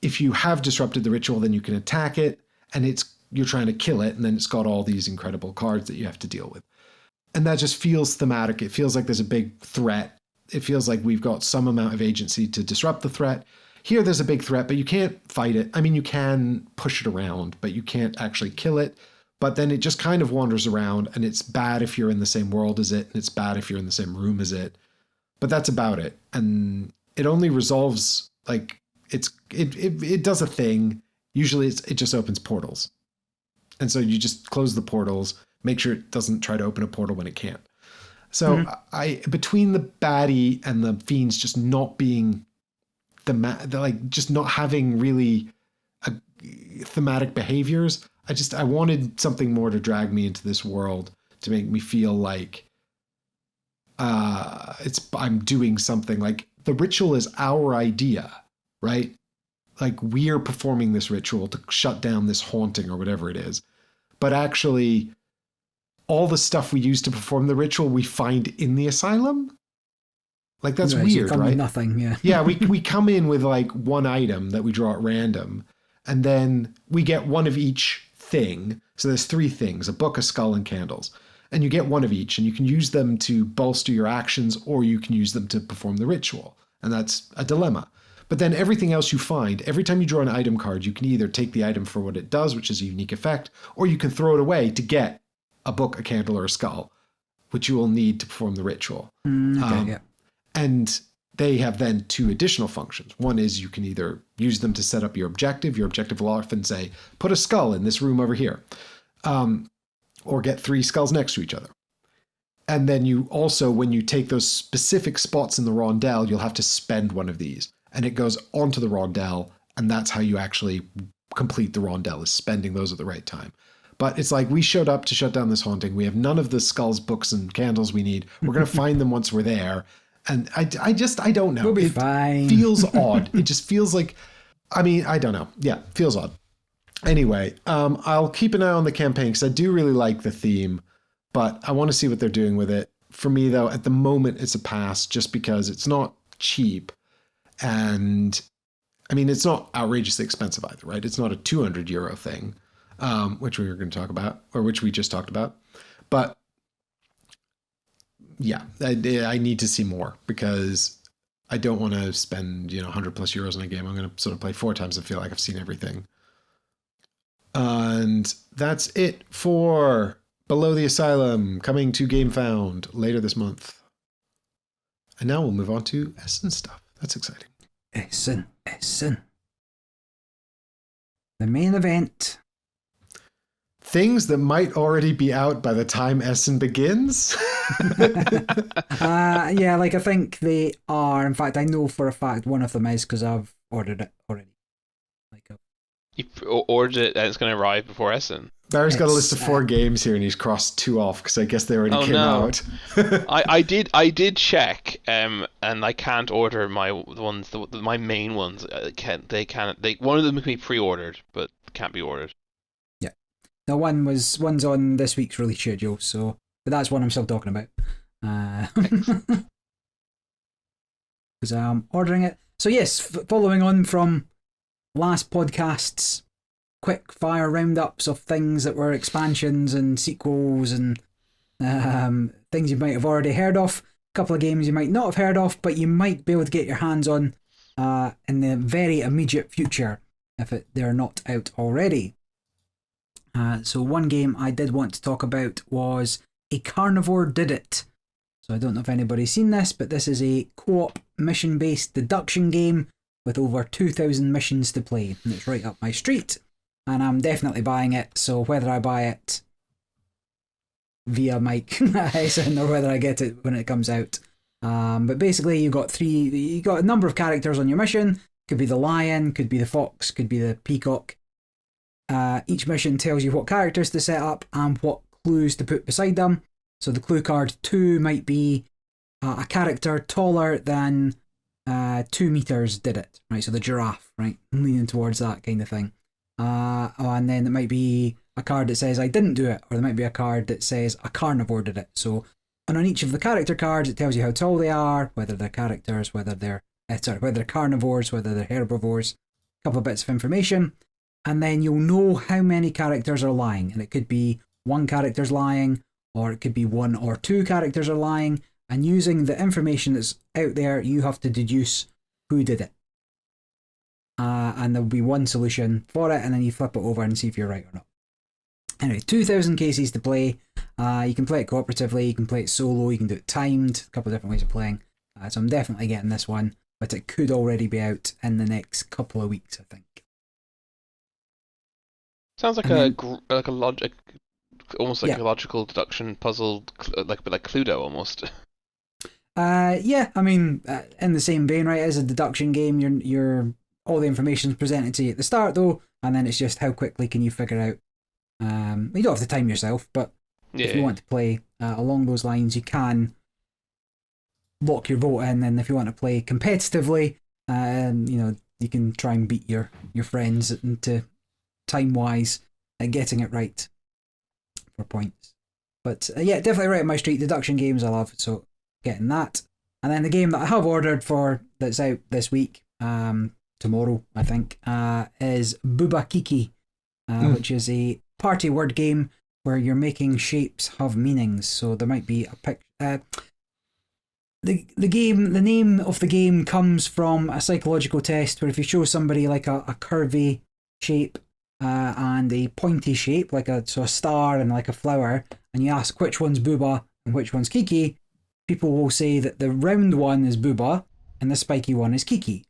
If you have disrupted the ritual, then you can attack it, and you're trying to kill it, and then it's got all these incredible cards that you have to deal with. And that just feels thematic. It feels like there's a big threat. It feels like we've got some amount of agency to disrupt the threat. Here, there's a big threat, but you can't fight it. I mean, you can push it around, but you can't actually kill it. But then it just kind of wanders around, and it's bad if you're in the same world as it, and it's bad if you're in the same room as it. But that's about it. And it only resolves, like, it does a thing. Usually it just opens portals. And so you just close the portals, make sure it doesn't try to open a portal when it can't. So between the baddie and the fiends just not being just not having really thematic behaviors, I wanted something more to drag me into this world, to make me feel like I'm doing something. Like, the ritual is our idea, right? Like, we're performing this ritual to shut down this haunting or whatever it is. But actually, all the stuff we use to perform the ritual we find in the asylum. Like, that's weird, right? Nothing, yeah. Yeah, we come in with like one item that we draw at random, and then we get one of each thing. So there's 3 things: a book, a skull, and candles. And you get one of each, and you can use them to bolster your actions, or you can use them to perform the ritual. And that's a dilemma. But then everything else you find, every time you draw an item card, you can either take the item for what it does, which is a unique effect, or you can throw it away to get a book, a candle, or a skull, which you will need to perform the ritual. Yeah. And they have then 2 additional functions. One is you can either use them to set up your objective. Your objective will often say, put a skull in this room over here, or get 3 skulls next to each other. And then you also, when you take those specific spots in the rondel, you'll have to spend one of these. And it goes onto the rondel, and that's how you actually complete the rondel, is spending those at the right time. But it's like, we showed up to shut down this haunting. We have none of the skulls, books, and candles we need. We're going to find them once we're there. And I don't know. We'll be fine. It feels odd. It just feels like, I mean, I don't know. Yeah, feels odd. Anyway, I'll keep an eye on the campaign, because I do really like the theme, but I want to see what they're doing with it. For me, though, at the moment, it's a pass, just because it's not cheap. And I mean, it's not outrageously expensive either, right? It's not a €200 thing, which we were going to talk about, or which we just talked about. But yeah, I need to see more, because I don't want to spend, €100+ on a game. I'm going to sort of play 4 times and feel like I've seen everything. And that's it for Below the Asylum, coming to GameFound later this month. And now we'll move on to Essen stuff. That's exciting. Essen. The main event. Things that might already be out by the time Essen begins. Yeah, like, I think they are. In fact, I know for a fact one of them is, because I've ordered it already. You ordered it and it's going to arrive before Essen. Barry's got a list of 4 games here, and he's crossed 2 off, because I guess they already came out. I did check, and I can't order my ones, my main ones. One of them can be pre-ordered, but can't be ordered. Yeah, the one's on this week's release schedule, so but that's one I'm still talking about. because I'm ordering it. So yes, following on from last podcast's quick fire roundups of things that were expansions and sequels and things you might have already heard of, a couple of games you might not have heard of, but you might be able to get your hands on in the very immediate future if they're not out already. So one game I did want to talk about was A Carnivore Did It. So I don't know if anybody's seen this, but this is a co-op mission-based deduction game with over 2,000 missions to play. And it's right up my street. And I'm definitely buying it. So whether I buy it via Mike Essen or whether I get it when it comes out. But basically you got a number of characters on your mission. Could be the lion, could be the fox, could be the peacock. Each mission tells you what characters to set up and what clues to put beside them. So the clue card 2 might be a character taller than 2 meters did it, right? So the giraffe, right? Leaning towards that kind of thing. And then it might be a card that says I didn't do it, or there might be a card that says a carnivore did it. So and on each of the character cards, it tells you how tall they are, whether they're characters, whether they're carnivores, whether they're herbivores. A couple of bits of information. And then you'll know how many characters are lying. And it could be one character's lying, or it could be 1 or 2 characters are lying. And using the information that's out there, you have to deduce who did it. And there'll be one solution for it, and then you flip it over and see if you're right or not. Anyway, 2,000 cases to play. You can play it cooperatively, you can play it solo, you can do it timed, a couple of different ways of playing. So I'm definitely getting this one, but it could already be out in the next couple of weeks, I think. Sounds like a logic, almost like a logical deduction puzzle, like a bit like Cluedo almost. Yeah, I mean, in the same vein, right? As a deduction game, you're all the information's presented to you at the start, though, and then it's just how quickly can you figure out. You don't have to time yourself, but if you want to play along those lines, you can lock your vote in, and if you want to play competitively, you can try and beat your friends into time-wise at getting it right for points. But yeah, definitely right up my street. Deduction games I love, so getting that. And then the game that I have ordered for that's out this week, tomorrow I think, is Bouba Kiki, which is a party word game where you're making shapes have meanings. So there might be a picture. The name of the game comes from a psychological test where if you show somebody like a curvy shape and a pointy shape, like a star and like a flower, and you ask which one's Bouba and which one's Kiki, people will say that the round one is Bouba and the spiky one is Kiki.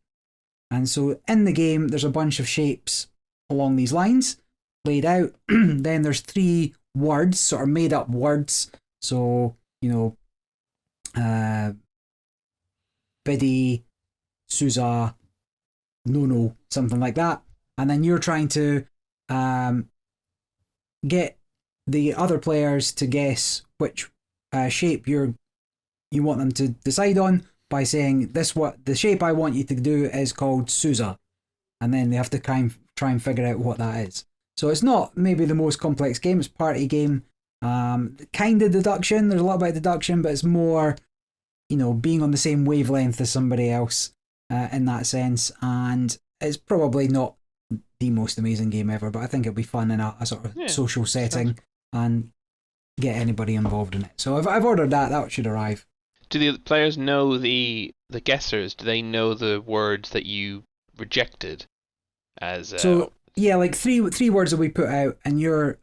And so in the game, there's a bunch of shapes along these lines laid out. Then there's 3 words, sort of made up words. So, Biddy, Sousa, No, something like that. And then you're trying to get the other players to guess which shape you want them to decide on by saying the shape I want you to do is called Sousa, and then they have to try and figure out what that is. So it's not maybe the most complex game. It's a party game, kind of deduction. There's a lot about deduction, but it's more being on the same wavelength as somebody else in that sense. And it's probably not the most amazing game ever, but I think it'll be fun in a sort of social setting and get anybody involved in it. So I've ordered that should arrive. Do the players know the guessers? Do they know the words that you rejected? So yeah, like three words that we put out, and you've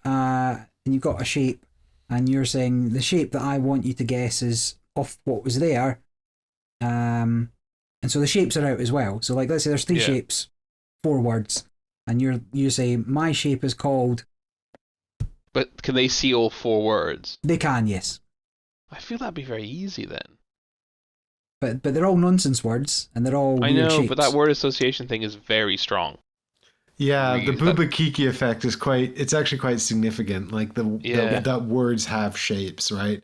got a shape, and you're saying the shape that I want you to guess is off what was there, and so the shapes are out as well. So like let's say there's 3 shapes, 4 words, and you say my shape is called. But can they see all 4 words? They can, yes. I feel that'd be very easy then. But they're all nonsense words, and they're all weird shapes. But that word association thing is very strong. Yeah, the Bouba Kiki effect is it's actually quite significant. Like that words have shapes, right?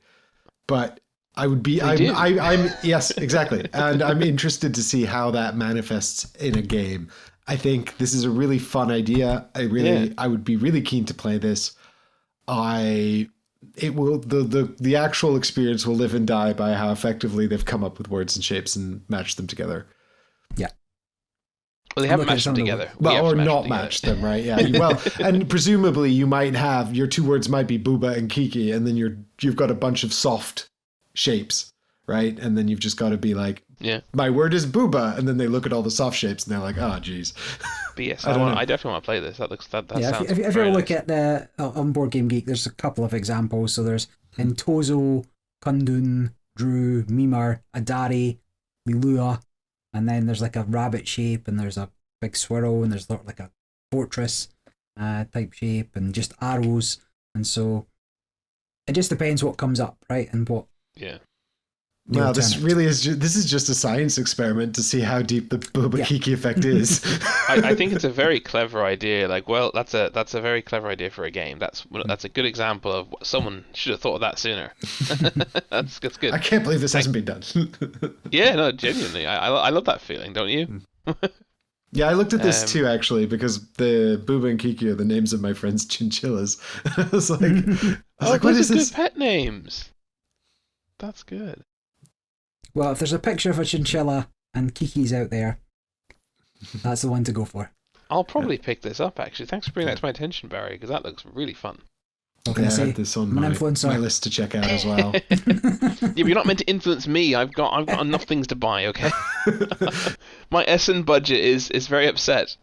But I'm yes, exactly. And I'm interested to see how that manifests in a game. I think this is a really fun idea. I would be really keen to play this. I it will the actual experience will live and die by how effectively they've come up with words and shapes and matched them together. Yeah. Well, they haven't matched them together. Well, or not matched them, right? Yeah. Well, and presumably you might have your two words might be Bouba and Kiki, and then you've got a bunch of soft shapes, right? And then you've just got to be like, my word is Bouba, and then they look at all the soft shapes and they're like, oh, geez. But yes, I definitely want to play this. That sounds if you ever look at the on Board Game Geek, there's a couple of examples. So there's Entozo, Kundun, Drew, Mimir, Adari, Lilua, and then there's like a rabbit shape, and there's a big swirl, and there's like a fortress type shape, and just arrows. And so it just depends what comes up, right? And what. Yeah. Wow, this is just a science experiment to see how deep the Bouba Kiki effect is. I think it's a very clever idea. Like, well, that's a very clever idea for a game. That's a good example of what someone should have thought of that sooner. that's good. I can't believe this hasn't been done. Yeah, no, genuinely, I love that feeling, don't you? Yeah, I looked at this too, actually, because the Bouba and Kiki are the names of my friends' chinchillas. I was like, what is this? Good pet names. That's good. Well, if there's a picture of a chinchilla and Kiki's out there, that's the one to go for. I'll probably pick this up, actually. Thanks for bringing that to my attention, Barry, because that looks really fun. What can I say? I had this on my list to check out as well. Yeah, but you're not meant to influence me. I've got enough things to buy, okay? My Essen budget is very upset.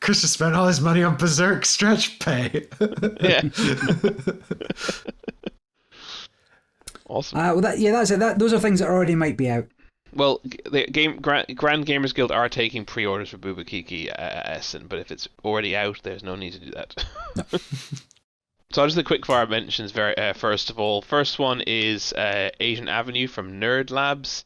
Chris has spent all his money on Berserk stretch pay. Yeah. Awesome. Well, that's it. Those are things that already might be out. Well, the Grand Gamers Guild are taking pre-orders for Bouba Kiki Essen, but if it's already out, there's no need to do that. No. So I'll just the quick fire mentions first of all. First one is Asian Avenue from Nerd Labs.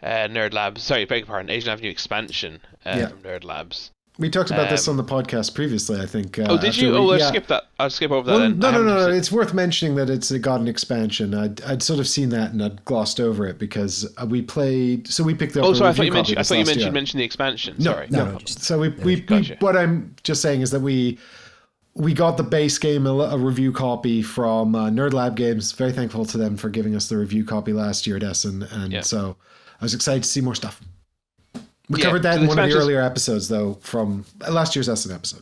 Sorry, beg your pardon. Asian Avenue expansion from Nerd Labs. We talked about this on the podcast previously, I think. Did you? Let's skip that. I'll skip over that then. No. It's worth mentioning that it's got an expansion. I'd sort of seen that and I'd glossed over it because we played. So we picked up. Oh, sorry. I thought you mentioned the expansion. Sorry. No. So we what I'm just saying is that we got the base game, a review copy from Nerd Lab Games. Very thankful to them for giving us the review copy last year at Essen, and so I was excited to see more stuff. We covered that in one of the earlier episodes, though, from last year's Essen episode.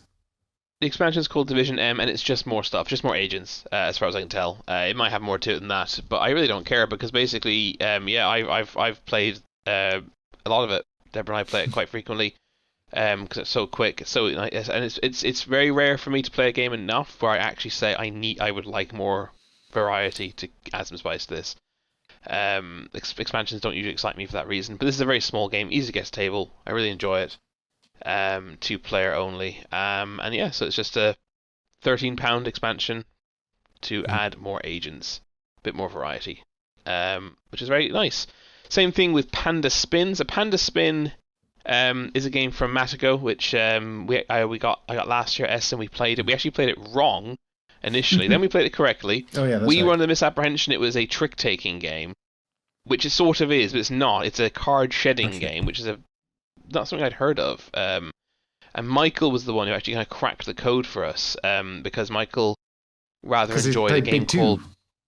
The expansion is called Division M, and it's just more stuff, just more agents, as far as I can tell. It might have more to it than that, but I really don't care because basically, I've played a lot of it. Deborah and I play it quite frequently because it's so quick, it's so nice, and it's very rare for me to play a game enough where I actually say I would like more variety to add some spice to this. Expansions don't usually excite me for that reason, but this is a very small game, easy to get to table. I really enjoy it. 2-player only, so it's just a £13 expansion to add more agents, a bit more variety, which is very nice. Same thing with Panda Spins. A Panda Spin is a game from Matigo, which I got last year at Essen. We played it. We actually played it wrong initially, then we played it correctly. Oh yeah, we were under the misapprehension it was a trick-taking game, which it sort of is, but it's not. It's a card-shedding game, which is not something I'd heard of. And Michael was the one who actually kind of cracked the code for us, because Michael rather enjoyed a game called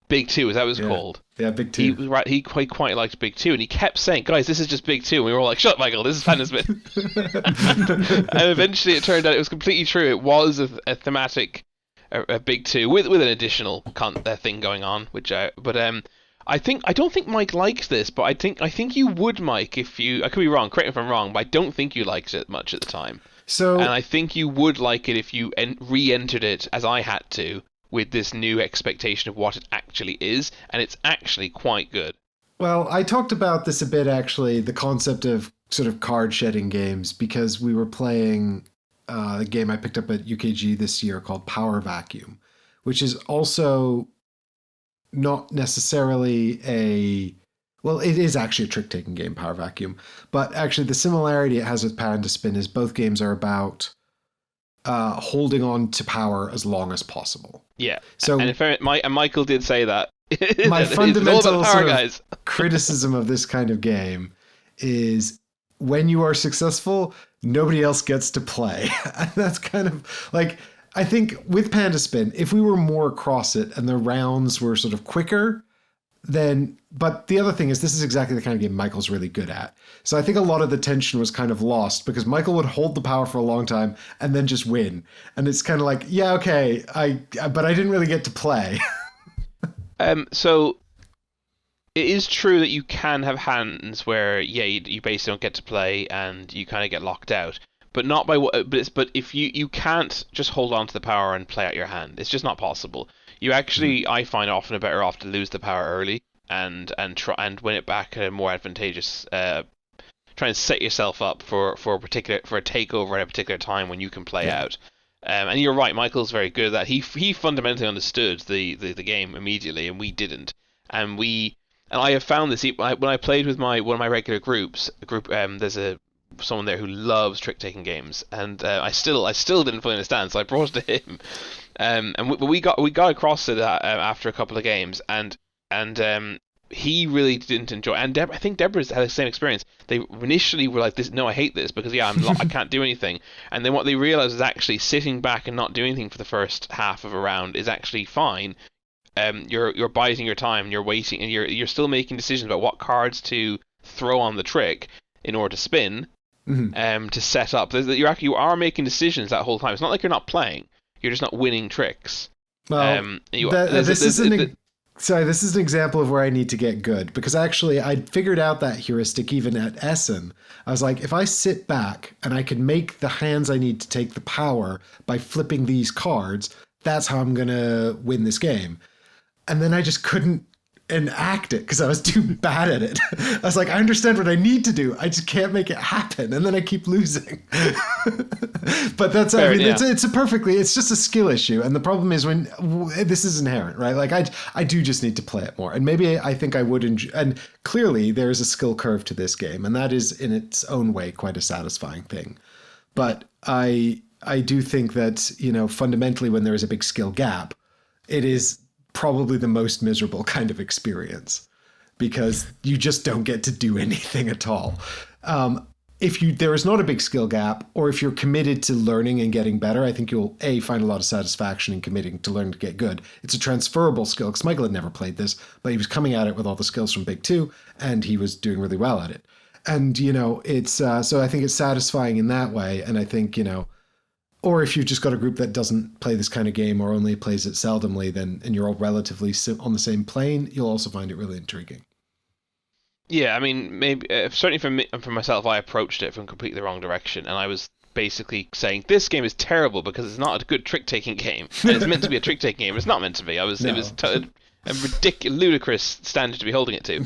Big Two. Is that what it's called? Yeah, Big Two. He quite liked Big Two, and he kept saying, "Guys, this is just Big Two." And we were all like, "Shut up, Michael! This is Panda Spin." And eventually, it turned out it was completely true. It was a thematic. A Big Two with an additional thing going on, which I don't think Mike liked this, but I think you would, Mike, if you. I could be wrong. Correct me if I'm wrong, but I don't think you liked it much at the time. And I think you would like it if you re-entered it as I had to with this new expectation of what it actually is, and it's actually quite good. Well, I talked about this a bit actually, the concept of sort of card shedding games, because we were playing. A game I picked up at UKG this year called Power Vacuum, which is also not necessarily it is actually a trick-taking game, Power Vacuum, but actually the similarity it has with Panda Spin is both games are about holding on to power as long as possible. Yeah, so and Michael did say that. My fundamental criticism of this kind of game is when you are successful, nobody else gets to play. And that's kind of like, I think with Panda Spin, if we were more across it and the rounds were sort of quicker, then, but the other thing is this is exactly the kind of game Michael's really good at. So I think a lot of the tension was kind of lost because Michael would hold the power for a long time and then just win. And it's kind of like, yeah, okay, but I didn't really get to play. So it is true that you can have hands where, yeah, you basically don't get to play and you kind of get locked out. But not by what. But if you can't just hold on to the power and play out your hand, it's just not possible. You actually, I find, often are better off to lose the power early and try and win it back at a more advantageous. Try and set yourself up for a takeover at a particular time when you can play out. And you're right, Michael's very good at that. He fundamentally understood the game immediately, and we didn't. And I have found this when I played with one of my regular groups. There's someone there who loves trick-taking games, and I still didn't fully understand, so I brought it to him. And we got across it after a couple of games, and he really didn't enjoy. And I think Deborah's had the same experience. They initially were like, "This, no, I hate this because I can't do anything." And then what they realized is actually sitting back and not doing anything for the first half of a round is actually fine. You're biding your time, you're waiting, and you're still making decisions about what cards to throw on the trick in order to spin. To set up. You are making decisions that whole time. It's not like you're not playing. You're just not winning tricks. Well, this is an example of where I need to get good, because actually I figured out that heuristic even at Essen. I was like, if I sit back and I can make the hands I need to take the power by flipping these cards, that's how I'm going to win this game. And then I just couldn't enact it because I was too bad at it. I was like, I understand what I need to do, I just can't make it happen, and then I keep losing. But that's, I mean, it's just a skill issue, and the problem is when this is inherent, right? Like I do just need to play it more, and maybe I think I would enjoy, and clearly there is a skill curve to this game, and that is in its own way quite a satisfying thing. But I do think that, you know, fundamentally when there is a big skill gap, it is probably the most miserable kind of experience because you just don't get to do anything at all. If there is not a big skill gap, or if you're committed to learning and getting better, I think you'll find a lot of satisfaction in committing to learn to get good. It's a transferable skill because Michael had never played this, but he was coming at it with all the skills from Big 2 and he was doing really well at it. And, you know, it's so I think it's satisfying in that way. And I think, you know, or if you've just got a group that doesn't play this kind of game or only plays it seldomly, then, and you're all relatively on the same plane, you'll also find it really intriguing. Yeah, I mean, maybe certainly for myself, I approached it from completely the wrong direction, and I was basically saying this game is terrible because it's not a good trick-taking game, and it's meant to be a trick-taking game. It's not meant to be. It was a ridiculous, ludicrous standard to be holding it to.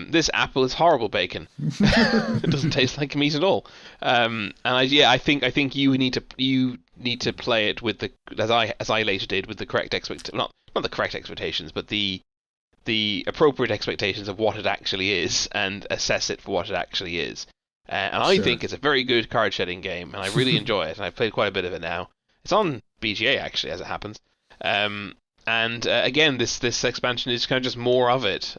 This apple is horrible bacon. It doesn't taste like meat at all. And I think you need to play it with the as I later did with the correct not the correct expectations, but the appropriate expectations of what it actually is, and assess it for what it actually is. And I think it's a very good card shedding game, and I really enjoy it. And I've played quite a bit of it now. It's on BGA actually, as it happens. And again, this expansion is kind of just more of it.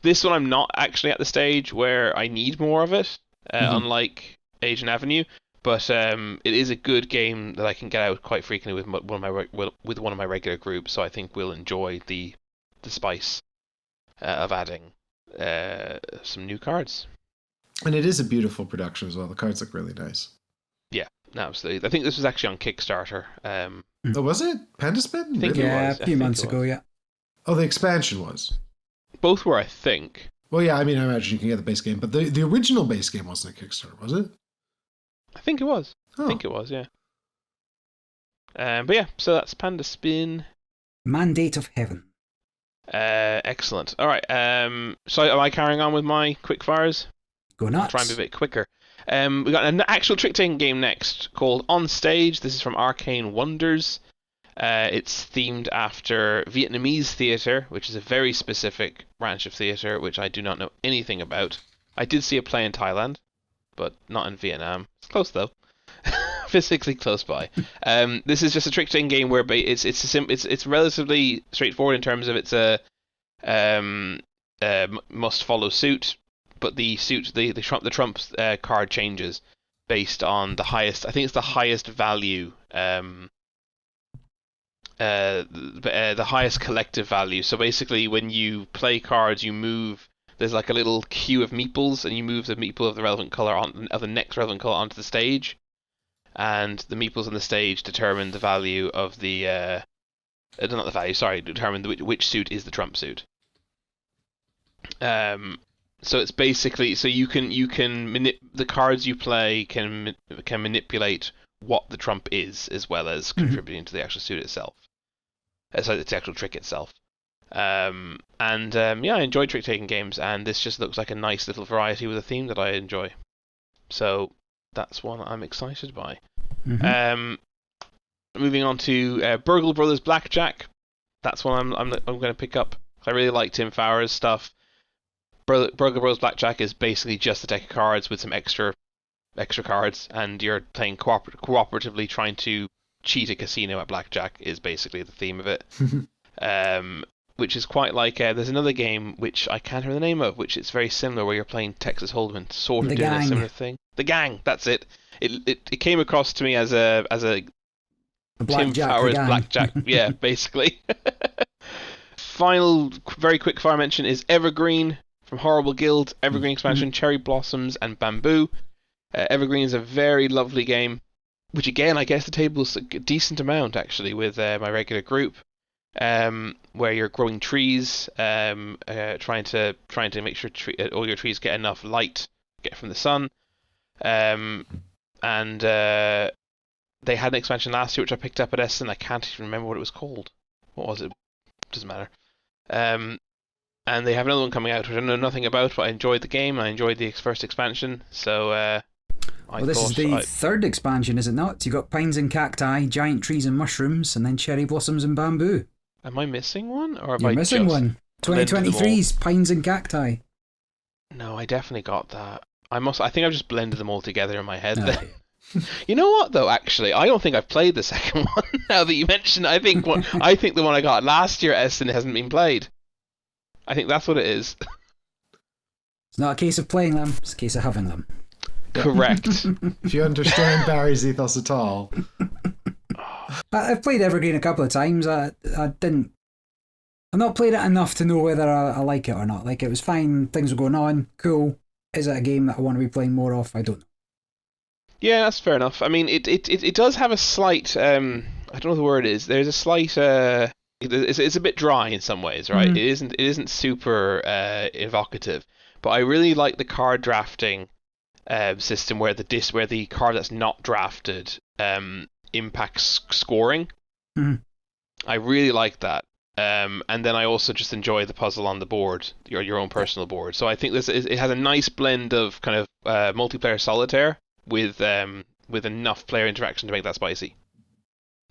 This one, I'm not actually at the stage where I need more of it, unlike Age and Avenue. But it is a good game that I can get out quite frequently with one of my regular groups. So I think we'll enjoy the spice of adding some new cards. And it is a beautiful production as well. The cards look really nice. Yeah, absolutely. I think this was actually on Kickstarter. Oh, was it? Panda Spin? I think a few months ago, yeah. Oh, the expansion was? Both were, I think. Well, yeah, I mean, I imagine you can get the base game, but the original base game wasn't a Kickstarter, was it? I think it was. Oh. I think it was, yeah. But yeah, so that's Panda Spin. Mandate of Heaven. Excellent. All right. So am I carrying on with my quick fires? Go nuts. I'll try and be a bit quicker. We got an actual trick-taking game next called Onstage. This is from Arcane Wonders. It's themed after Vietnamese theatre, which is a very specific branch of theatre, which I do not know anything about. I did see a play in Thailand, but not in Vietnam. It's close though. Physically close by. This is just a trick-taking game where it's relatively straightforward in terms of it's a must follow suit, but the trump card changes based on the highest. I think it's the highest value the highest collective value. So basically, when you play cards, you move. There's like a little queue of meeples, and you move the meeple of the relevant color of the next relevant color onto the stage, and the meeples on the stage determine the value of the not the value. Sorry, determine which suit is the trump suit. So it's basically you can the cards you play can manipulate what the trump is, as well as contributing to the actual suit itself. So it's the actual trick itself. I enjoy trick-taking games, and this just looks like a nice little variety with a theme that I enjoy. So that's one I'm excited by. Moving on to Burgle Brothers Blackjack. That's one I'm going to pick up. I really like Tim Fowler's stuff. Burgle Brothers Blackjack is basically just a deck of cards with some extra cards, and you're playing cooperatively, trying to cheat a casino at blackjack is basically the theme of it. Which is quite like there's another game which I can't remember the name of, which it's very similar, where you're playing Texas Hold'em, sort of doing a similar thing. The Gang, that's it. It came across to me as a Tim Fowler's Blackjack, yeah, basically. Final very quick fire mention is Evergreen from Horrible Guild. Evergreen expansion, Cherry Blossoms and Bamboo. Evergreen is a very lovely game, which again I guess the table's a decent amount actually with my regular group, where you're growing trees, trying to make sure all your trees get enough light, get from the sun, and they had an expansion last year which I picked up at Essen. I can't even remember what it was called. What was it? Doesn't matter. And they have another one coming out which I know nothing about, but I enjoyed the game. I enjoyed the first expansion, so this is the third expansion, is it not? You got pines and cacti, giant trees and mushrooms, and then cherry blossoms and bamboo. Am I missing one, or You're missing one? 2023's pines and cacti. No, I definitely got that. I think I've just blended them all together in my head. You know what though? Actually, I don't think I've played the second one. Now that you mention, I think the one I got last year at Essen hasn't been played. I think that's what it is. It's not a case of playing them; it's a case of having them. Correct. If you understand Barry's ethos at all. I've played Evergreen a couple of times. I've not played it enough to know whether I like it or not. Like, it was fine, things were going on, cool. Is it a game that I want to be playing more of? I don't know. Yeah, that's fair enough. I mean, it does have a slight, I don't know what the word is. There's a slight, it's a bit dry in some ways, right? It isn't super evocative, but I really like the card drafting system where the card that's not drafted impacts scoring. I really like that. And then I also just enjoy the puzzle on the board, your own personal board. So I think it has a nice blend of kind of multiplayer solitaire with enough player interaction to make that spicy.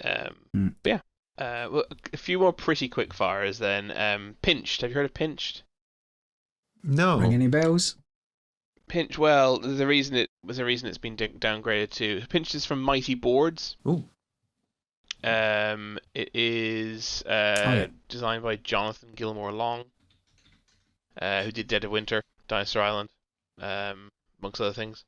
Yeah. Well, a few more pretty quick fires then. Pinched. Have you heard of Pinched? No. Ring any bells? Pinch. Well, there's a reason it's been downgraded to. Pinched is from Mighty Boards. Ooh. It is designed by Jonathan Gilmore Long, who did Dead of Winter, Dinosaur Island, amongst other things,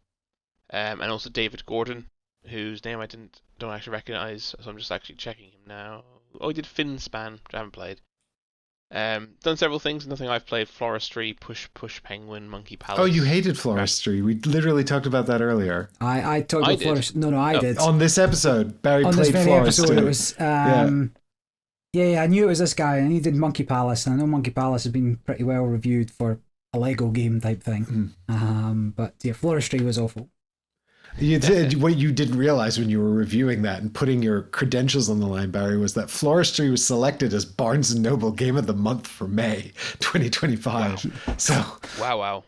and also David Gordon, whose name I don't actually recognise, so I'm just actually checking him now. Oh, he did Finspan, which I haven't played. Done several things, nothing I've played. Floristry, Push Penguin, Monkey Palace. Oh, you hated Floristry. We literally talked about that earlier. I talked about Floristry. No, I did. On this episode, Barry played this very Floristry. Episode, it was, yeah, I knew it was this guy, and he did Monkey Palace, and I know Monkey Palace has been pretty well reviewed for a Lego game type thing. But yeah, Floristry was awful. You did what you didn't realize when you were reviewing that and putting your credentials on the line, Barry, was that Floristry was selected as Barnes & Noble Game of the Month for May 2025. Wow. So wow.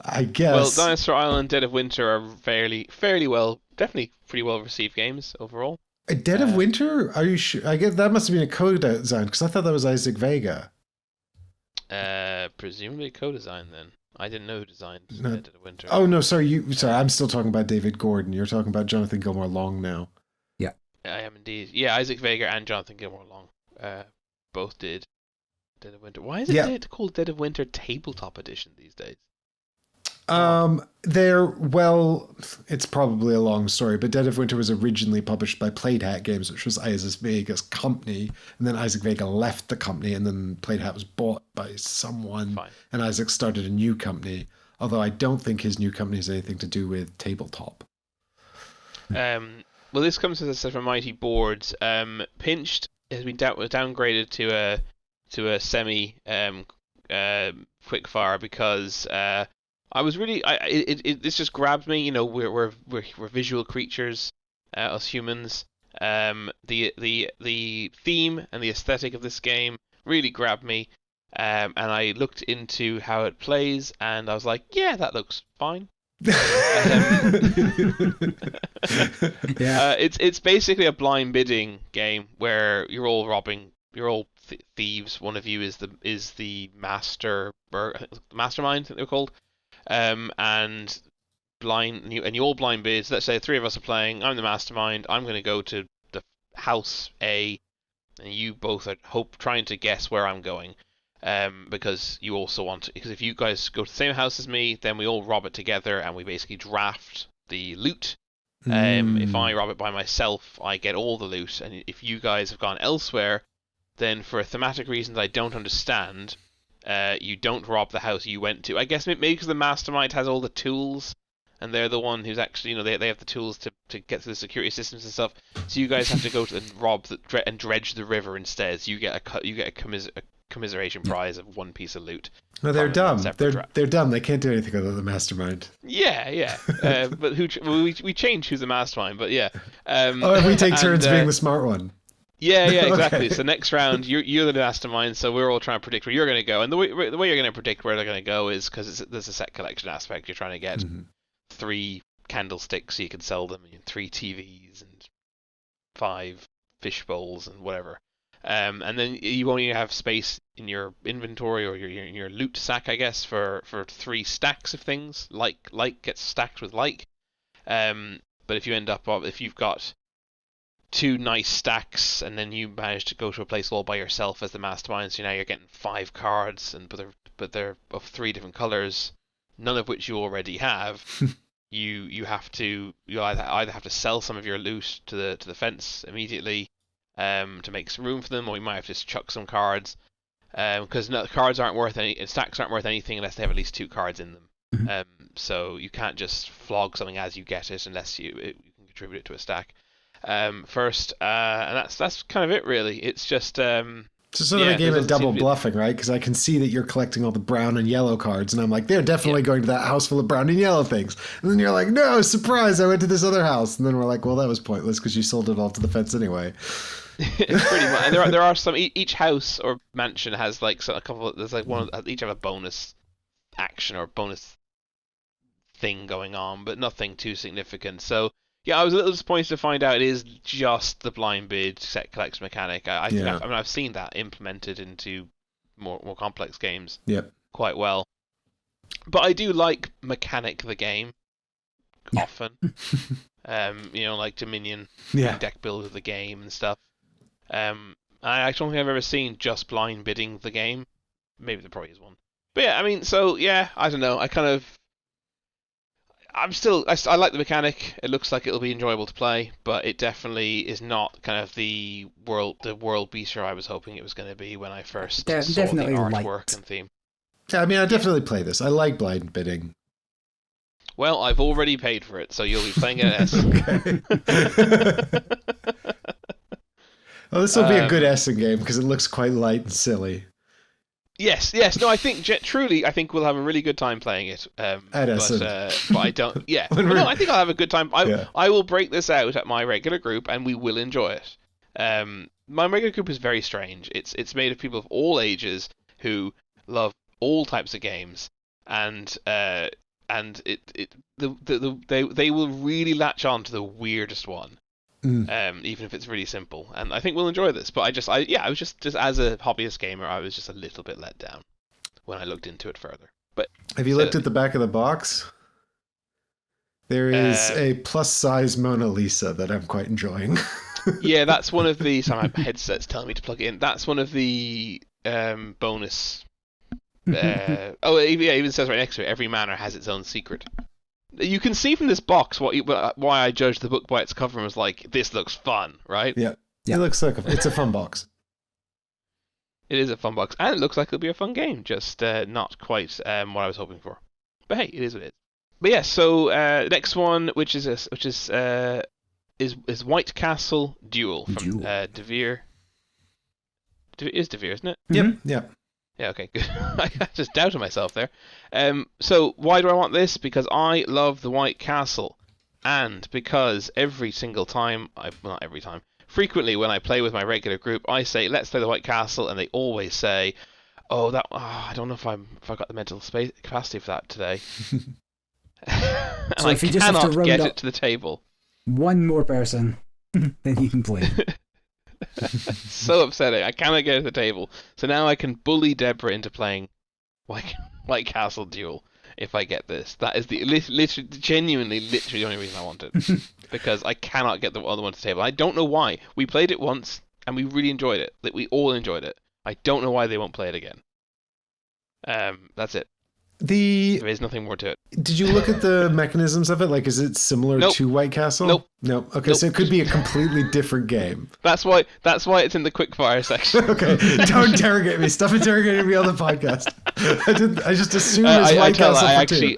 I guess. Well, Dinosaur Island, Dead of Winter are fairly well, definitely pretty well received games overall. Dead of Winter? Are you sure? I guess that must have been a co-design, because I thought that was Isaac Vega. Presumably co-design then. I didn't know who designed Dead of Winter. Oh no, sorry. I'm still talking about David Gordon. You're talking about Jonathan Gilmore Long now. Yeah, I am indeed. Yeah, Isaac Vega and Jonathan Gilmore Long, both did Dead of Winter. Why is it called Dead of Winter Tabletop Edition these days? It's probably a long story, but Dead of Winter was originally published by Plaid Hat Games, which was Isaac Vega's company, and then Isaac Vega left the company, and then Plaid Hat was bought by someone, and Isaac started a new company, although I don't think his new company has anything to do with tabletop. Well, this comes, as I said, from Mighty Boards. Pinched has been downgraded to a semi quickfire because I was really this just grabbed me. You know, we're visual creatures, us humans. The theme and the aesthetic of this game really grabbed me, and I looked into how it plays, and I was like, yeah, that looks fine. It's basically a blind bidding game where you're all robbing, you're all thieves. One of you is the mastermind, I think they're called, and you all blind bid. So let's say 3 of us are playing. I'm the mastermind. I'm going to go to the house A, and you both are trying to guess where I'm going. Because you also want to, because if you guys go to the same house as me, then we all rob it together and we basically draft the loot. If I rob it by myself, I get all the loot, and if you guys have gone elsewhere, then for thematic reasons I don't understand, you don't rob the house you went to. I guess maybe because the mastermind has all the tools, and they're the one who's actually, you know, they have the tools to get through the security systems and stuff. So you guys have to go to and rob and dredge the river instead. So you get a commiseration prize of 1 piece of loot. No, they're dumb. They're dumb. They can't do anything other than the mastermind. Yeah. But we change who's the mastermind. But yeah. If we take turns being the smart one. Yeah, exactly. Okay. So next round, you're the mastermind. So we're all trying to predict where you're going to go, and the way you're going to predict where they're going to go is because there's a set collection aspect. You're trying to get 3 candlesticks so you can sell them, and 3 TVs and 5 fish bowls and whatever. And then you only have space in your inventory or your loot sack, I guess, for 3 stacks of things. Like gets stacked with like. But if you've got 2 nice stacks and then you manage to go to a place all by yourself as the mastermind, so now you're getting 5 cards, but they're of 3 different colors, none of which you already have. you either have to sell some of your loot to the fence immediately. To make some room for them, or you might have to just chuck some cards, because stacks aren't worth anything unless they have at least 2 cards in them. So you can't just flog something as you get it unless you can contribute it to a stack first, and that's kind of it really. It's just it's sort of a game of double bluffing, right? Because I can see that you're collecting all the brown and yellow cards, and I'm like, they're definitely going to that house full of brown and yellow things. And then you're like, no, surprise, I went to this other house. And then we're like, well, that was pointless because you sold it all to the fence anyway. Pretty much. And there are some. Each house or mansion has like a couple. There's like one. Each have a bonus action or bonus thing going on, but nothing too significant. So yeah, I was a little disappointed to find out it is just the blind bid set collection mechanic. I've seen that implemented into more complex games. Yep. Quite well. But I do like mechanic the game often. Like Dominion, deck build of the game and stuff. I don't think I've ever seen just blind bidding the game. Maybe there probably is one. But yeah, I mean, so yeah, I don't know. I like the mechanic. It looks like it'll be enjoyable to play, but it definitely is not kind of the world beater I was hoping it was going to be when I first saw the artwork and theme. Yeah, I mean, I definitely play this. I like blind bidding. Well, I've already paid for it, so you'll be playing it at Essen. Okay. Well, this will be a good Essen game because it looks quite light and silly. Yes. No, I think we'll have a really good time playing it. At Essen. But I don't. Yeah. No, I think I'll have a good time. I will break this out at my regular group, and we will enjoy it. My regular group is very strange. It's made of people of all ages who love all types of games, and they will really latch on to the weirdest one. Even if it's really simple, and I think we'll enjoy this. But I was just as a hobbyist gamer, I was just a little bit let down when I looked into it further. But have you looked at the back of the box? There is a plus-size Mona Lisa that I'm quite enjoying. Yeah, that's one of the. So my headset's telling me to plug it in. That's one of the bonus Yeah, it even says right next to it, every manor has its own secret. You can see from this box why I judged the book by its cover and was like, this looks fun, right? Yeah. Yeah. It looks like it's a fun box. It is a fun box, and it looks like it'll be a fun game, just not quite what I was hoping for. But hey, it is what it is. But yeah, so next one, which is White Castle Duel from Devere. Is Devere, isn't it? Yep. Yeah. Yeah, okay, good. I just doubted myself there. So why do I want this? Because I love the White Castle, and because every single time, not every time, frequently when I play with my regular group, I say, let's play the White Castle, and they always say, I don't know if I've got the mental space capacity for that today. And So I if you just have to cannot round get up it to the table. one more person, then you can play. So upsetting. I cannot get to the table. So now I can bully Deborah into playing White Castle Duel if I get this. That is the literally the only reason I want it. Because I cannot get the other one to the table. I don't know why. We played it once and we really enjoyed it. We all enjoyed it. I don't know why they won't play it again. That's it. There is nothing more to it. Did you look at the mechanisms of it? Like, is it similar to White Castle? Nope. Okay, so it could be a completely different game. That's why it's in the quickfire section. Okay, don't interrogate me. Stop interrogating me on the podcast. I just assumed it's White Castle for two.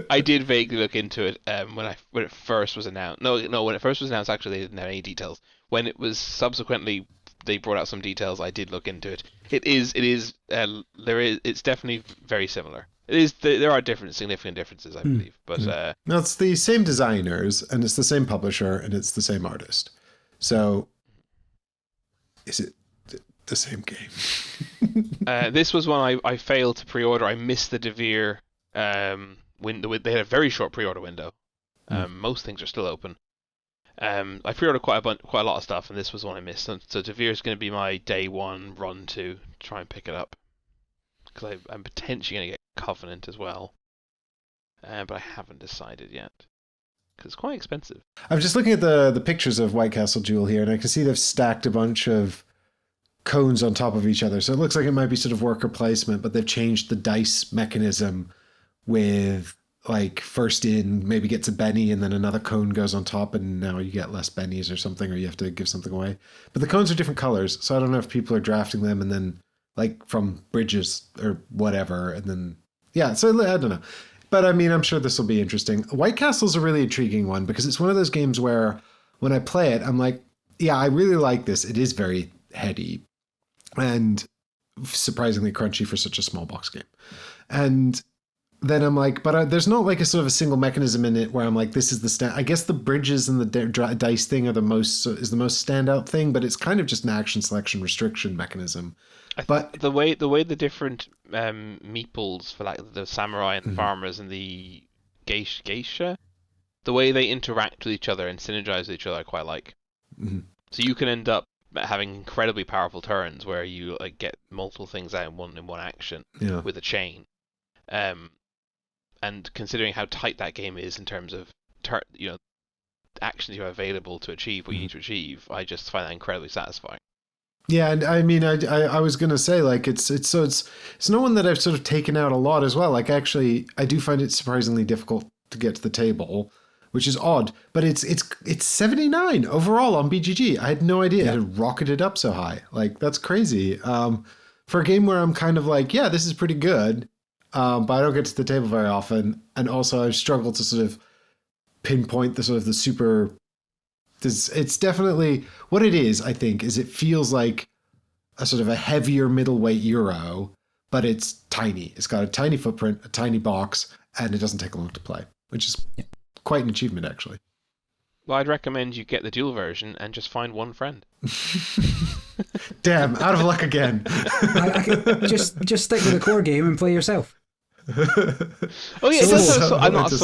I did vaguely look into it when it first was announced. No, when it first was announced, actually they didn't have any details. When it was subsequently they brought out some details, I did look into it. It's definitely very similar. There are significant differences, I believe, but no, it's the same designers and it's the same publisher and it's the same artist. So, is it the same game? This was one I failed to pre-order. I missed the Devere window. They had a very short pre-order window. Most things are still open. I pre-ordered quite a lot of stuff, and this was one I missed. So Devere is going to be my day one run to try and pick it up, because I'm potentially going to get Covenant as well, but I haven't decided yet because it's quite expensive. I'm just looking at the pictures of White Castle Duel here, and I can see they've stacked a bunch of cones on top of each other. So it looks like it might be sort of worker placement, but they've changed the dice mechanism with like first in maybe gets a Benny and then another cone goes on top and now you get less Bennies or something, or you have to give something away. But the cones are different colors, so I don't know if people are drafting them and then like from bridges or whatever, and then yeah, so I don't know. But I mean, I'm sure this will be interesting. White Castle's a really intriguing one because it's one of those games where when I play it, I'm like, yeah, I really like this. It is very heady and surprisingly crunchy for such a small box game. And then I'm like, but there's not like a sort of a single mechanism in it where I'm like, this is the I guess the bridges and the dice thing are the most standout thing, but it's kind of just an action selection restriction mechanism. But the way the different meeples for like the samurai and the farmers and the geisha, the way they interact with each other and synergize with each other, I quite like. So you can end up having incredibly powerful turns where you like get multiple things out in one action with a chain. And considering how tight that game is in terms of actions you have available to achieve what you need to achieve, I just find that incredibly satisfying. Yeah, and I mean, I was gonna say like it's no one that I've sort of taken out a lot as well. Like actually, I do find it surprisingly difficult to get to the table, which is odd. But it's 79 overall on BGG. I had no idea it had rocketed up so high. Like that's crazy. For a game where I'm kind of like, yeah, this is pretty good, but I don't get to the table very often, and also I've struggled to sort of pinpoint the sort of the super. It's definitely what it is, I think, is it feels like a sort of a heavier middleweight Euro, but it's tiny. It's got a tiny footprint, a tiny box, and it doesn't take long to play, which is quite an achievement, actually. Well, I'd recommend you get the dual version and just find one friend. Damn, out of luck again. I just stick with the core game and play yourself. Oh yeah, I'm not a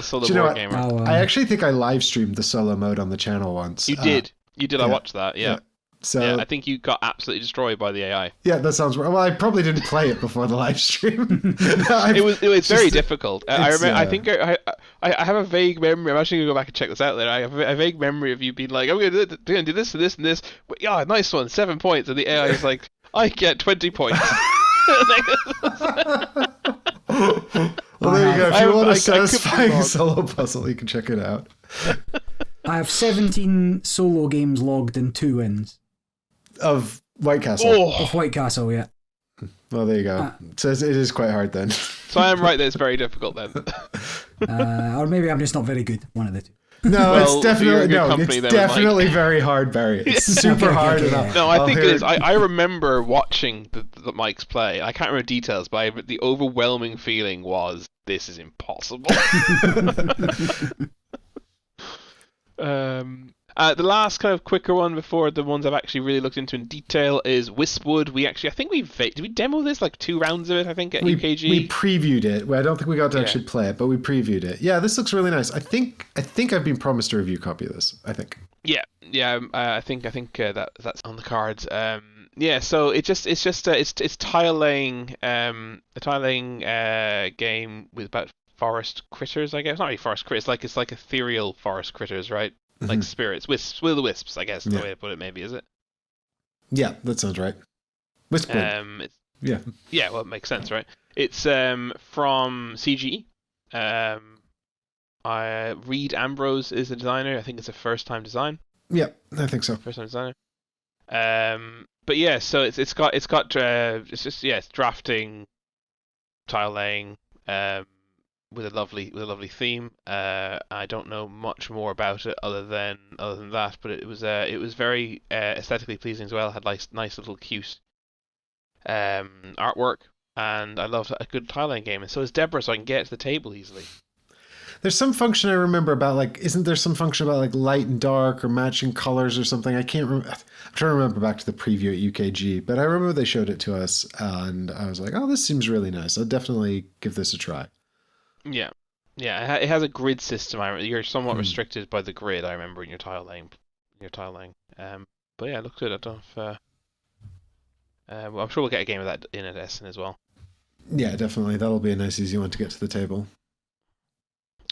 solo board gamer. I actually think I live streamed the solo mode on the channel once. You did. I watched that. Yeah. So yeah, I think you got absolutely destroyed by the AI. Yeah, that sounds right. Well, I probably didn't play it before the live stream. It was very difficult. I remember. I think I have a vague memory. I'm actually gonna go back and check this out later. I have a vague memory of you being like, "I'm gonna do this and this and this." Yeah, nice one, 7 points, and the AI is like, "I get 20 points." Well, there you go. If you want a I could be satisfying wrong. solo puzzle, you can check it out. I have 17 solo games logged and 2 wins. Of White Castle. Oh, Of White Castle, yeah. Well, there you go. So it is quite hard then. so I am right that it's very difficult then. Or maybe I'm just not very good. One of the two. No, Well, it's you're a definitely good no. company It's then with Mike. definitely very hard, Barry. It's super Okay, hard. okay, enough. yeah. No, I I'll think hear it is. I remember watching the Mike's play. I can't remember details, but the overwhelming feeling was this is impossible. The last kind of quicker one before the ones I've actually really looked into in detail is Wispwood. I think did we demo this like 2 rounds of it? I think at UKG. We previewed it. Well, I don't think we got to Yeah. actually play it, but we previewed it. Yeah, this looks really nice. I think I've been promised a review copy of this. I think. Yeah. I think that's on the cards. Yeah. So it's tile laying, a tile laying game with about forest critters. I guess not really forest critters. It's like ethereal forest critters, right? Like spirits, will-o-wisps, I guess, is the way to put it, maybe, is it? Yeah, that sounds right. Wispwood. Yeah. Yeah, well, it makes sense, right? It's from CG. Reed Ambrose is the designer. I think it's a first-time design. Yeah, I think so. First-time designer. But yeah, so it's drafting, tile laying, with a lovely theme. I don't know much more about it other than that, but it was very aesthetically pleasing as well. It had nice little cute artwork, and I loved a good tile laying game. And so is Deborah, so I can get to the table easily. There's some function I remember about isn't there some function about light and dark or matching colors or something? I can't remember. I'm trying to remember back to the preview at UKG, but I remember they showed it to us, and I was like, oh, this seems really nice. I'll definitely give this a try. Yeah. It has a grid system. You're somewhat restricted by the grid. I remember in your tile laying. But yeah, it looked good. I don't know if. Well, I'm sure we'll get a game of that in at Essen as well. Yeah, definitely. That'll be a nice, easy one to get to the table.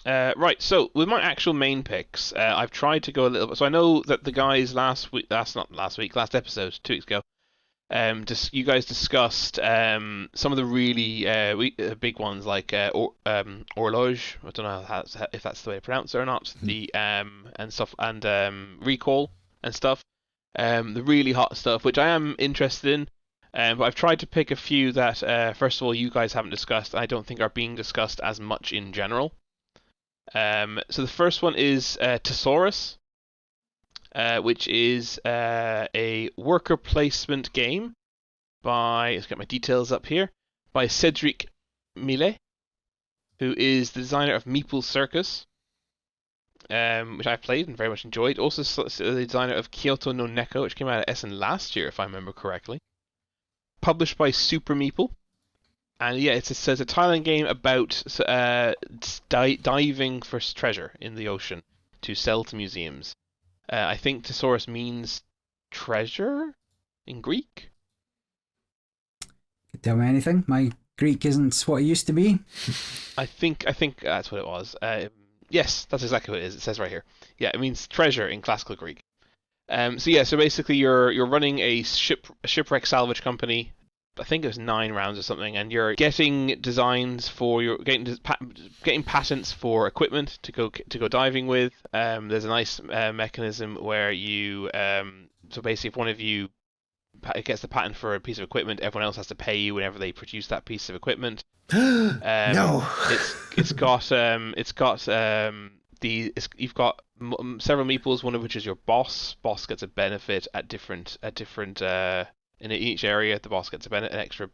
Right. So with my actual main picks, I've tried to go a little bit. So I know that the guys last episode, 2 weeks ago. You guys discussed some of the really big ones like Horloge. I don't know if that's the way to pronounce it or not. The and stuff and Recall and stuff. The really hot stuff, which I am interested in. But I've tried to pick a few that, first of all, you guys haven't discussed. I don't think are being discussed as much in general. So the first one is Thesauros. Which is a worker placement game let's get my details up here, by Cedric Millet, who is the designer of Meeple Circus, which I've played and very much enjoyed. Also the designer of Kyoto no Neko, which came out at Essen last year, if I remember correctly. Published by Super Meeple. And yeah, it's a tiling game about diving for treasure in the ocean to sell to museums. I think Thesauros means treasure in Greek. Tell me anything. My Greek isn't what it used to be. I think that's what it was. Yes, that's exactly what it is. It says right here. Yeah, it means treasure in classical Greek. So basically you're running a shipwreck salvage company. I think it was 9 rounds or something, and you're getting designs for getting patents for equipment to go diving with. There's a nice mechanism where you so basically if one of you gets the patent for a piece of equipment, everyone else has to pay you whenever they produce that piece of equipment. No. You've got several meeples, one of which is your boss. Boss gets a benefit at different in each area. The boss gets an extra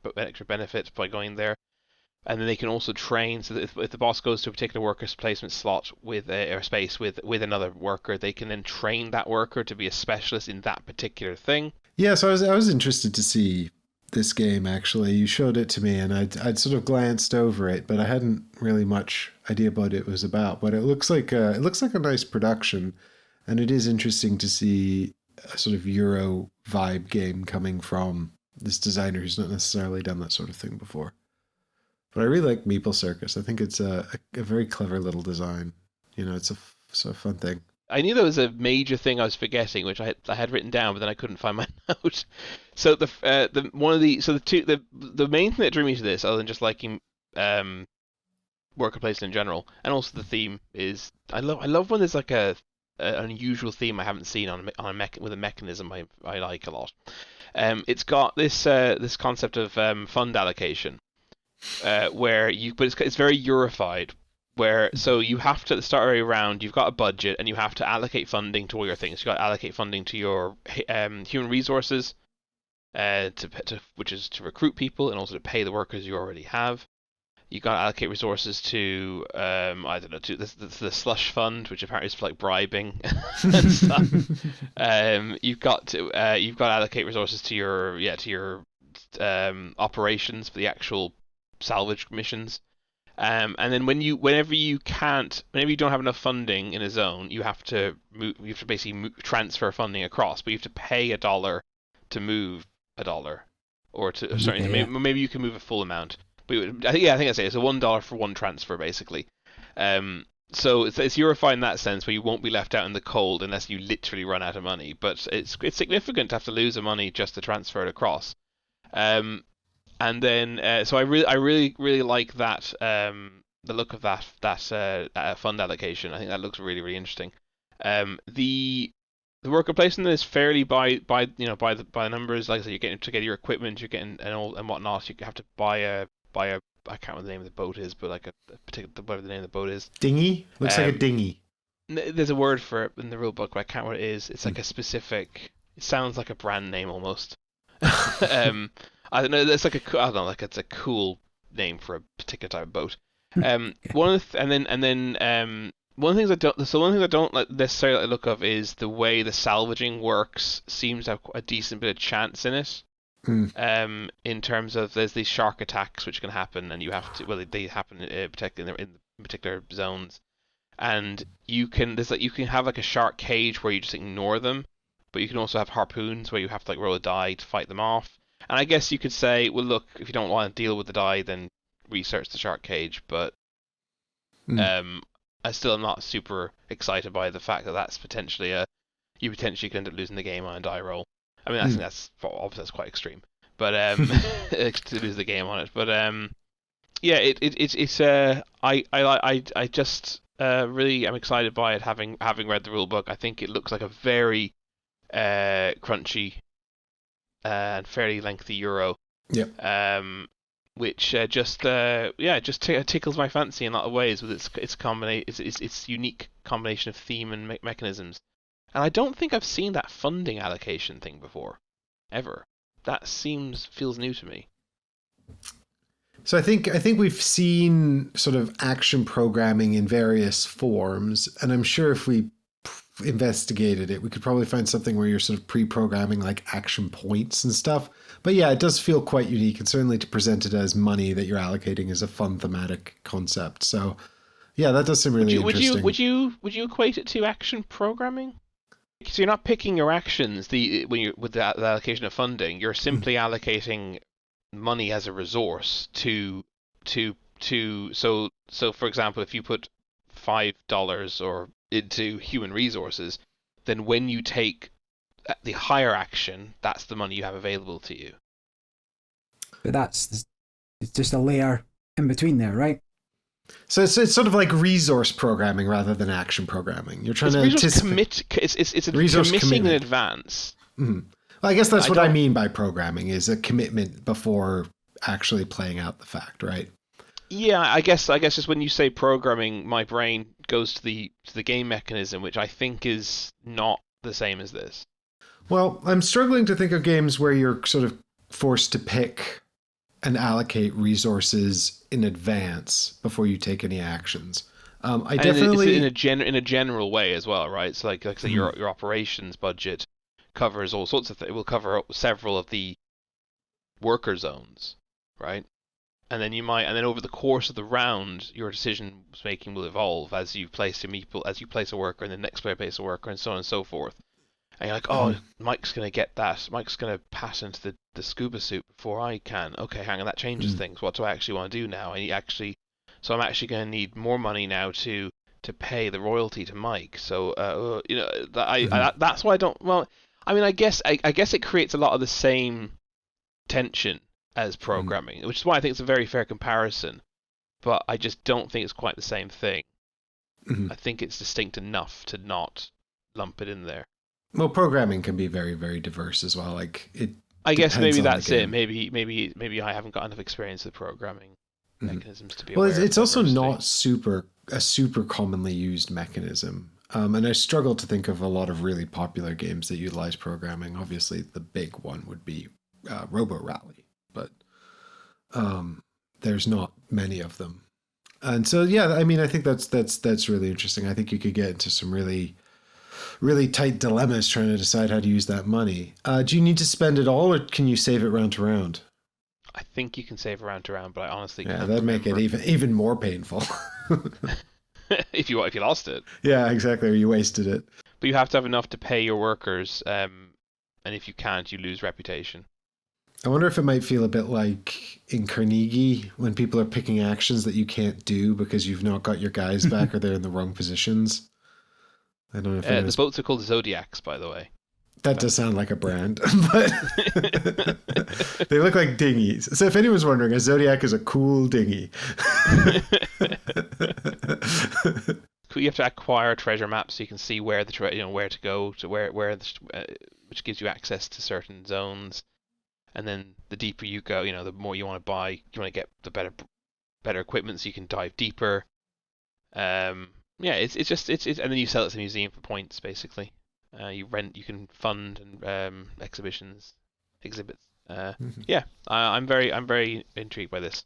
benefit by going there, and then they can also train. So that if the boss goes to a particular worker's placement slot with or space with another worker, they can then train that worker to be a specialist in that particular thing. Yeah, so I was interested to see this game, actually. You showed it to me, and I'd sort of glanced over it, but I hadn't really much idea what it was about. But it looks like a nice production, and it is interesting to see a sort of Euro vibe game coming from this designer who's not necessarily done that sort of thing before. But I really like Meeple Circus. I think it's a very clever little design. It's a fun thing. I knew there was a major thing I was forgetting, which I had written down, but then I couldn't find my note. So the main thing that drew me to this, other than just liking worker placement in general, and also the theme, is I love when there's like an unusual theme I haven't seen with a mechanism I like a lot. It's got this concept of fund allocation, but it's very Eurified. So you have to, at the start of every round, you've got a budget and you have to allocate funding to all your things. You've got to allocate funding to your human resources, which is to recruit people and also to pay the workers you already have. You've got to allocate resources to, I don't know, to the slush fund, which apparently is for like bribing and stuff. You've got to allocate resources to your operations for the actual salvage missions. And then whenever you don't have enough funding in a zone, you have to basically transfer funding across, but you have to pay $1 to move $1, or to maybe you can move a full amount. But I think I say it's a $1 for one transfer basically. So it's Eurified in that sense, where you won't be left out in the cold unless you literally run out of money. But it's significant to have to lose the money just to transfer it across. And then, so I really like that, the look of that fund allocation. I think that looks really, really interesting. The worker placement is fairly by the numbers. Like I said, you're getting to get your equipment, you're getting and whatnot. You have to buy a I can't remember the name of the boat is, but like a particular, whatever the name of the boat is. Dinghy? Looks like a dinghy. There's a word for it in the rule book, but I can't remember what it is. It's like a specific. It sounds like a brand name almost. I don't know. It's like it's a cool name for a particular type of boat. One of the one of the things I don't like necessarily look of is the way the salvaging works. Seems to have a decent bit of chance in it. In terms of there's these shark attacks which can happen, and you have to they happen in particular zones, and you can have like a shark cage where you just ignore them, but you can also have harpoons where you have to like roll a die to fight them off. And I guess you could say, well, look, if you don't want to deal with the die, then research the shark cage. But I still am not super excited by the fact that that's potentially you potentially could end up losing the game on a die roll. I mean, I think that's obviously that's quite extreme, but to lose the game on it. But yeah, it's I just really am excited by it, having read the rule book. I think it looks like a very crunchy and fairly lengthy Euro. Yep. Which just tickles my fancy in a lot of ways with its unique combination of theme and mechanisms. And I don't think I've seen that funding allocation thing before, ever. That feels new to me. So I think we've seen sort of action programming in various forms, and I'm sure if we investigated it, we could probably find something where you're sort of pre-programming like action points and stuff. But yeah, it does feel quite unique, and certainly to present it as money that you're allocating is a fun thematic concept. So yeah, that does seem really interesting. Would you equate it to action programming? So you're not picking your actions with the allocation of funding. You're simply allocating money as a resource to so for example, if you put $5 or into human resources, then when you take the higher action, that's the money you have available to you. But it's just a layer in between there, right? So it's sort of like resource programming rather than action programming. You're trying to anticipate. It's a resource committing in advance. Mm-hmm. Well, I guess that's what I mean by programming, is a commitment before actually playing out the fact, right? Yeah, I guess just when you say programming, my brain goes to the game mechanism, which I think is not the same as this. Well, I'm struggling to think of games where you're sort of forced to pick and allocate resources in advance before you take any actions. I definitely in a general way as well, right? So like say your operations budget covers all sorts of things. It will cover several of the worker zones, right? And then over the course of the round, your decision making will evolve as you place a worker, and the next player places a worker, and so on and so forth. And you're like, oh, Mike's going to get that. Mike's going to pass into the scuba suit before I can. Okay, hang on, that changes things. What do I actually want to do now? So I'm actually going to need more money now to to pay the royalty to Mike. So that's why I don't. Well, I mean, I guess it creates a lot of the same tension as programming, which is why I think it's a very fair comparison. But I just don't think it's quite the same thing. I think it's distinct enough to not lump it in there. Well, programming can be very, very diverse as well. I guess maybe that's it. Maybe I haven't got enough experience with programming mechanisms to be aware. Well, it's also not a super commonly used mechanism. And I struggle to think of a lot of really popular games that utilize programming. Obviously, the big one would be Robo Rally, but there's not many of them. And so, yeah, I mean, I think that's really interesting. I think you could get into some really, really tight dilemmas trying to decide how to use that money. Do you need to spend it all, or can you save it round to round? I think you can save round to round, but I honestly can't. Yeah, that'd make it even more painful. if you lost it. Yeah, exactly. Or you wasted it. But you have to have enough to pay your workers, and if you can't, you lose reputation. I wonder if it might feel a bit like in Carnegie when people are picking actions that you can't do because you've not got your guys back or they're in the wrong positions. I don't know if the boats are called Zodiacs, by the way. That does sound like a brand, but they look like dinghies. So if anyone's wondering, a Zodiac is a cool dinghy. You have to acquire treasure maps so you can see where where to go to which gives you access to certain zones. And then the deeper you go, the more you want to buy. You want to get the better equipment so you can dive deeper. Yeah, it's and then you sell it to a museum for points, basically. You can fund and exhibits. Yeah, I'm very intrigued by this.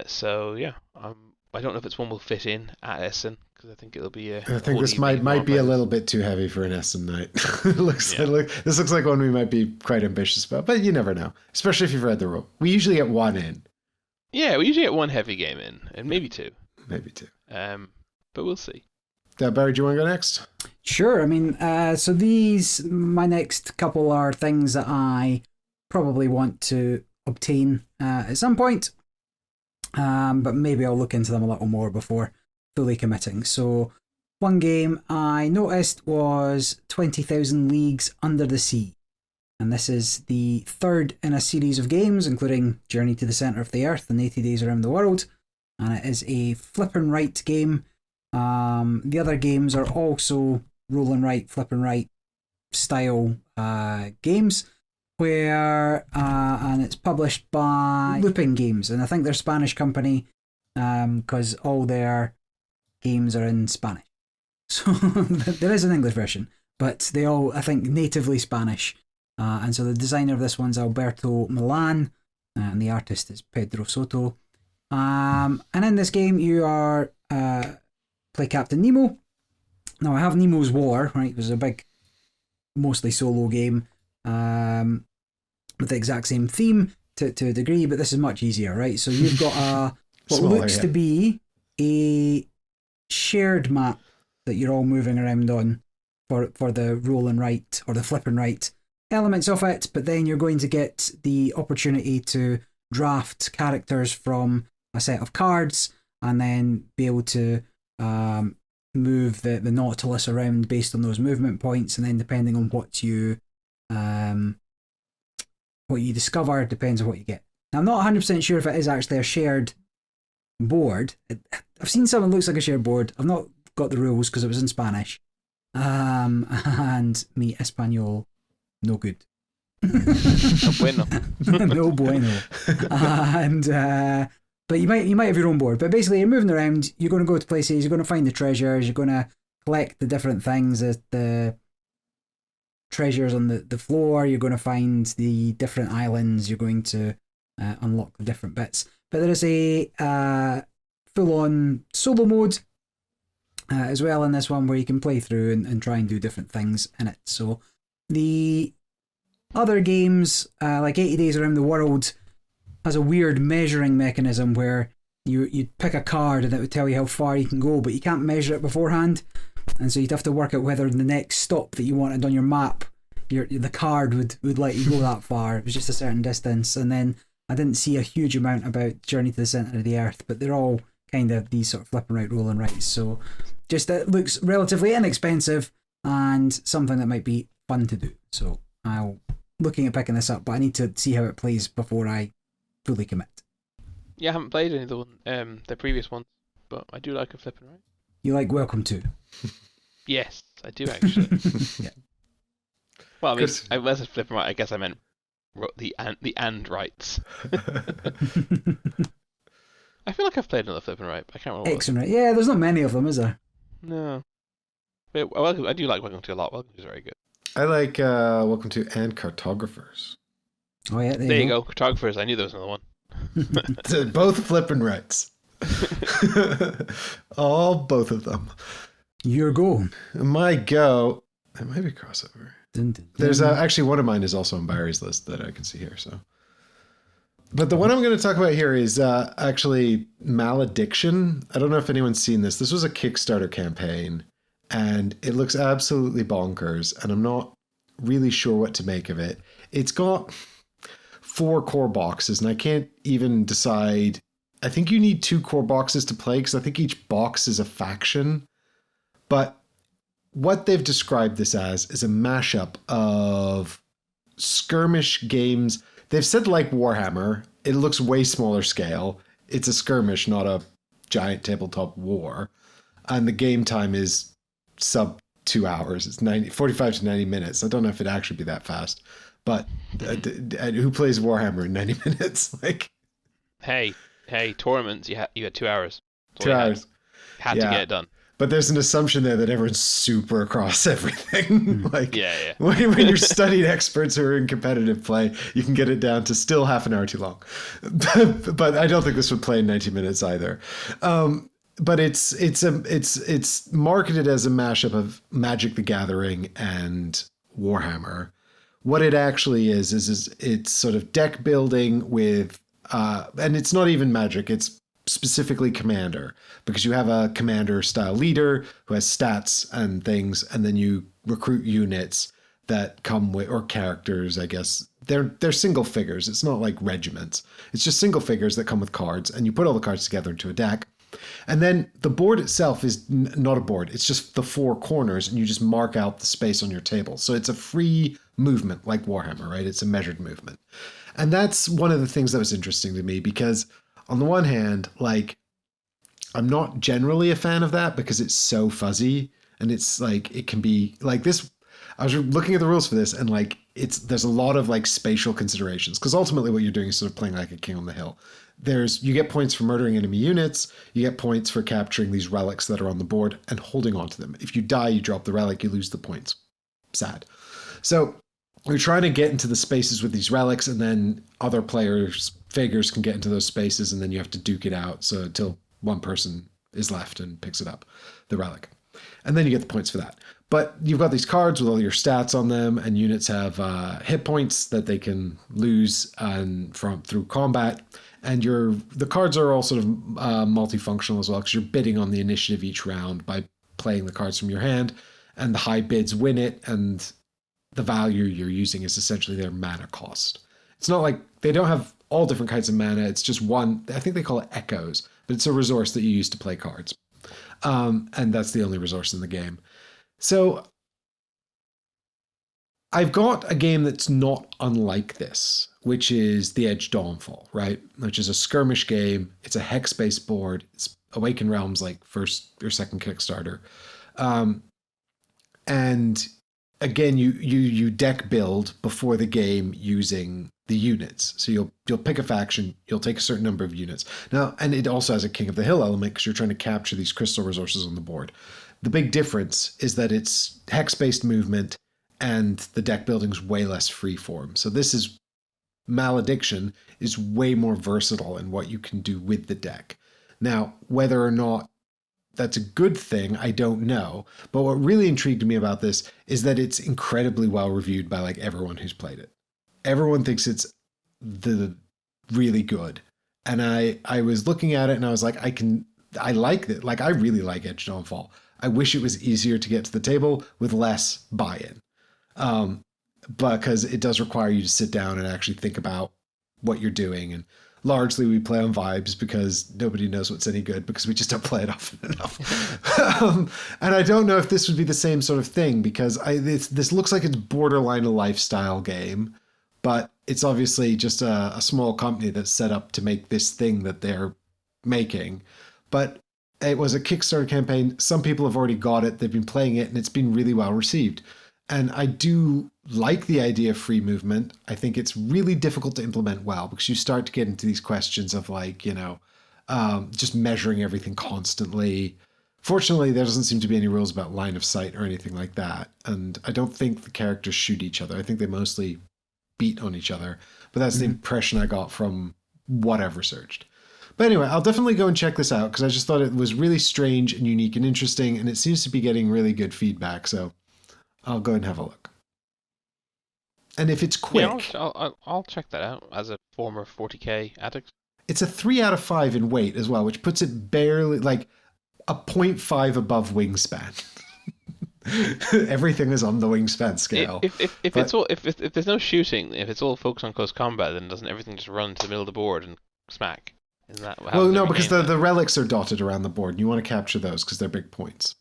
So yeah, I don't know if it's one we'll fit in at Essen because I think it'll be I think this might be a little bit too heavy for an Essen night. This looks like one we might be quite ambitious about, but you never know. Especially if you've read the rule. We usually get one in. Yeah, we usually get one heavy game in, and maybe two. But we'll see. Barry, do you want to go next? Sure. I mean, so my next couple are things that I probably want to obtain at some point. But maybe I'll look into them a little more before fully committing. So one game I noticed was 20,000 Leagues Under the Sea. And this is the third in a series of games, including Journey to the Centre of the Earth and 80 Days Around the World. And it is a flip and write game. The other games are also roll and write, flip and write style games. And it's published by Looping Games, and I think they're a Spanish company because all their games are in Spanish. So there is an English version, but they all, I think, natively Spanish. And so the designer of this one's Alberto Milan, and the artist is Pedro Soto. And in this game, you are play Captain Nemo. Now I have Nemo's War, right? It was a big, mostly solo game. With the exact same theme to a degree, but this is much easier, right? So you've got what looks to be a shared map that you're all moving around on for the roll and write or the flip and write elements of it, but then you're going to get the opportunity to draft characters from a set of cards and then be able to move the Nautilus around based on those movement points, and then depending on what you discover depends on what you get. Now, I'm not 100% sure if it is actually a shared board. I've seen something that looks like a shared board. I've not got the rules because it was in Spanish. And mi español, no good. No bueno. No bueno. But you might have your own board. But basically, you're moving around. You're going to go to places. You're going to find the treasures. You're going to collect the different things. The treasures on the floor. You're going to find the different islands. You're going to unlock the different bits. But there is a full-on solo mode as well in this one where you can play through and try and do different things in it. So the other games, like 80 Days Around the World, has a weird measuring mechanism where you'd pick a card and it would tell you how far you can go, but you can't measure it beforehand. And so you'd have to work out whether the next stop that you wanted on your map, the card would let you go that far. It was just a certain distance. And then I didn't see a huge amount about Journey to the Centre of the Earth, but they're all kind of these sort of flip and right, roll and rights. So just it looks relatively inexpensive and something that might be fun to do. So I'm looking at picking this up, but I need to see how it plays before I fully commit. Yeah, I haven't played any of the previous ones, but I do like a flip and right. You like Welcome to? Yes, I do actually. Yeah. Well, I mean, I was flip and right. I guess I meant the and rights. I feel like I've played another flip and right. But I can't remember. X and right. Yeah, there's not many of them, is there? No. But I do like Welcome to a lot. Welcome to is very good. I like Welcome to and Cartographers. Oh yeah, There you go. Cartographers. I knew there was another one. Both flip and rights. Both of them. Your go. My go. It might be crossover. Dun, dun, dun. There's actually one of mine is also on Barry's list that I can see here. So, but the one I'm going to talk about here is actually Malediction. I don't know if anyone's seen this. This was a Kickstarter campaign, and it looks absolutely bonkers. And I'm not really sure what to make of it. It's got 4 core boxes, and I can't even decide. I think you need 2 core boxes to play because I think each box is a faction. But what they've described this as is a mashup of skirmish games. They've said like Warhammer. It looks way smaller scale. It's a skirmish, not a giant tabletop war. And the game time is sub 2 hours. It's 45 to 90 minutes. I don't know if it'd actually be that fast. But who plays Warhammer in 90 minutes? Like, Hey, tournaments. You had 2 hours. 2 hours. Had to get it done. But there's an assumption there that everyone's super across everything. Like, Yeah. when you're studied experts who are in competitive play, you can get it down to still half an hour too long. But I don't think this would play in 90 minutes either. But it's marketed as a mashup of Magic the Gathering and Warhammer. What it actually is it's sort of deck building with, and it's not even Magic. It's specifically Commander, because you have a Commander style leader who has stats and things, and then you recruit units that come with, or characters, I guess. They're single figures. It's not like regiments. It's just single figures that come with cards, and you put all the cards together into a deck. And then the board itself is not a board. It's just the 4 corners, and you just mark out the space on your table. So it's a free movement like Warhammer, right? It's a measured movement. And that's one of the things that was interesting to me, because on the one hand, like, I'm not generally a fan of that because it's so fuzzy, and it's like, it can be like this. I was looking at the rules for this, and like, there's a lot of like spatial considerations, because ultimately what you're doing is sort of playing like a king on the hill. You get points for murdering enemy units. You get points for capturing these relics that are on the board and holding on to them. If you die, you drop the relic, you lose the points. Sad. So you're trying to get into the spaces with these relics, and then other players' figures can get into those spaces, and then you have to duke it out so until one person is left and picks it up, the relic. And then you get the points for that. But you've got these cards with all your stats on them, and units have hit points that they can lose through combat. And the cards are all sort of multifunctional as well, because you're bidding on the initiative each round by playing the cards from your hand, and the high bids win it, and the value you're using is essentially their mana cost. It's not like they don't have all different kinds of mana. It's just one. I think they call it Echoes, but it's a resource that you use to play cards. And that's the only resource in the game. So I've got a game that's not unlike this, which is The Edge Dawnfall, right? Which is a skirmish game. It's a hex-based board. It's Awaken Realms, like first or second Kickstarter. And again, you deck build before the game using the units. So you'll pick a faction, you'll take a certain number of units. Now, and it also has a King of the Hill element, because you're trying to capture these crystal resources on the board. The big difference is that it's hex-based movement, and the deck building's way less freeform. So Malediction is way more versatile in what you can do with the deck. Now, whether or not that's a good thing, I don't know. But what really intrigued me about this is that it's incredibly well reviewed by like everyone who's played it. Everyone thinks it's really good. And I was looking at it and I was like, I like it. Like, I really like Edge Dawnfall. I wish it was easier to get to the table with less buy-in. Because it does require you to sit down and actually think about what you're doing. And largely we play on vibes because nobody knows what's any good because we just don't play it often enough. And I don't know if this would be the same sort of thing because this looks like it's borderline a lifestyle game, but it's obviously just a small company that's set up to make this thing that they're making. But it was a Kickstarter campaign. Some people have already got it. They've been playing it and it's been really well received. And I do like the idea of free movement. I think it's really difficult to implement well because you start to get into these questions of like, just measuring everything constantly. Fortunately, there doesn't seem to be any rules about line of sight or anything like that. And I don't think the characters shoot each other. I think they mostly beat on each other. But that's the impression I got from whatever searched. But anyway, I'll definitely go and check this out because I just thought it was really strange and unique and interesting. And it seems to be getting really good feedback. So I'll go and have a look. And if it's quick... Yeah, I'll check that out as a former 40k addict. It's a 3 out of 5 in weight as well, which puts it barely like a 0.5 above wingspan. Everything is on the wingspan scale. If there's no shooting, if it's all focused on close combat, then doesn't everything just run to the middle of the board and smack? Isn't that how no, because the relics are dotted around the board, and you want to capture those because they're big points.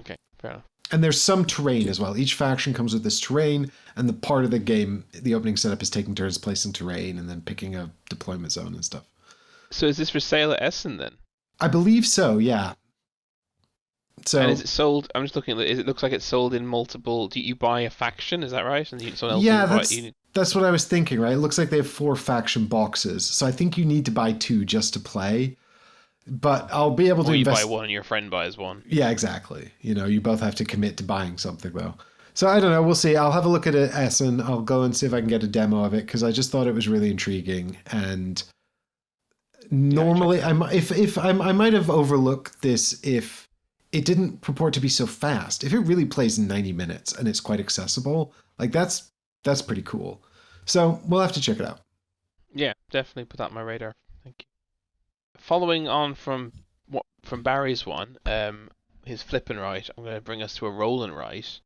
Okay, fair enough. And there's some terrain as well. Each faction comes with this terrain, and the part of the game, the opening setup is taking turns placing terrain and then picking a deployment zone and stuff. So is this for sale at Essen then? I believe so, yeah. So, and is it sold? I'm just looking at it. It looks like it's sold in multiple. Do you buy a faction? Is that right? And someone else that's what I was thinking, right? It looks like they have 4 faction boxes. So I think you need to buy 2 just to play. But I'll be able to invest... you buy one and your friend buys one. Yeah, exactly. You both have to commit to buying something, though. So I don't know. We'll see. I'll have a look at it, Essen. I'll go and see if I can get a demo of it, because I just thought it was really intriguing. And normally, I might have overlooked this if it didn't purport to be so fast. If it really plays in 90 minutes and it's quite accessible, like that's pretty cool. So we'll have to check it out. Yeah, definitely put that on my radar. Thank you. Following on from Barry's one, his flipping right, I'm going to bring us to a rolling right.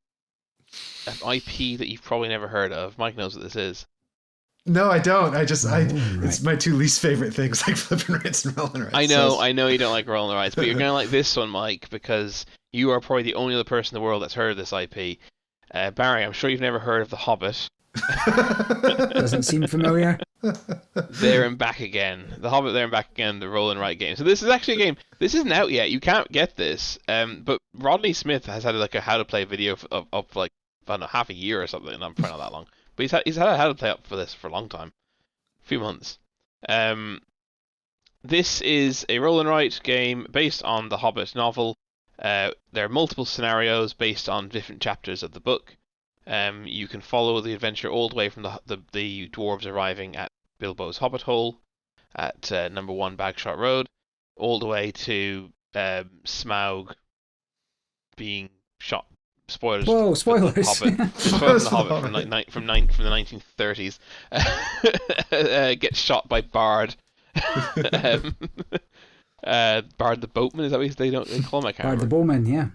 An IP that you've probably never heard of. Mike knows what this is. No, I don't. It's my 2 least favorite things, like flipping rights and rolling rights. I know you don't like rolling rights, but you're going to like this one, Mike, because you are probably the only other person in the world that's heard of this IP. Barry, I'm sure you've never heard of The Hobbit. Doesn't seem familiar. There and Back Again. The Hobbit, There and Back Again, the roll and write game. So this is actually a game. This isn't out yet. You can't get this. But Rodney Smith has had like a how to play video of like, I don't know, half a year or something. And I'm probably not that long. But he's had a how to play up for this for a long time. A few months. This is a roll and write game based on the Hobbit novel. There are multiple scenarios based on different chapters of the book. You can follow the adventure all the way from the dwarves arriving at Bilbo's Hobbit Hole at number 1 Bagshot Road, all the way to Smaug being shot. Spoilers. Whoa, spoilers! The Hobbit. Spoilers the Hobbit from the 1930s. Gets shot by Bard. Bard the Boatman, is that what they call him? I can't Bard remember. the Bowman, yeah.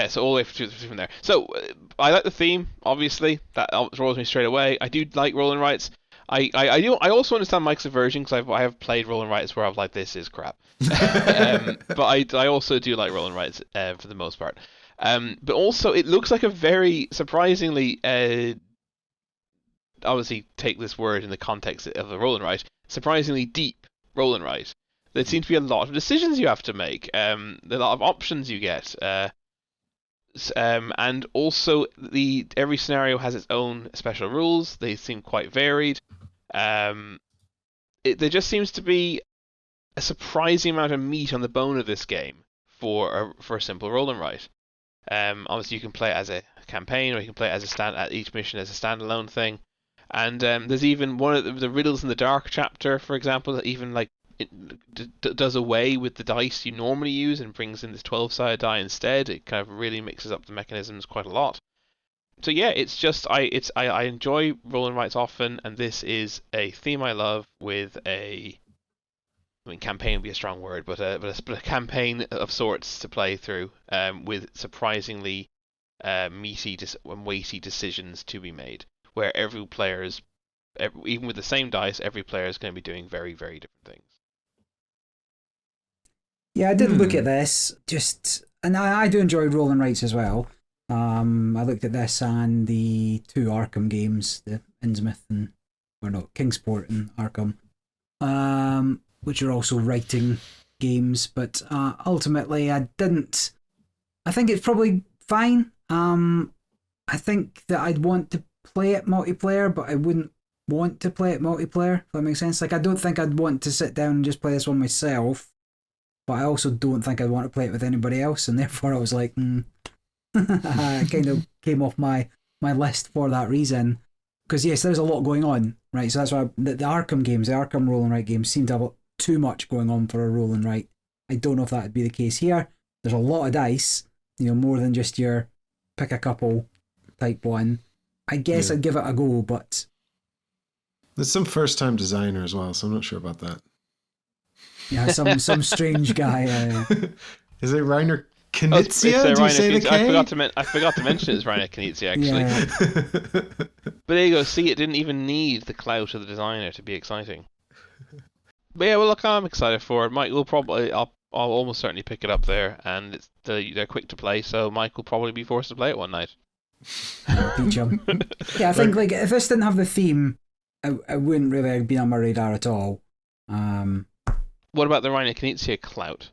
So all the way from there. So I like the theme, obviously. That draws me straight away. I do like roll and writes. I also understand Mike's aversion because I have played roll and writes where I've like, this is crap. But I also do like roll and writes for the most part. But also it looks like a very surprisingly obviously take this word in the context of the roll and write, surprisingly deep roll and write. There seems to be a lot of decisions you have to make, a lot of options you get, and also every scenario has its own special rules. They seem quite varied. There just seems to be a surprising amount of meat on the bone of this game for a simple roll and write. Obviously, you can play it as a campaign, or you can play it as at each mission as a standalone thing. And there's even one of the riddles in the dark chapter, for example, that even like it does away with the dice you normally use and brings in this 12-sided die instead. It kind of really mixes up the mechanisms quite a lot. So yeah, it's just I enjoy roll and writes often, and this is a theme I love with campaign would be a strong word, but a campaign of sorts to play through, with surprisingly meaty and weighty decisions to be made, where every player is, even with the same dice, every player is going to be doing very, very different things. Yeah, I did look at this, and I do enjoy roll and writes as well. I looked at this and the 2 Arkham games, the Innsmouth Kingsport and Arkham, which are also writing games, but ultimately I didn't. I think it's probably fine. I think that I'd want to play it multiplayer, but I wouldn't want to play it multiplayer, if that makes sense. Like, I don't think I'd want to sit down and just play this one myself, but I also don't think I'd want to play it with anybody else, and therefore I was like, it kind of came off my list for that reason. Because yes, there's a lot going on, right? So that's why the Arkham games, the Arkham roll and write games, seem to have too much going on for a roll and write. I don't know if that would be the case here. There's a lot of dice, more than just your pick a couple type one. I guess I'd give it a go, but there's some first-time designer as well, so I'm not sure about that. Yeah, some strange guy. Is it Reiner Knizia? Do you say the K? I forgot to mention it's Reiner Knizia, actually. Yeah. But there you go. See, it didn't even need the clout of the designer to be exciting. But yeah, well, look, I'm excited for it. Mike will probably, I'll almost certainly pick it up there, and they're quick to play, so Mike will probably be forced to play it one night. Teach him. Yeah, I think like if this didn't have the theme, I wouldn't really be on my radar at all. What about the Reiner Knizia clout?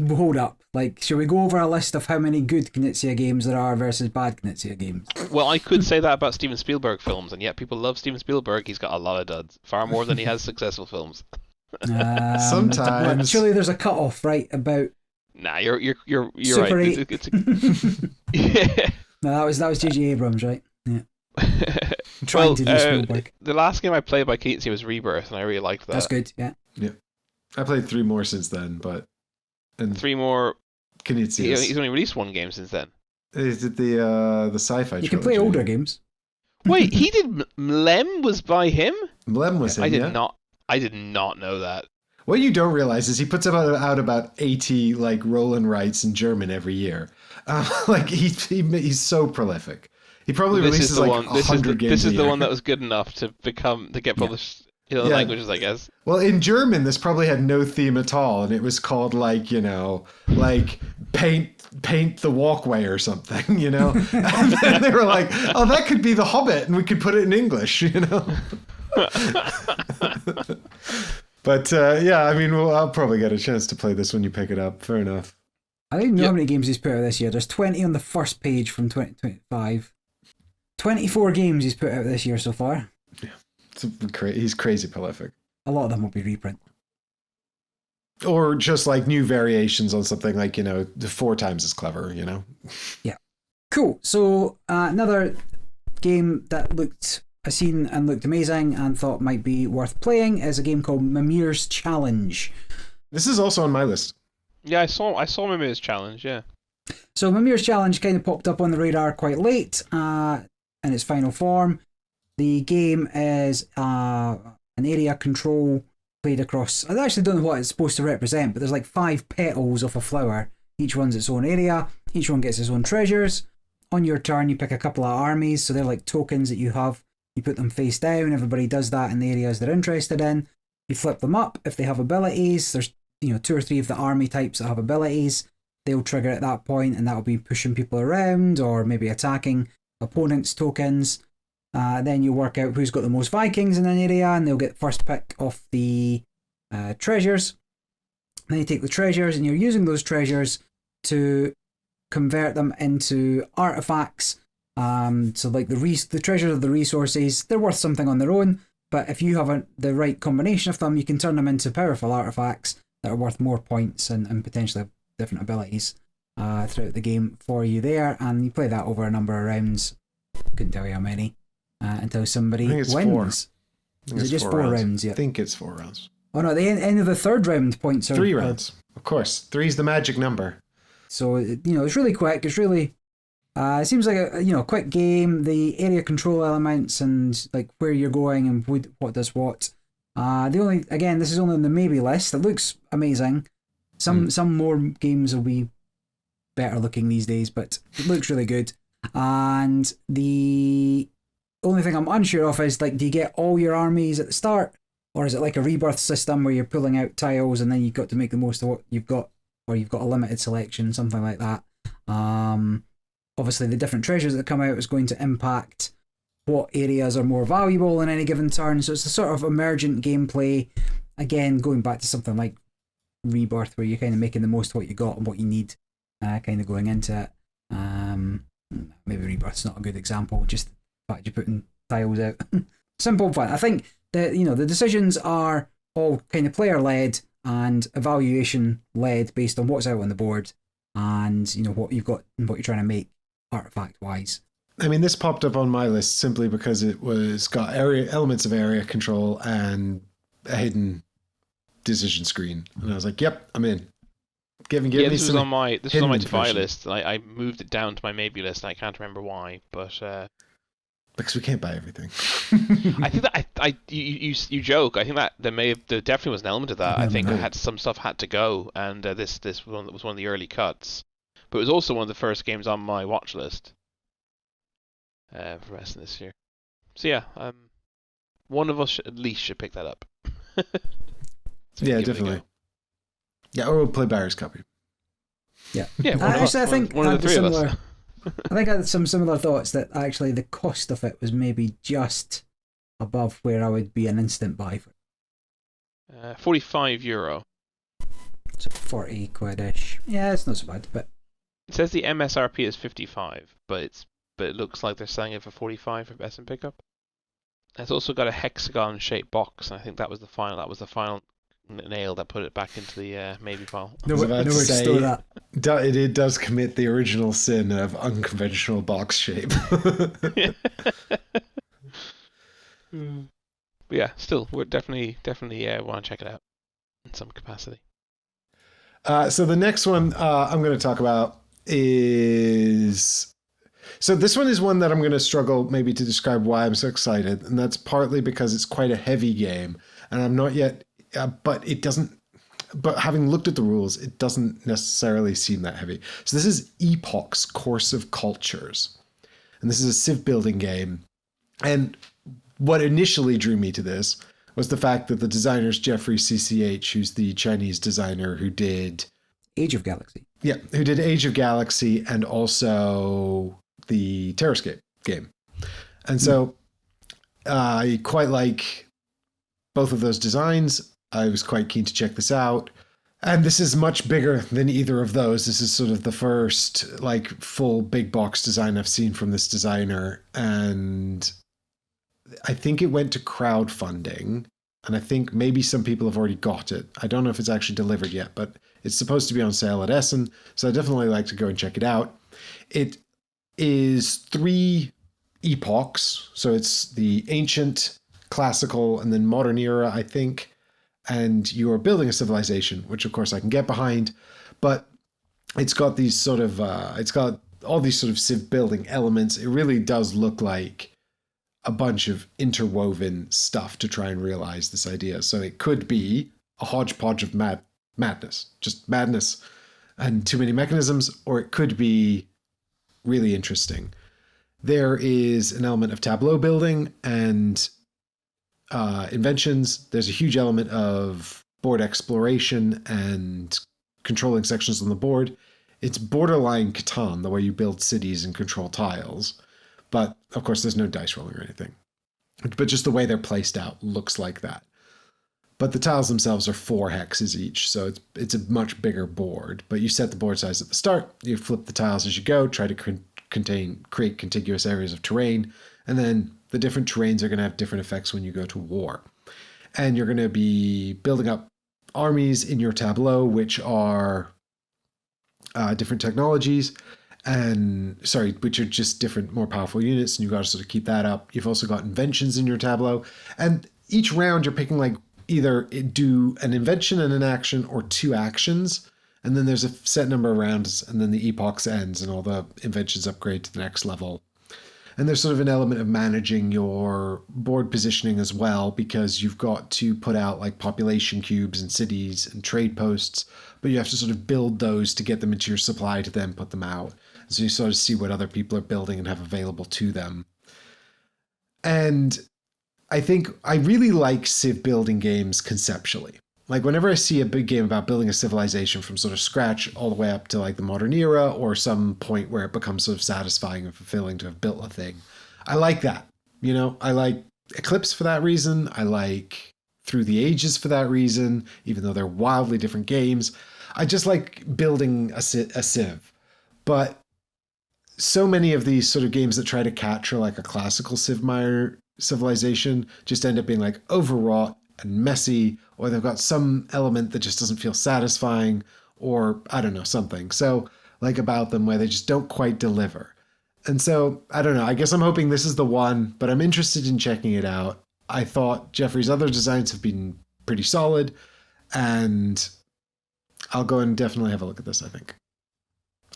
Hold up. Like, should we go over a list of how many good Knizia games there are versus bad Knizia games? Well, I could say that about Steven Spielberg films, and yet people love Steven Spielberg. He's got a lot of duds, far more than he has successful films. Sometimes. Surely there's a cut-off, right? About. Nah, you're Super right. 8. Yeah. No, that was J.J. Abrams, right? Yeah. Well, to do Spielberg. The last game I played by Knizia was Rebirth, and I really liked that. That's good. Yeah. Yeah. I played 3 more since then, but. And 3 more. Knizia. He's only released 1 game since then. Is it the sci-fi? You can play older games. Wait, he did. Mlem was by him. Mlem was him. I did not know that. What you don't realize is he puts out about 80 like roll and writes in German every year. Like he's so prolific. He probably releases like 100 games. This is a the year. one that was good enough to get published in other languages, I guess. Well, in German, this probably had no theme at all, and it was called like paint the walkway or something, And then they were like, oh, that could be the Hobbit, and we could put it in English, But I mean, I'll probably get a chance to play this when you pick it up. Fair enough. I don't know how many games he's put out this year. There's 20 on the first page from 2025. 24 games he's put out this year so far. Yeah, he's crazy prolific. A lot of them will be reprint. Or just like new variations on something like, 4 times as clever, Yeah. Cool. So another game that I seen and looked amazing and thought might be worth playing is a game called Mimirs Challenge. This is also on my list. Yeah, I saw Mimirs Challenge, yeah. So Mimirs Challenge kind of popped up on the radar quite late in its final form. The game is an area control played across. I actually don't know what it's supposed to represent, but there's like 5 petals of a flower. Each one's its own area. Each one gets its own treasures. On your turn, you pick a couple of armies, so they're like tokens that you have. You put them face down. Everybody does that in the areas they're interested in. You flip them up if they have abilities. There's 2 or 3 of the army types that have abilities. They'll trigger at that point, and that'll be pushing people around or maybe attacking opponents' tokens. Then you work out who's got the most Vikings in an area, and they'll get first pick of the treasures. Then you take the treasures, and you're using those treasures to convert them into artifacts. So like the treasures of the resources, they're worth something on their own, but if you have the right combination of them, you can turn them into powerful artifacts that are worth more points and potentially have different abilities throughout the game for you there, and you play that over a number of rounds. Couldn't tell you how many until somebody wins. 4. Is it just 4 rounds? Yeah. I think it's 4 rounds. Oh no, the end of the 3rd round points are 3 rounds. Of course, 3 is the magic number. So it's really quick. It's really it seems like a quick game. The area control elements and like where you're going and what does what. This is only on the maybe list. It looks amazing. Some more games will be better looking these days, but it looks really good. And the only thing I'm unsure of is, like, do you get all your armies at the start, or is it like a rebirth system where you're pulling out tiles and then you've got to make the most of what you've got, or you've got a limited selection, something like that. Obviously, the different treasures that come out is going to impact what areas are more valuable in any given turn. So it's a sort of emergent gameplay. Again, going back to something like Rebirth, where you're kind of making the most of what you got and what you need, kind of going into it. Maybe Rebirth's not a good example, just the fact you're putting tiles out. Simple fun. I think that, the decisions are all kind of player led and evaluation led based on what's out on the board and what you've got and what you're trying to make artifact wise. I mean, this popped up on my list simply because it was got elements of area control and a hidden decision screen, and I was like, "Yep, I'm in." This was on my to buy list. I moved it down to my maybe list. And I can't remember why, but because we can't buy everything. I think that you joke. I think that there definitely was an element of that. I think some stuff had to go, and this one was one of the early cuts, but it was also one of the first games on my watch list for Essen this year. So yeah, one of us at least should pick that up. Yeah, definitely. Yeah, or we'll play Barry's copy. Yeah. I think one of the three of us. I think I had some similar thoughts that actually the cost of it was maybe just above where I would be an instant buy for. €45. So 40 quid-ish. Yeah, it's not so bad, but it says the MSRP is 55, but it looks like they're selling it for 45 for Essen pickup. It's also got a hexagon-shaped box, and I think that was the final nail that put it back into the maybe pile. It does commit the original sin of unconventional box shape. But yeah, still, we're definitely want to check it out in some capacity. So the next one I'm going to talk about is... So this one is one that I'm going to struggle maybe to describe why I'm so excited, and that's partly because it's quite a heavy game, and I'm not yet... but it doesn't... But having looked at the rules, it doesn't necessarily seem that heavy. So this is Epochs, Course of Cultures. And this is a civ building game. And what initially drew me to this was the fact that the designer is Jeffrey CCH, who's the Chinese designer who did... Age of Galaxy. Yeah, who did Age of Galaxy and also the Terrascape game. And so I quite like both of those designs. I was quite keen to check this out. And this is much bigger than either of those. This is sort of the first full big box design I've seen from this designer. And I think it went to crowdfunding. And I think maybe some people have already got it. I don't know if it's actually delivered yet, but it's supposed to be on sale at Essen. So I definitely like to go and check it out. It is 3 epochs. So it's the ancient, classical, and then modern era, I think. And you're building a civilization, which of course I can get behind, but it's got these sort of, it's got all these sort of civ building elements. It really does look like a bunch of interwoven stuff to try and realize this idea. So it could be a hodgepodge of madness, just madness and too many mechanisms, or it could be really interesting. There is an element of tableau building and inventions. There's a huge element of board exploration and controlling sections on the board. It's borderline Catan, the way you build cities and control tiles. But of course, there's no dice rolling or anything. But just the way they're placed out looks like that. But the tiles themselves are 4 hexes each, so it's a much bigger board. But you set the board size at the start, you flip the tiles as you go, try to create contiguous areas of terrain, and then the different terrains are going to have different effects when you go to war. And you're going to be building up armies in your tableau, which are different technologies, which are just different, more powerful units, and you've got to sort of keep that up. You've also got inventions in your tableau. And each round you're picking either do an invention and an action or 2 actions. And then there's a set number of rounds, and then the epochs ends and all the inventions upgrade to the next level. And there's sort of an element of managing your board positioning as well, because you've got to put out population cubes and cities and trade posts, but you have to sort of build those to get them into your supply to then put them out. So you sort of see what other people are building and have available to them. And I think I really like civ building games conceptually. Like whenever I see a big game about building a civilization from sort of scratch all the way up to like the modern era or some point where it becomes sort of satisfying and fulfilling to have built a thing, I like that. You know, I like Eclipse for that reason. I like Through the Ages for that reason, even though they're wildly different games. I just like building a civ. But so many of these sort of games that try to capture like a classical civilization just end up being like overwrought and messy, or they've got some element that just doesn't feel satisfying, or I don't know, something. So like about them where they just don't quite deliver. And so I don't know, I guess I'm hoping this is the one, but I'm interested in checking it out. I thought Jeffrey's other designs have been pretty solid, and I'll go and definitely have a look at this, I think.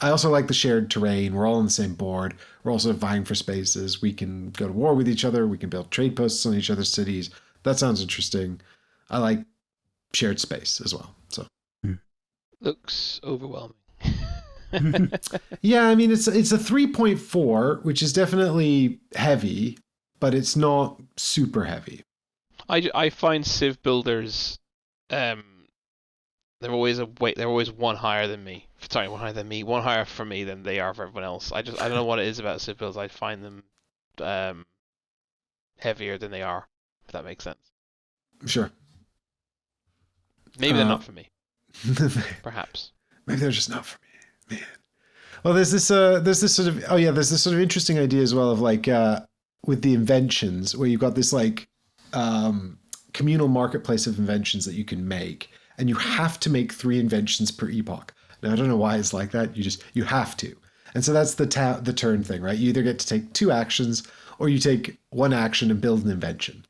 I also like the shared terrain. We're all on the same board. We're also vying for spaces. We can go to war with each other. We can build trade posts on each other's cities. That sounds interesting. I like shared space as well. So Looks overwhelming. yeah, I mean it's a 3.4, which is definitely heavy, but it's not super heavy. I find civ builders, they're always one higher than me. Sorry, one higher for me than they are for everyone else. I don't know what it is about civ builds. I find them heavier than they are, if that makes sense. Sure. Maybe they're not for me. Perhaps. Maybe they're just not for me, man. Well, there's this sort of interesting idea as well of like with the inventions where you've got this like communal marketplace of inventions that you can make, and you have to make 3 inventions per epoch. Now I don't know why it's like that. You have to, and so that's the turn thing, right? You either get to take 2 actions, or you take 1 action and build an invention,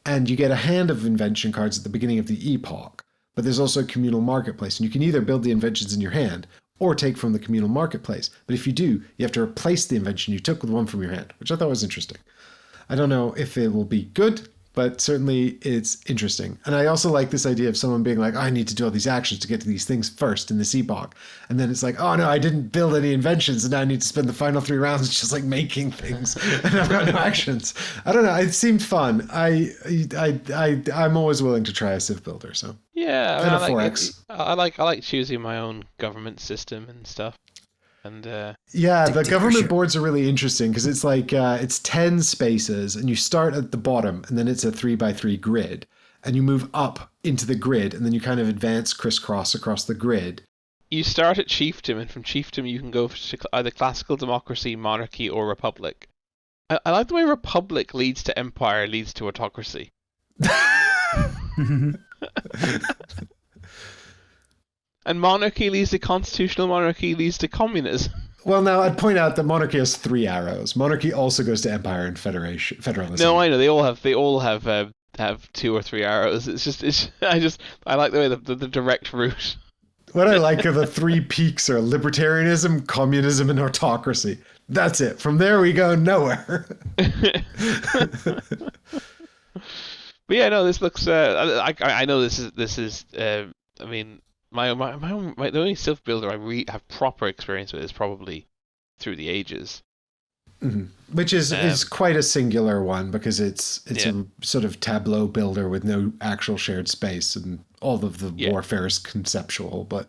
and you get a hand of invention cards at the beginning of the epoch. But there's also a communal marketplace, and you can either build the inventions in your hand or take from the communal marketplace. But if you do, you have to replace the invention you took with one from your hand, which I thought was interesting. I don't know if it will be good, but certainly it's interesting. And I also like this idea of someone being like, oh, I need to do all these actions to get to these things first in this epoch. And then it's like, oh no, I didn't build any inventions, and now I need to spend the final 3 rounds just like making things, and I've got no actions. I don't know. It seemed fun. I'm always willing to try a civ builder. So yeah, kind of I 4X. I like choosing my own government system and stuff. And yeah, the government boards are really interesting because it's like it's 10 spaces, and you start at the bottom, and then it's a 3x3 grid, and you move up into the grid, and then you kind of advance crisscross across the grid. You start at chiefdom, and from chiefdom you can go to either classical democracy, monarchy, or republic. I like the way republic leads to empire, leads to autocracy. And monarchy leads to constitutional monarchy, leads to communism. Well, now I'd point out that monarchy has 3 arrows. Monarchy also goes to empire and federalism. No, I know they all have 2 or 3 arrows. I like the way the direct route. What I like are the 3 peaks are libertarianism, communism, and autocracy. That's it. From there we go nowhere. But yeah, no, this looks. I know this is. I mean. The only civ builder I have proper experience with is probably Through the Ages, which is quite a singular one because it's a sort of tableau builder with no actual shared space, and all of the warfare is conceptual. But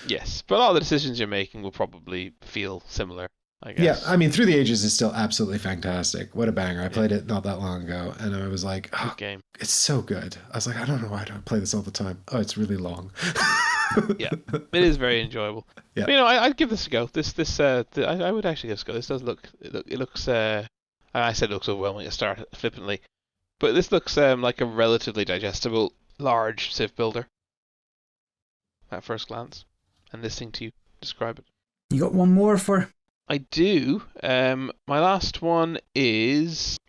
yes, but all the decisions you're making will probably feel similar, I guess. Yeah, I mean, Through the Ages is still absolutely fantastic. What a banger! I played it not that long ago, and I was like, "Oh, game. It's so good." I was like, "I don't know why I don't play this all the time." Oh, it's really long. Yeah, it is very enjoyable. Yeah, but, I'd give this a go. I would actually give this a go. This does look. It looks. I said it looks overwhelming to start flippantly, but this looks like a relatively digestible, large civ builder. At first glance, and listening to you describe it. You got one more for? I do. My last one is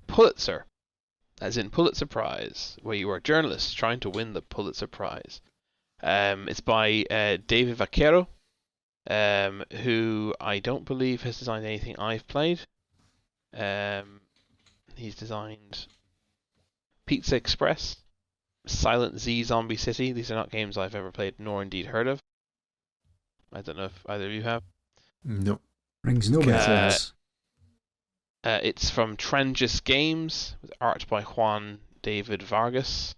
Pulitzer, as in Pulitzer Prize, where you are journalists trying to win the Pulitzer Prize. It's by David Vaquero, who I don't believe has designed anything I've played. He's designed Pizza Express, Silent Z Zombie City. These are not games I've ever played, nor indeed heard of. I don't know if either of you have. Nope. Rings no bells. It's from Trangis Games, with art by Juan David Vargas,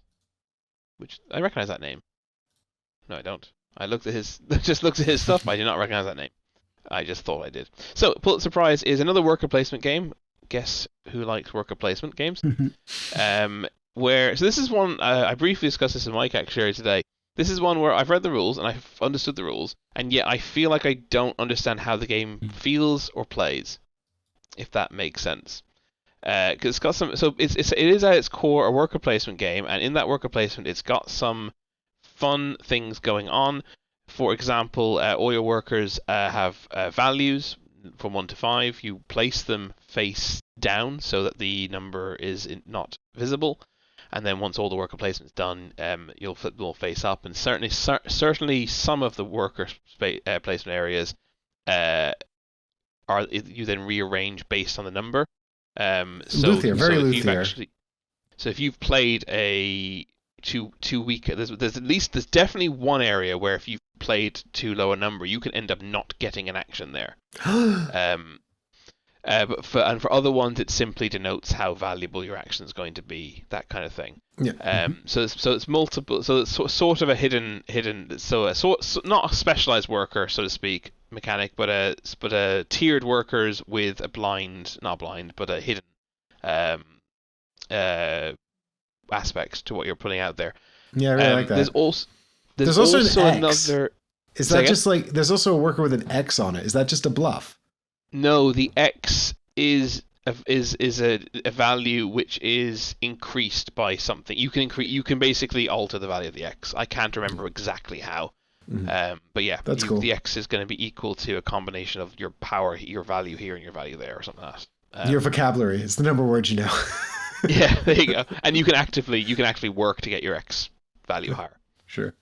which I recognize that name. No, I don't. I looked at his just looked at his stuff. I do not recognize that name. I just thought I did. So, Pulitzer Prize is another worker placement game. Guess who likes worker placement games? So this is one I briefly discussed this with Mike actually today. This is one where I've read the rules and I've understood the rules, and yet I feel like I don't understand how the game feels or plays, if that makes sense. Because it's got some, so it is at its core a worker placement game, and in that worker placement, it's got some fun things going on. For example, all your workers have values from 1 to 5. You place them face down so that the number is not visible. And then once all the worker placement's done, you'll flip them all face up. And certainly some of the worker placement areas you then rearrange based on the number. Luthier. So if you've played a too weak, there's definitely one area where if you've played too low a number, you can end up not getting an action there. But for other ones, it simply denotes how valuable your action is going to be, that kind of thing. Yeah. So it's multiple. So it's sort of a hidden. So not a specialized worker, so to speak, mechanic, but a tiered workers with a hidden aspect to what you're putting out there. Yeah, I really like that. There's also an X. another. Is that just like there's also a worker with an X on it? Is that just a bluff? No, the X is a value which is increased by something. You can basically alter the value of the X. I can't remember exactly how. But yeah, that's cool. The X is going to be equal to a combination of your power, your value here, and your value there, or something like that. Your vocabulary is the number of words you know. Yeah, there you go. And you can actually work to get your X value higher. Sure.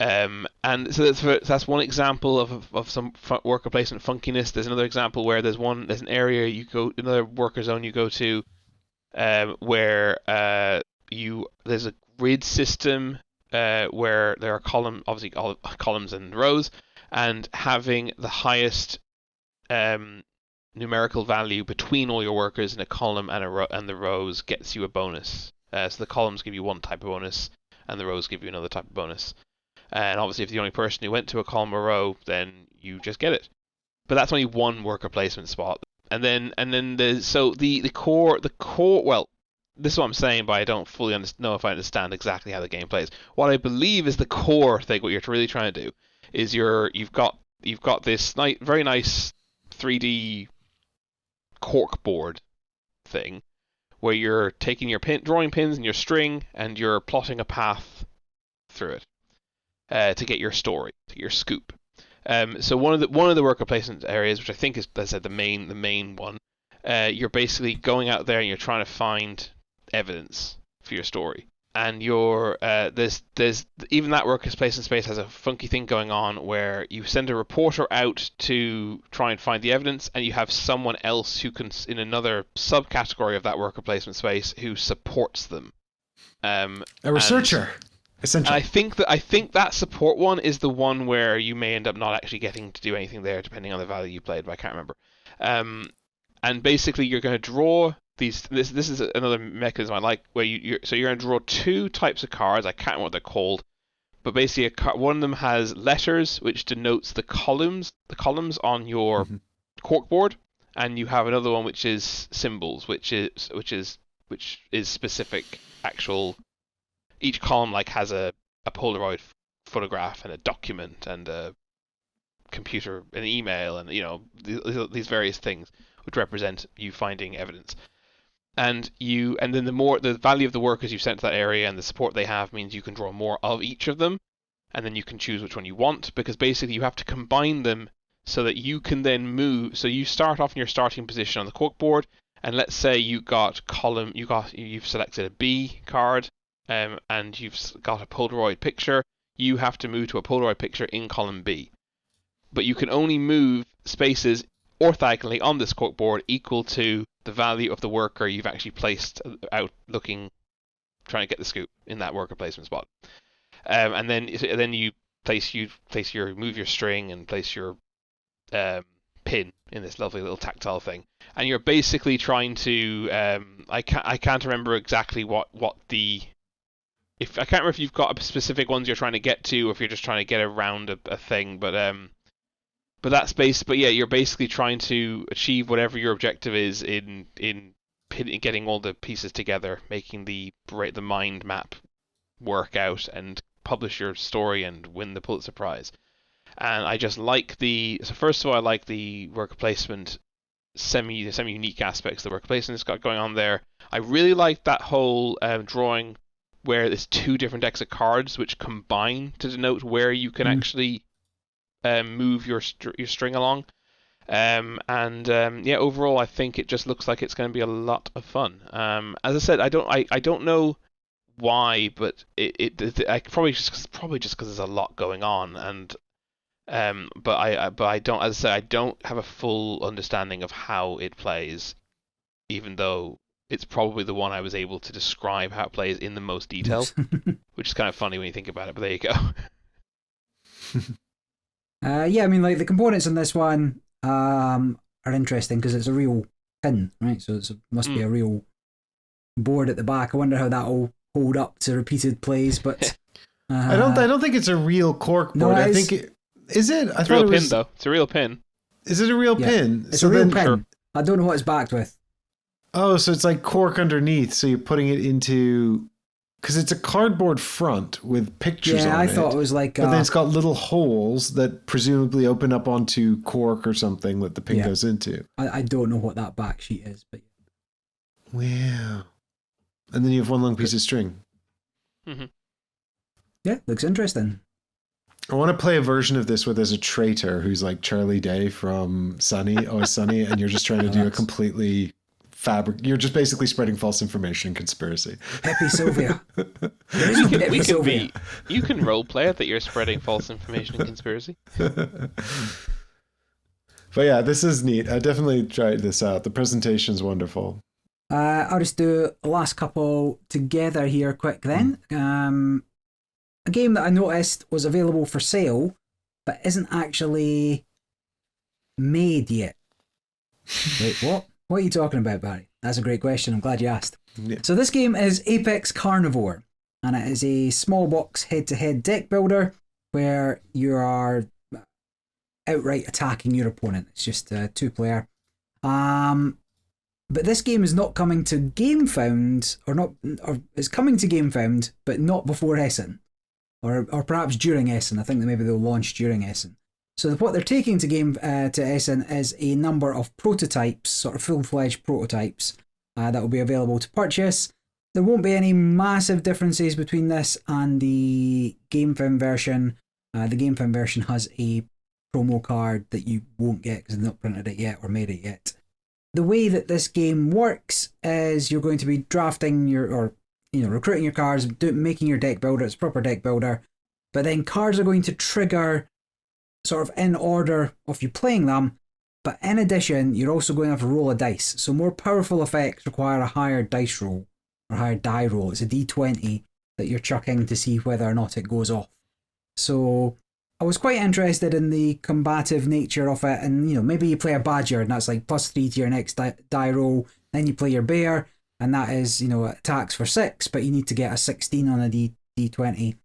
And so that's one example of some worker placement funkiness. There's another example where there's an area another worker zone you go to, where there's a grid system where there are columns and rows, and having the highest numerical value between all your workers in a column and the rows gets you a bonus. So the columns give you one type of bonus, and the rows give you another type of bonus. And obviously, if you're the only person who went to a column or row, then you just get it. But that's only one worker placement spot. And then there's the core. Well, this is what I'm saying, but I don't fully know if I understand exactly how the game plays. What I believe is the core thing. What you're really trying to do is you've got this very nice 3D cork board thing where you're taking drawing pins and your string, and you're plotting a path through it. To get your story, to get your scoop. So one of the worker placement areas, which I think is, as I said, the main one, you're basically going out there and you're trying to find evidence for your story. And there's even that worker placement space has a funky thing going on where you send a reporter out to try and find the evidence, and you have someone else who can, in another subcategory of that worker placement space, who supports them. A researcher. Essentially. And I think that support one is the one where you may end up not actually getting to do anything there, depending on the value you played, but I can't remember. And basically, you're going to draw these. This is another mechanism I like, where you're going to draw two types of cards. I can't remember what they're called, but basically, one of them has letters, which denotes the columns on your corkboard, and you have another one which is symbols, which is specific actual. Each column has a Polaroid photograph and a document and a computer, an email, and these various things which represent you finding evidence. And then the value of the workers you've sent to that area and the support they have means you can draw more of each of them, and then you can choose which one you want, because basically you have to combine them so that you can then move. So you start off in your starting position on the corkboard, and let's say you've selected a B card. And you've got a Polaroid picture, you have to move to a Polaroid picture in column B. But you can only move spaces orthogonally on this corkboard equal to the value of the worker you've actually placed out trying to get the scoop in that worker placement spot. And then you move your string and place your pin in this lovely little tactile thing, and you're basically trying to I can't remember exactly what the if I can't remember if you've got specific ones you're trying to get to, or if you're just trying to get around a thing, but that's but yeah, you're basically trying to achieve whatever your objective is in getting all the pieces together, making the mind map work out, and publish your story and win the Pulitzer Prize. And I just like so first of all, I like the worker placement, semi-unique aspects the worker placement's got going on there. I really like that whole drawing where there's two different decks of cards which combine to denote where you can actually move your string along. Yeah, overall, I think it just looks like it's going to be a lot of fun. As I said, I don't know why, but I probably just because there's a lot going on, and but I don't, as I said, I don't have a full understanding of how it plays, even though it's probably the one I was able to describe how it plays in the most detail, which is kind of funny when you think about it. But there you go. Yeah, I mean, like the components in this one are interesting because it's a real pin, right? So it must be a real board at the back. I wonder how that'll hold up to repeated plays, but I don't think it's a real cork board. I think is it? It's a real pin, though. It's a real pin. Is it a real pin? It's a real pin. Sure. I don't know what it's backed with. Oh, so it's like cork underneath. So you're putting it into, because it's a cardboard front with pictures on it. Yeah, I thought it was like. But then it's got little holes that presumably open up onto cork or something that the pin goes into. I don't know what that back sheet is, but. Wow. And then you have one long piece of string. Mm-hmm. Yeah, looks interesting. I want to play a version of this where there's a traitor who's like Charlie Day from Sunny, Always Sunny, and you're just trying to do a completely you're just basically spreading false information and conspiracy. Pepe Sylvia. You can role play it that you're spreading false information and conspiracy. But yeah, this is neat. I definitely tried this out. The presentation's wonderful. I'll just do the last couple together here quick then. A game that I noticed was available for sale, but isn't actually made yet. Wait, what? What are you talking about, Barry? That's a great question. I'm glad you asked. Yeah. So this game is Apex Carnivore, and it is a small box head-to-head deck builder where you are outright attacking your opponent. It's just a two-player. But this game is not coming to GameFound, or it's coming to GameFound, but not before Essen, or perhaps during Essen. I think that maybe they'll launch during Essen. So what they're taking to Essen is a number of prototypes, sort of full-fledged prototypes that will be available to purchase. There won't be any massive differences between this and the GameFound version. The GameFound version has a promo card that you won't get because they've not printed it yet or made it yet. The way that this game works is you're going to be drafting recruiting your cards, making your deck builder. It's a proper deck builder, but then cards are going to trigger sort of in order of you playing them, but in addition, you're also going to have to roll a dice. So more powerful effects require a higher dice roll, or higher die roll. It's a d20 that you're chucking to see whether or not it goes off. So I was quite interested in the combative nature of it, and maybe you play a badger and that's like +3 to your next die roll, then you play your bear and that is attacks for 6, but you need to get a 16 on a d20.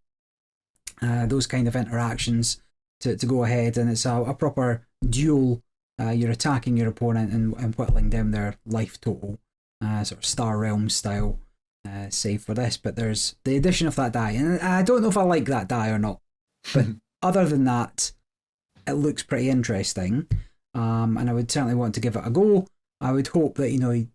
Those kind of interactions to go ahead, and it's a proper duel. You're attacking your opponent and whittling down their life total, sort of Star Realm style, save for this. But there's the addition of that die, and I don't know if I like that die or not, but other than that, it looks pretty interesting, and I would certainly want to give it a go. I would hope that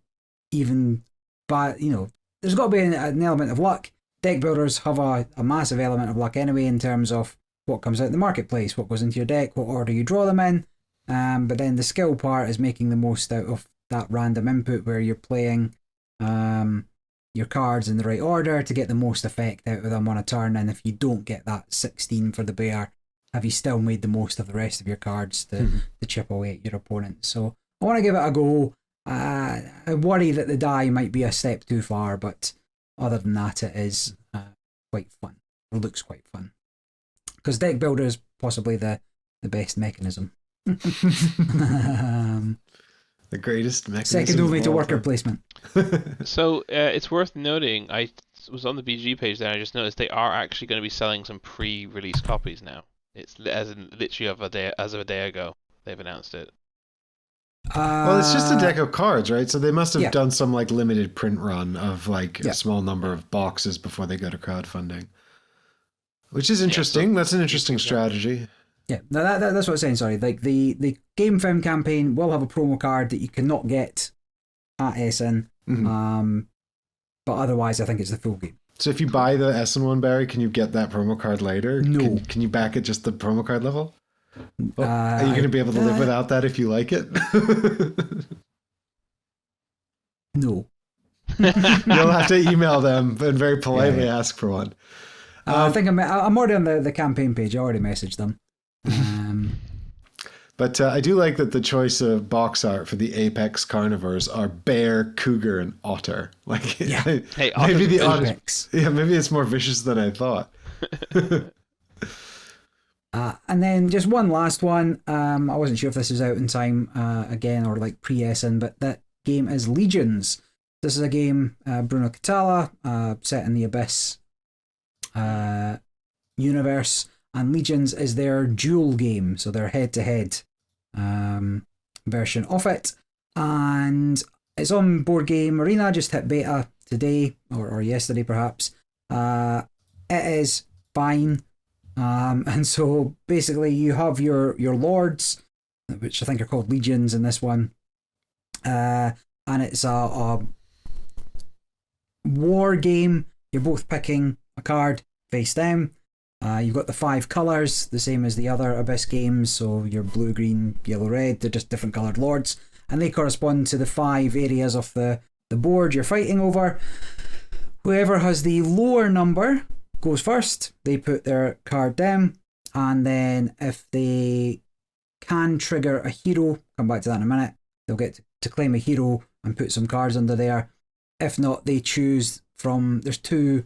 there's got to be an element of luck. Deck builders have a massive element of luck anyway, in terms of what comes out in the marketplace, what goes into your deck, what order you draw them in. But then the skill part is making the most out of that random input where you're playing your cards in the right order to get the most effect out of them on a turn. And if you don't get that 16 for the bear, have you still made the most of the rest of your cards to chip away at your opponent? So I want to give it a go. I worry that the die might be a step too far, but other than that, it is quite fun. It looks quite fun. Because deck builder is possibly the best mechanism. The greatest mechanism. Second only of to all worker time. placement. So it's worth noting, I was on the BG page there, and I just noticed they are actually going to be selling some pre-release copies now. It's as in literally as of a day ago, they've announced it. Well, it's just a deck of cards, right? So they must have yeah. done some like limited print run of like Yeah. a small number of boxes before they go to crowdfunding, which is interesting. so That's an interesting it's- strategy. Yeah, no, that's what I'm saying. Sorry, like the Game Film campaign will have a promo card that you cannot get at Essen, Mhm. but otherwise, I think it's the full game. So if you buy the Essen one, Barry, can you get that promo card later? No. Can you back it just the promo card level? Well, are you I- going to be able to live without that if you like it? No. You'll have to email them and very politely Yeah. ask for one. I think I'm already on the campaign page. I already messaged them. But I do like that the choice of box art for the apex carnivores are bear, cougar, and otter. Like, Yeah. Hey, maybe the otter. Apex. Yeah, maybe it's more vicious than I thought. And then just one last one. I wasn't sure if this is out in time again or like pre-Essen, but that game is Legions. This is a game, Bruno Catala, set in the Abyss universe, and Legions is their duel game, so their head-to-head version of it. And it's on Board Game Arena, just hit beta today or yesterday perhaps. It is fine. And so basically you have your lords, which I think are called legions in this one. And it's a war game. You're both picking a card face down. You've got the 5 colours, the same as the other Abyss games. So your blue, green, yellow, red. They're just different coloured lords. And they correspond to the 5 areas of the board you're fighting over. Whoever has the lower number goes first. They put their card down, and then if they can trigger a hero, come back to that in a minute, they'll get to claim a hero and put some cards under there. If not, they choose from, there's 2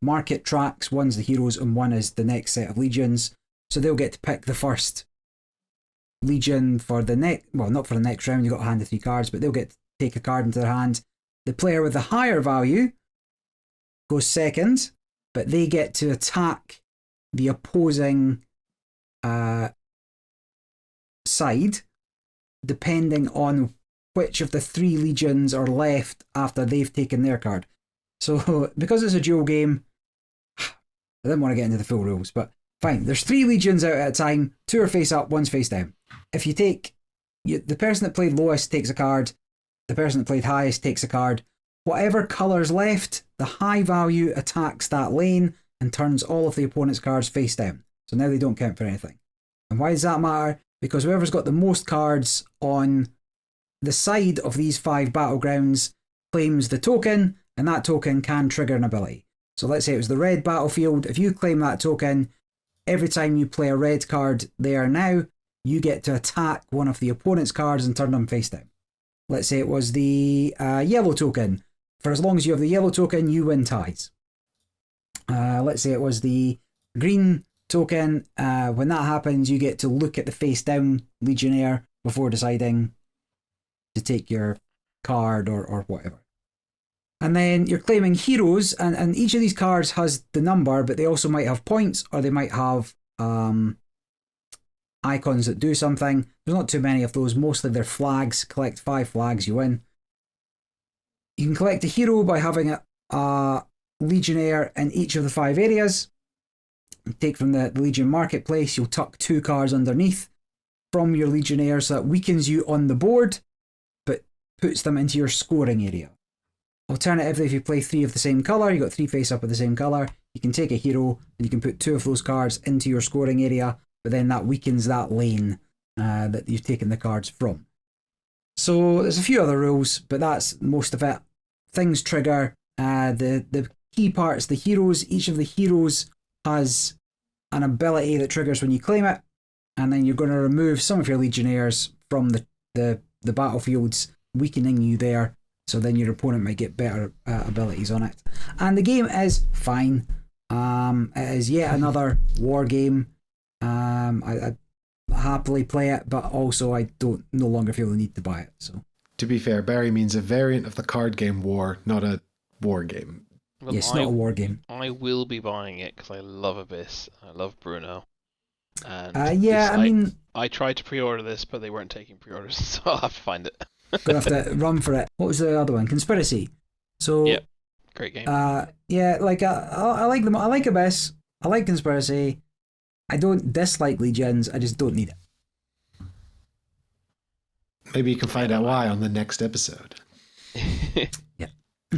market tracks, one's the heroes and one is the next set of legions, so they'll get to pick the first legion for the next, well, not for the next round, you've got a hand of 3 cards, but they'll get to take a card into their hand. The player with the higher value goes second, but they get to attack the opposing side depending on which of the 3 legions are left after they've taken their card. So because it's a duel game, I didn't want to get into the full rules, but fine. There's 3 legions out at a time. 2 are face up, 1's face down. If you take, the person that played lowest takes a card, the person that played highest takes a card. Whatever colour's left, the high value attacks that lane and turns all of the opponent's cards face down. So now they don't count for anything. And why does that matter? Because whoever's got the most cards on the side of these 5 battlegrounds claims the token, and that token can trigger an ability. So let's say it was the red battlefield. If you claim that token, every time you play a red card there now, you get to attack one of the opponent's cards and turn them face down. Let's say it was the yellow token. For as long as you have the yellow token, you win ties. Let's say it was the green token. When that happens, you get to look at the face down legionnaire before deciding to take your card or whatever. And then you're claiming heroes, and each of these cards has the number, but they also might have points, or they might have icons that do something. There's not too many of those. Mostly they're flags. Collect 5 flags, you win. You can collect a hero by having a legionnaire in each of the 5 areas. You take from the Legion marketplace, you'll tuck 2 cards underneath from your legionnaire, so that weakens you on the board, but puts them into your scoring area. Alternatively, if you play 3 of the same colour, you've got 3 face up of the same colour, you can take a hero and you can put 2 of those cards into your scoring area, but then that weakens that lane that you've taken the cards from. So there's a few other rules, but that's most of it. Things trigger. The key parts, the heroes, each of the heroes has an ability that triggers when you claim it, and then you're going to remove some of your legionnaires from the battlefields, weakening you there, so then your opponent might get better abilities on it. And the game is fine. It is yet another war game. I happily play it, but also I don't no longer feel the need to buy it. So To be fair, Barry means a variant of the card game War, not a war game. Well, yes, not a war game. I will be buying it because I love Abyss. I love Bruno. And I tried to pre-order this, but they weren't taking pre-orders, so I'll have to find it. Gonna have to run for it. What was the other one? Conspiracy. So Yep, great game. Yeah, like I like them. I like Abyss. I like Conspiracy. I don't dislike Legions. I just don't need it. Maybe you can find out why on the next episode. Yeah.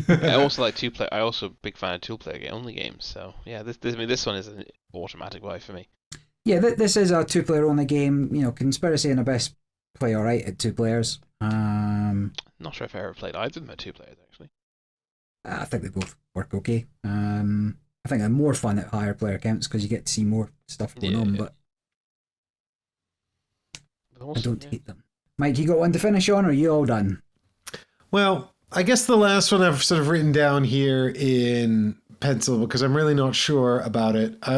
I also like two-player. I also a big fan of two-player only games. So yeah, this one is an automatic buy for me. Yeah, this is a two-player only game. You know, Conspiracy and Abyss play all right at 2 players. Not sure if I ever played either of them at 2 players actually. I think they both work okay. I think they're more fun at higher player counts because you get to see more stuff going on. But also, I don't hate them. Mike, you got one to finish on, or are you all done? Well, I guess the last one I've sort of written down here in pencil because I'm really not sure about it. I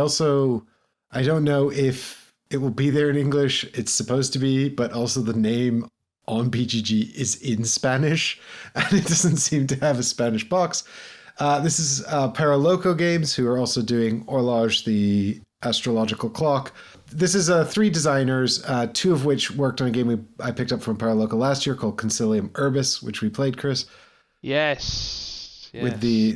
don't know if it will be there in English. It's supposed to be, but also the name on BGG is in Spanish, and it doesn't seem to have a Spanish box. This is Paraloco Games, who are also doing Horloge, the astrological clock. This is 3 designers, 2 of which worked on a game I picked up from Paraloco last year called Concilium Urbis, which we played, Chris. Yes. With the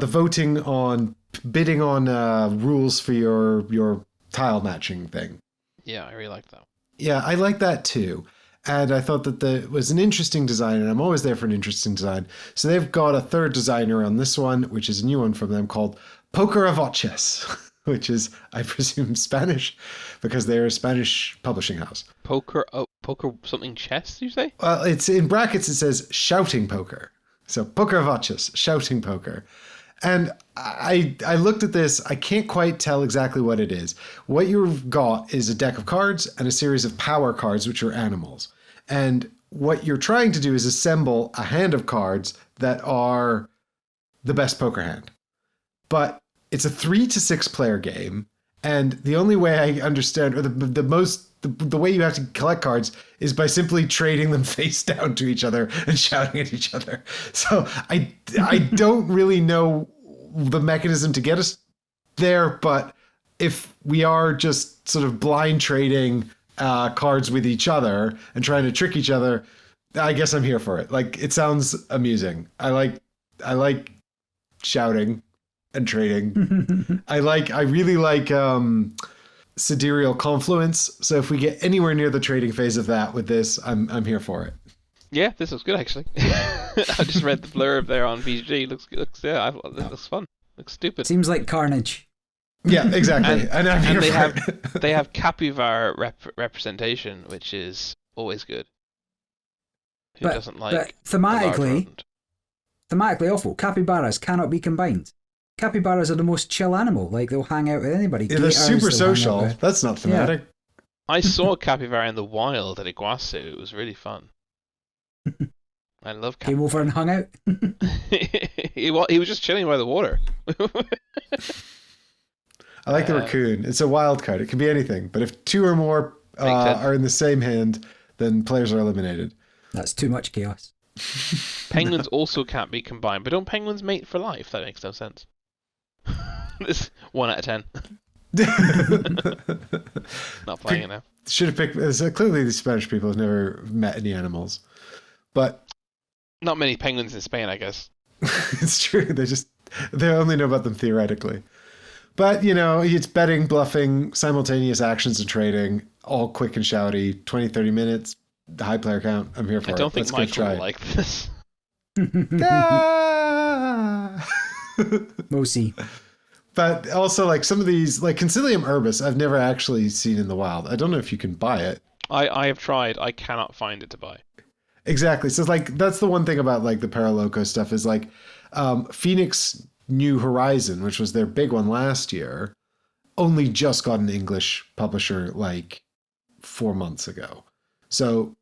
voting on bidding on rules for your tile matching thing. Yeah, I really like that. Yeah, I like that too. And I thought that it was an interesting design, and I'm always there for an interesting design. So they've got a 3rd designer on this one, which is a new one from them called Poker of Voces, which is, I presume, Spanish, because they're a Spanish publishing house. Poker something chess, you say? Well, it's in brackets, it says shouting poker. So Poker of Voces, shouting poker. And I looked at this. I can't quite tell exactly what it is. What you've got is a deck of cards and a series of power cards, which are animals. And what you're trying to do is assemble a hand of cards that are the best poker hand. But it's a 3 to 6 player game. And the only way I understand, or the way you have to collect cards is by simply trading them face down to each other and shouting at each other. So I don't really know the mechanism to get us there, but if we are just sort of blind trading cards with each other and trying to trick each other, I guess I'm here for it. Like, it sounds amusing. I like shouting and trading. I really like sidereal confluence. So if we get anywhere near the trading phase of that with this, I'm here for it. Yeah, this looks good actually. I just read the blurb there on BGG. Looks looks fun. Looks stupid. Seems like carnage. Yeah, exactly. and they have capybara representation, which is always good. Who doesn't like? But thematically awful. Capybaras cannot be combined. Capybaras are the most chill animal. Like, they'll hang out with anybody. Yeah, they're super social. That's not thematic. Yeah. I saw a capybara in the wild at Iguazu. It was really fun. I love capybara. Came over and hung out. He was just chilling by the water. I like the raccoon. It's a wild card. It can be anything. But if 2 or more are in the same hand, then players are eliminated. That's too much chaos. Penguins also can't be combined. But don't penguins mate for life? That makes no sense. This 1 out of 10. Not playing it now. Should have picked. Clearly, the Spanish people have never met any animals, but not many penguins in Spain, I guess. It's true. They only know about them theoretically. But it's betting, bluffing, simultaneous actions, and trading, all quick and shouty. 20-30 minutes, the high player count. I'm here for it. I don't think Michael will like this. We'll see. But also, like, some of these, like Concilium Urbis, I've never actually seen in the wild. I don't know if you can buy it. I have tried. I cannot find it to buy. Exactly. So, like, that's the one thing about, like, the Paraloco stuff is, like, Phoenix New Horizon, which was their big one last year, only just got an English publisher, like, 4 months ago. So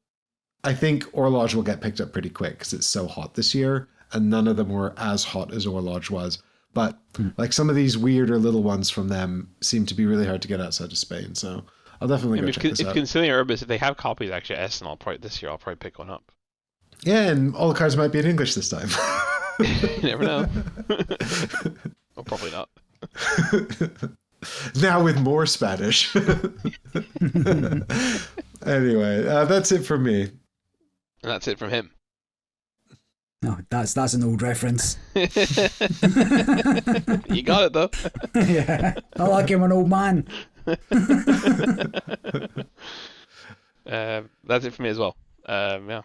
I think Horloge will get picked up pretty quick because it's so hot this year, and none of them were as hot as Horloge was. But like, some of these weirder little ones from them seem to be really hard to get outside of Spain. So I'll definitely go If, check this if out. considering Urbis, if they have copies actually at Essen, this year I'll probably pick one up. Yeah, and all the cards might be in English this time. You never know. Well, probably not. Now with more Spanish. Anyway, that's it from me. And that's it from him. No, that's an old reference. You got it though. Yeah, I like him, an old man. That's it for me as well. Yeah.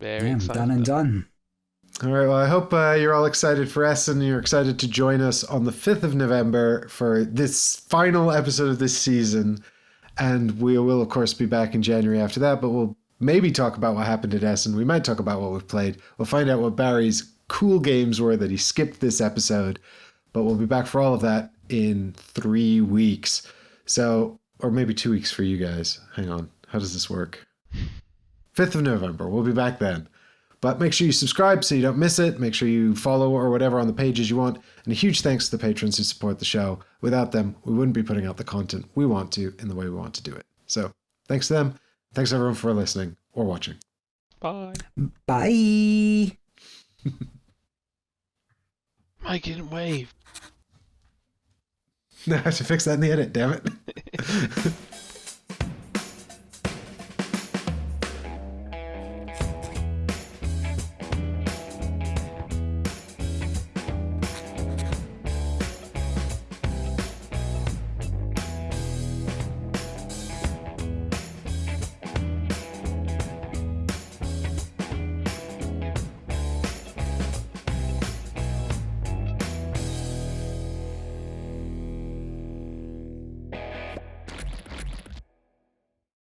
Very Yeah, excited. done and done. All right, well, I hope you're all excited for Essen. You're excited to join us on the 5th of November for this final episode of this season. And we will, of course, be back in January after that, but we'll maybe talk about what happened at Essen. We might talk about what we've played. We'll find out what Barry's cool games were that he skipped this episode. But we'll be back for all of that in 3 weeks. So, or maybe 2 weeks for you guys. Hang on. How does this work? 5th of November. We'll be back then. But make sure you subscribe so you don't miss it. Make sure you follow or whatever on the pages you want. And a huge thanks to the patrons who support the show. Without them, we wouldn't be putting out the content we want to in the way we want to do it. So thanks to them. Thanks everyone for listening or watching. Bye. Bye. Mike didn't wave. I have to fix that in the edit, damn it.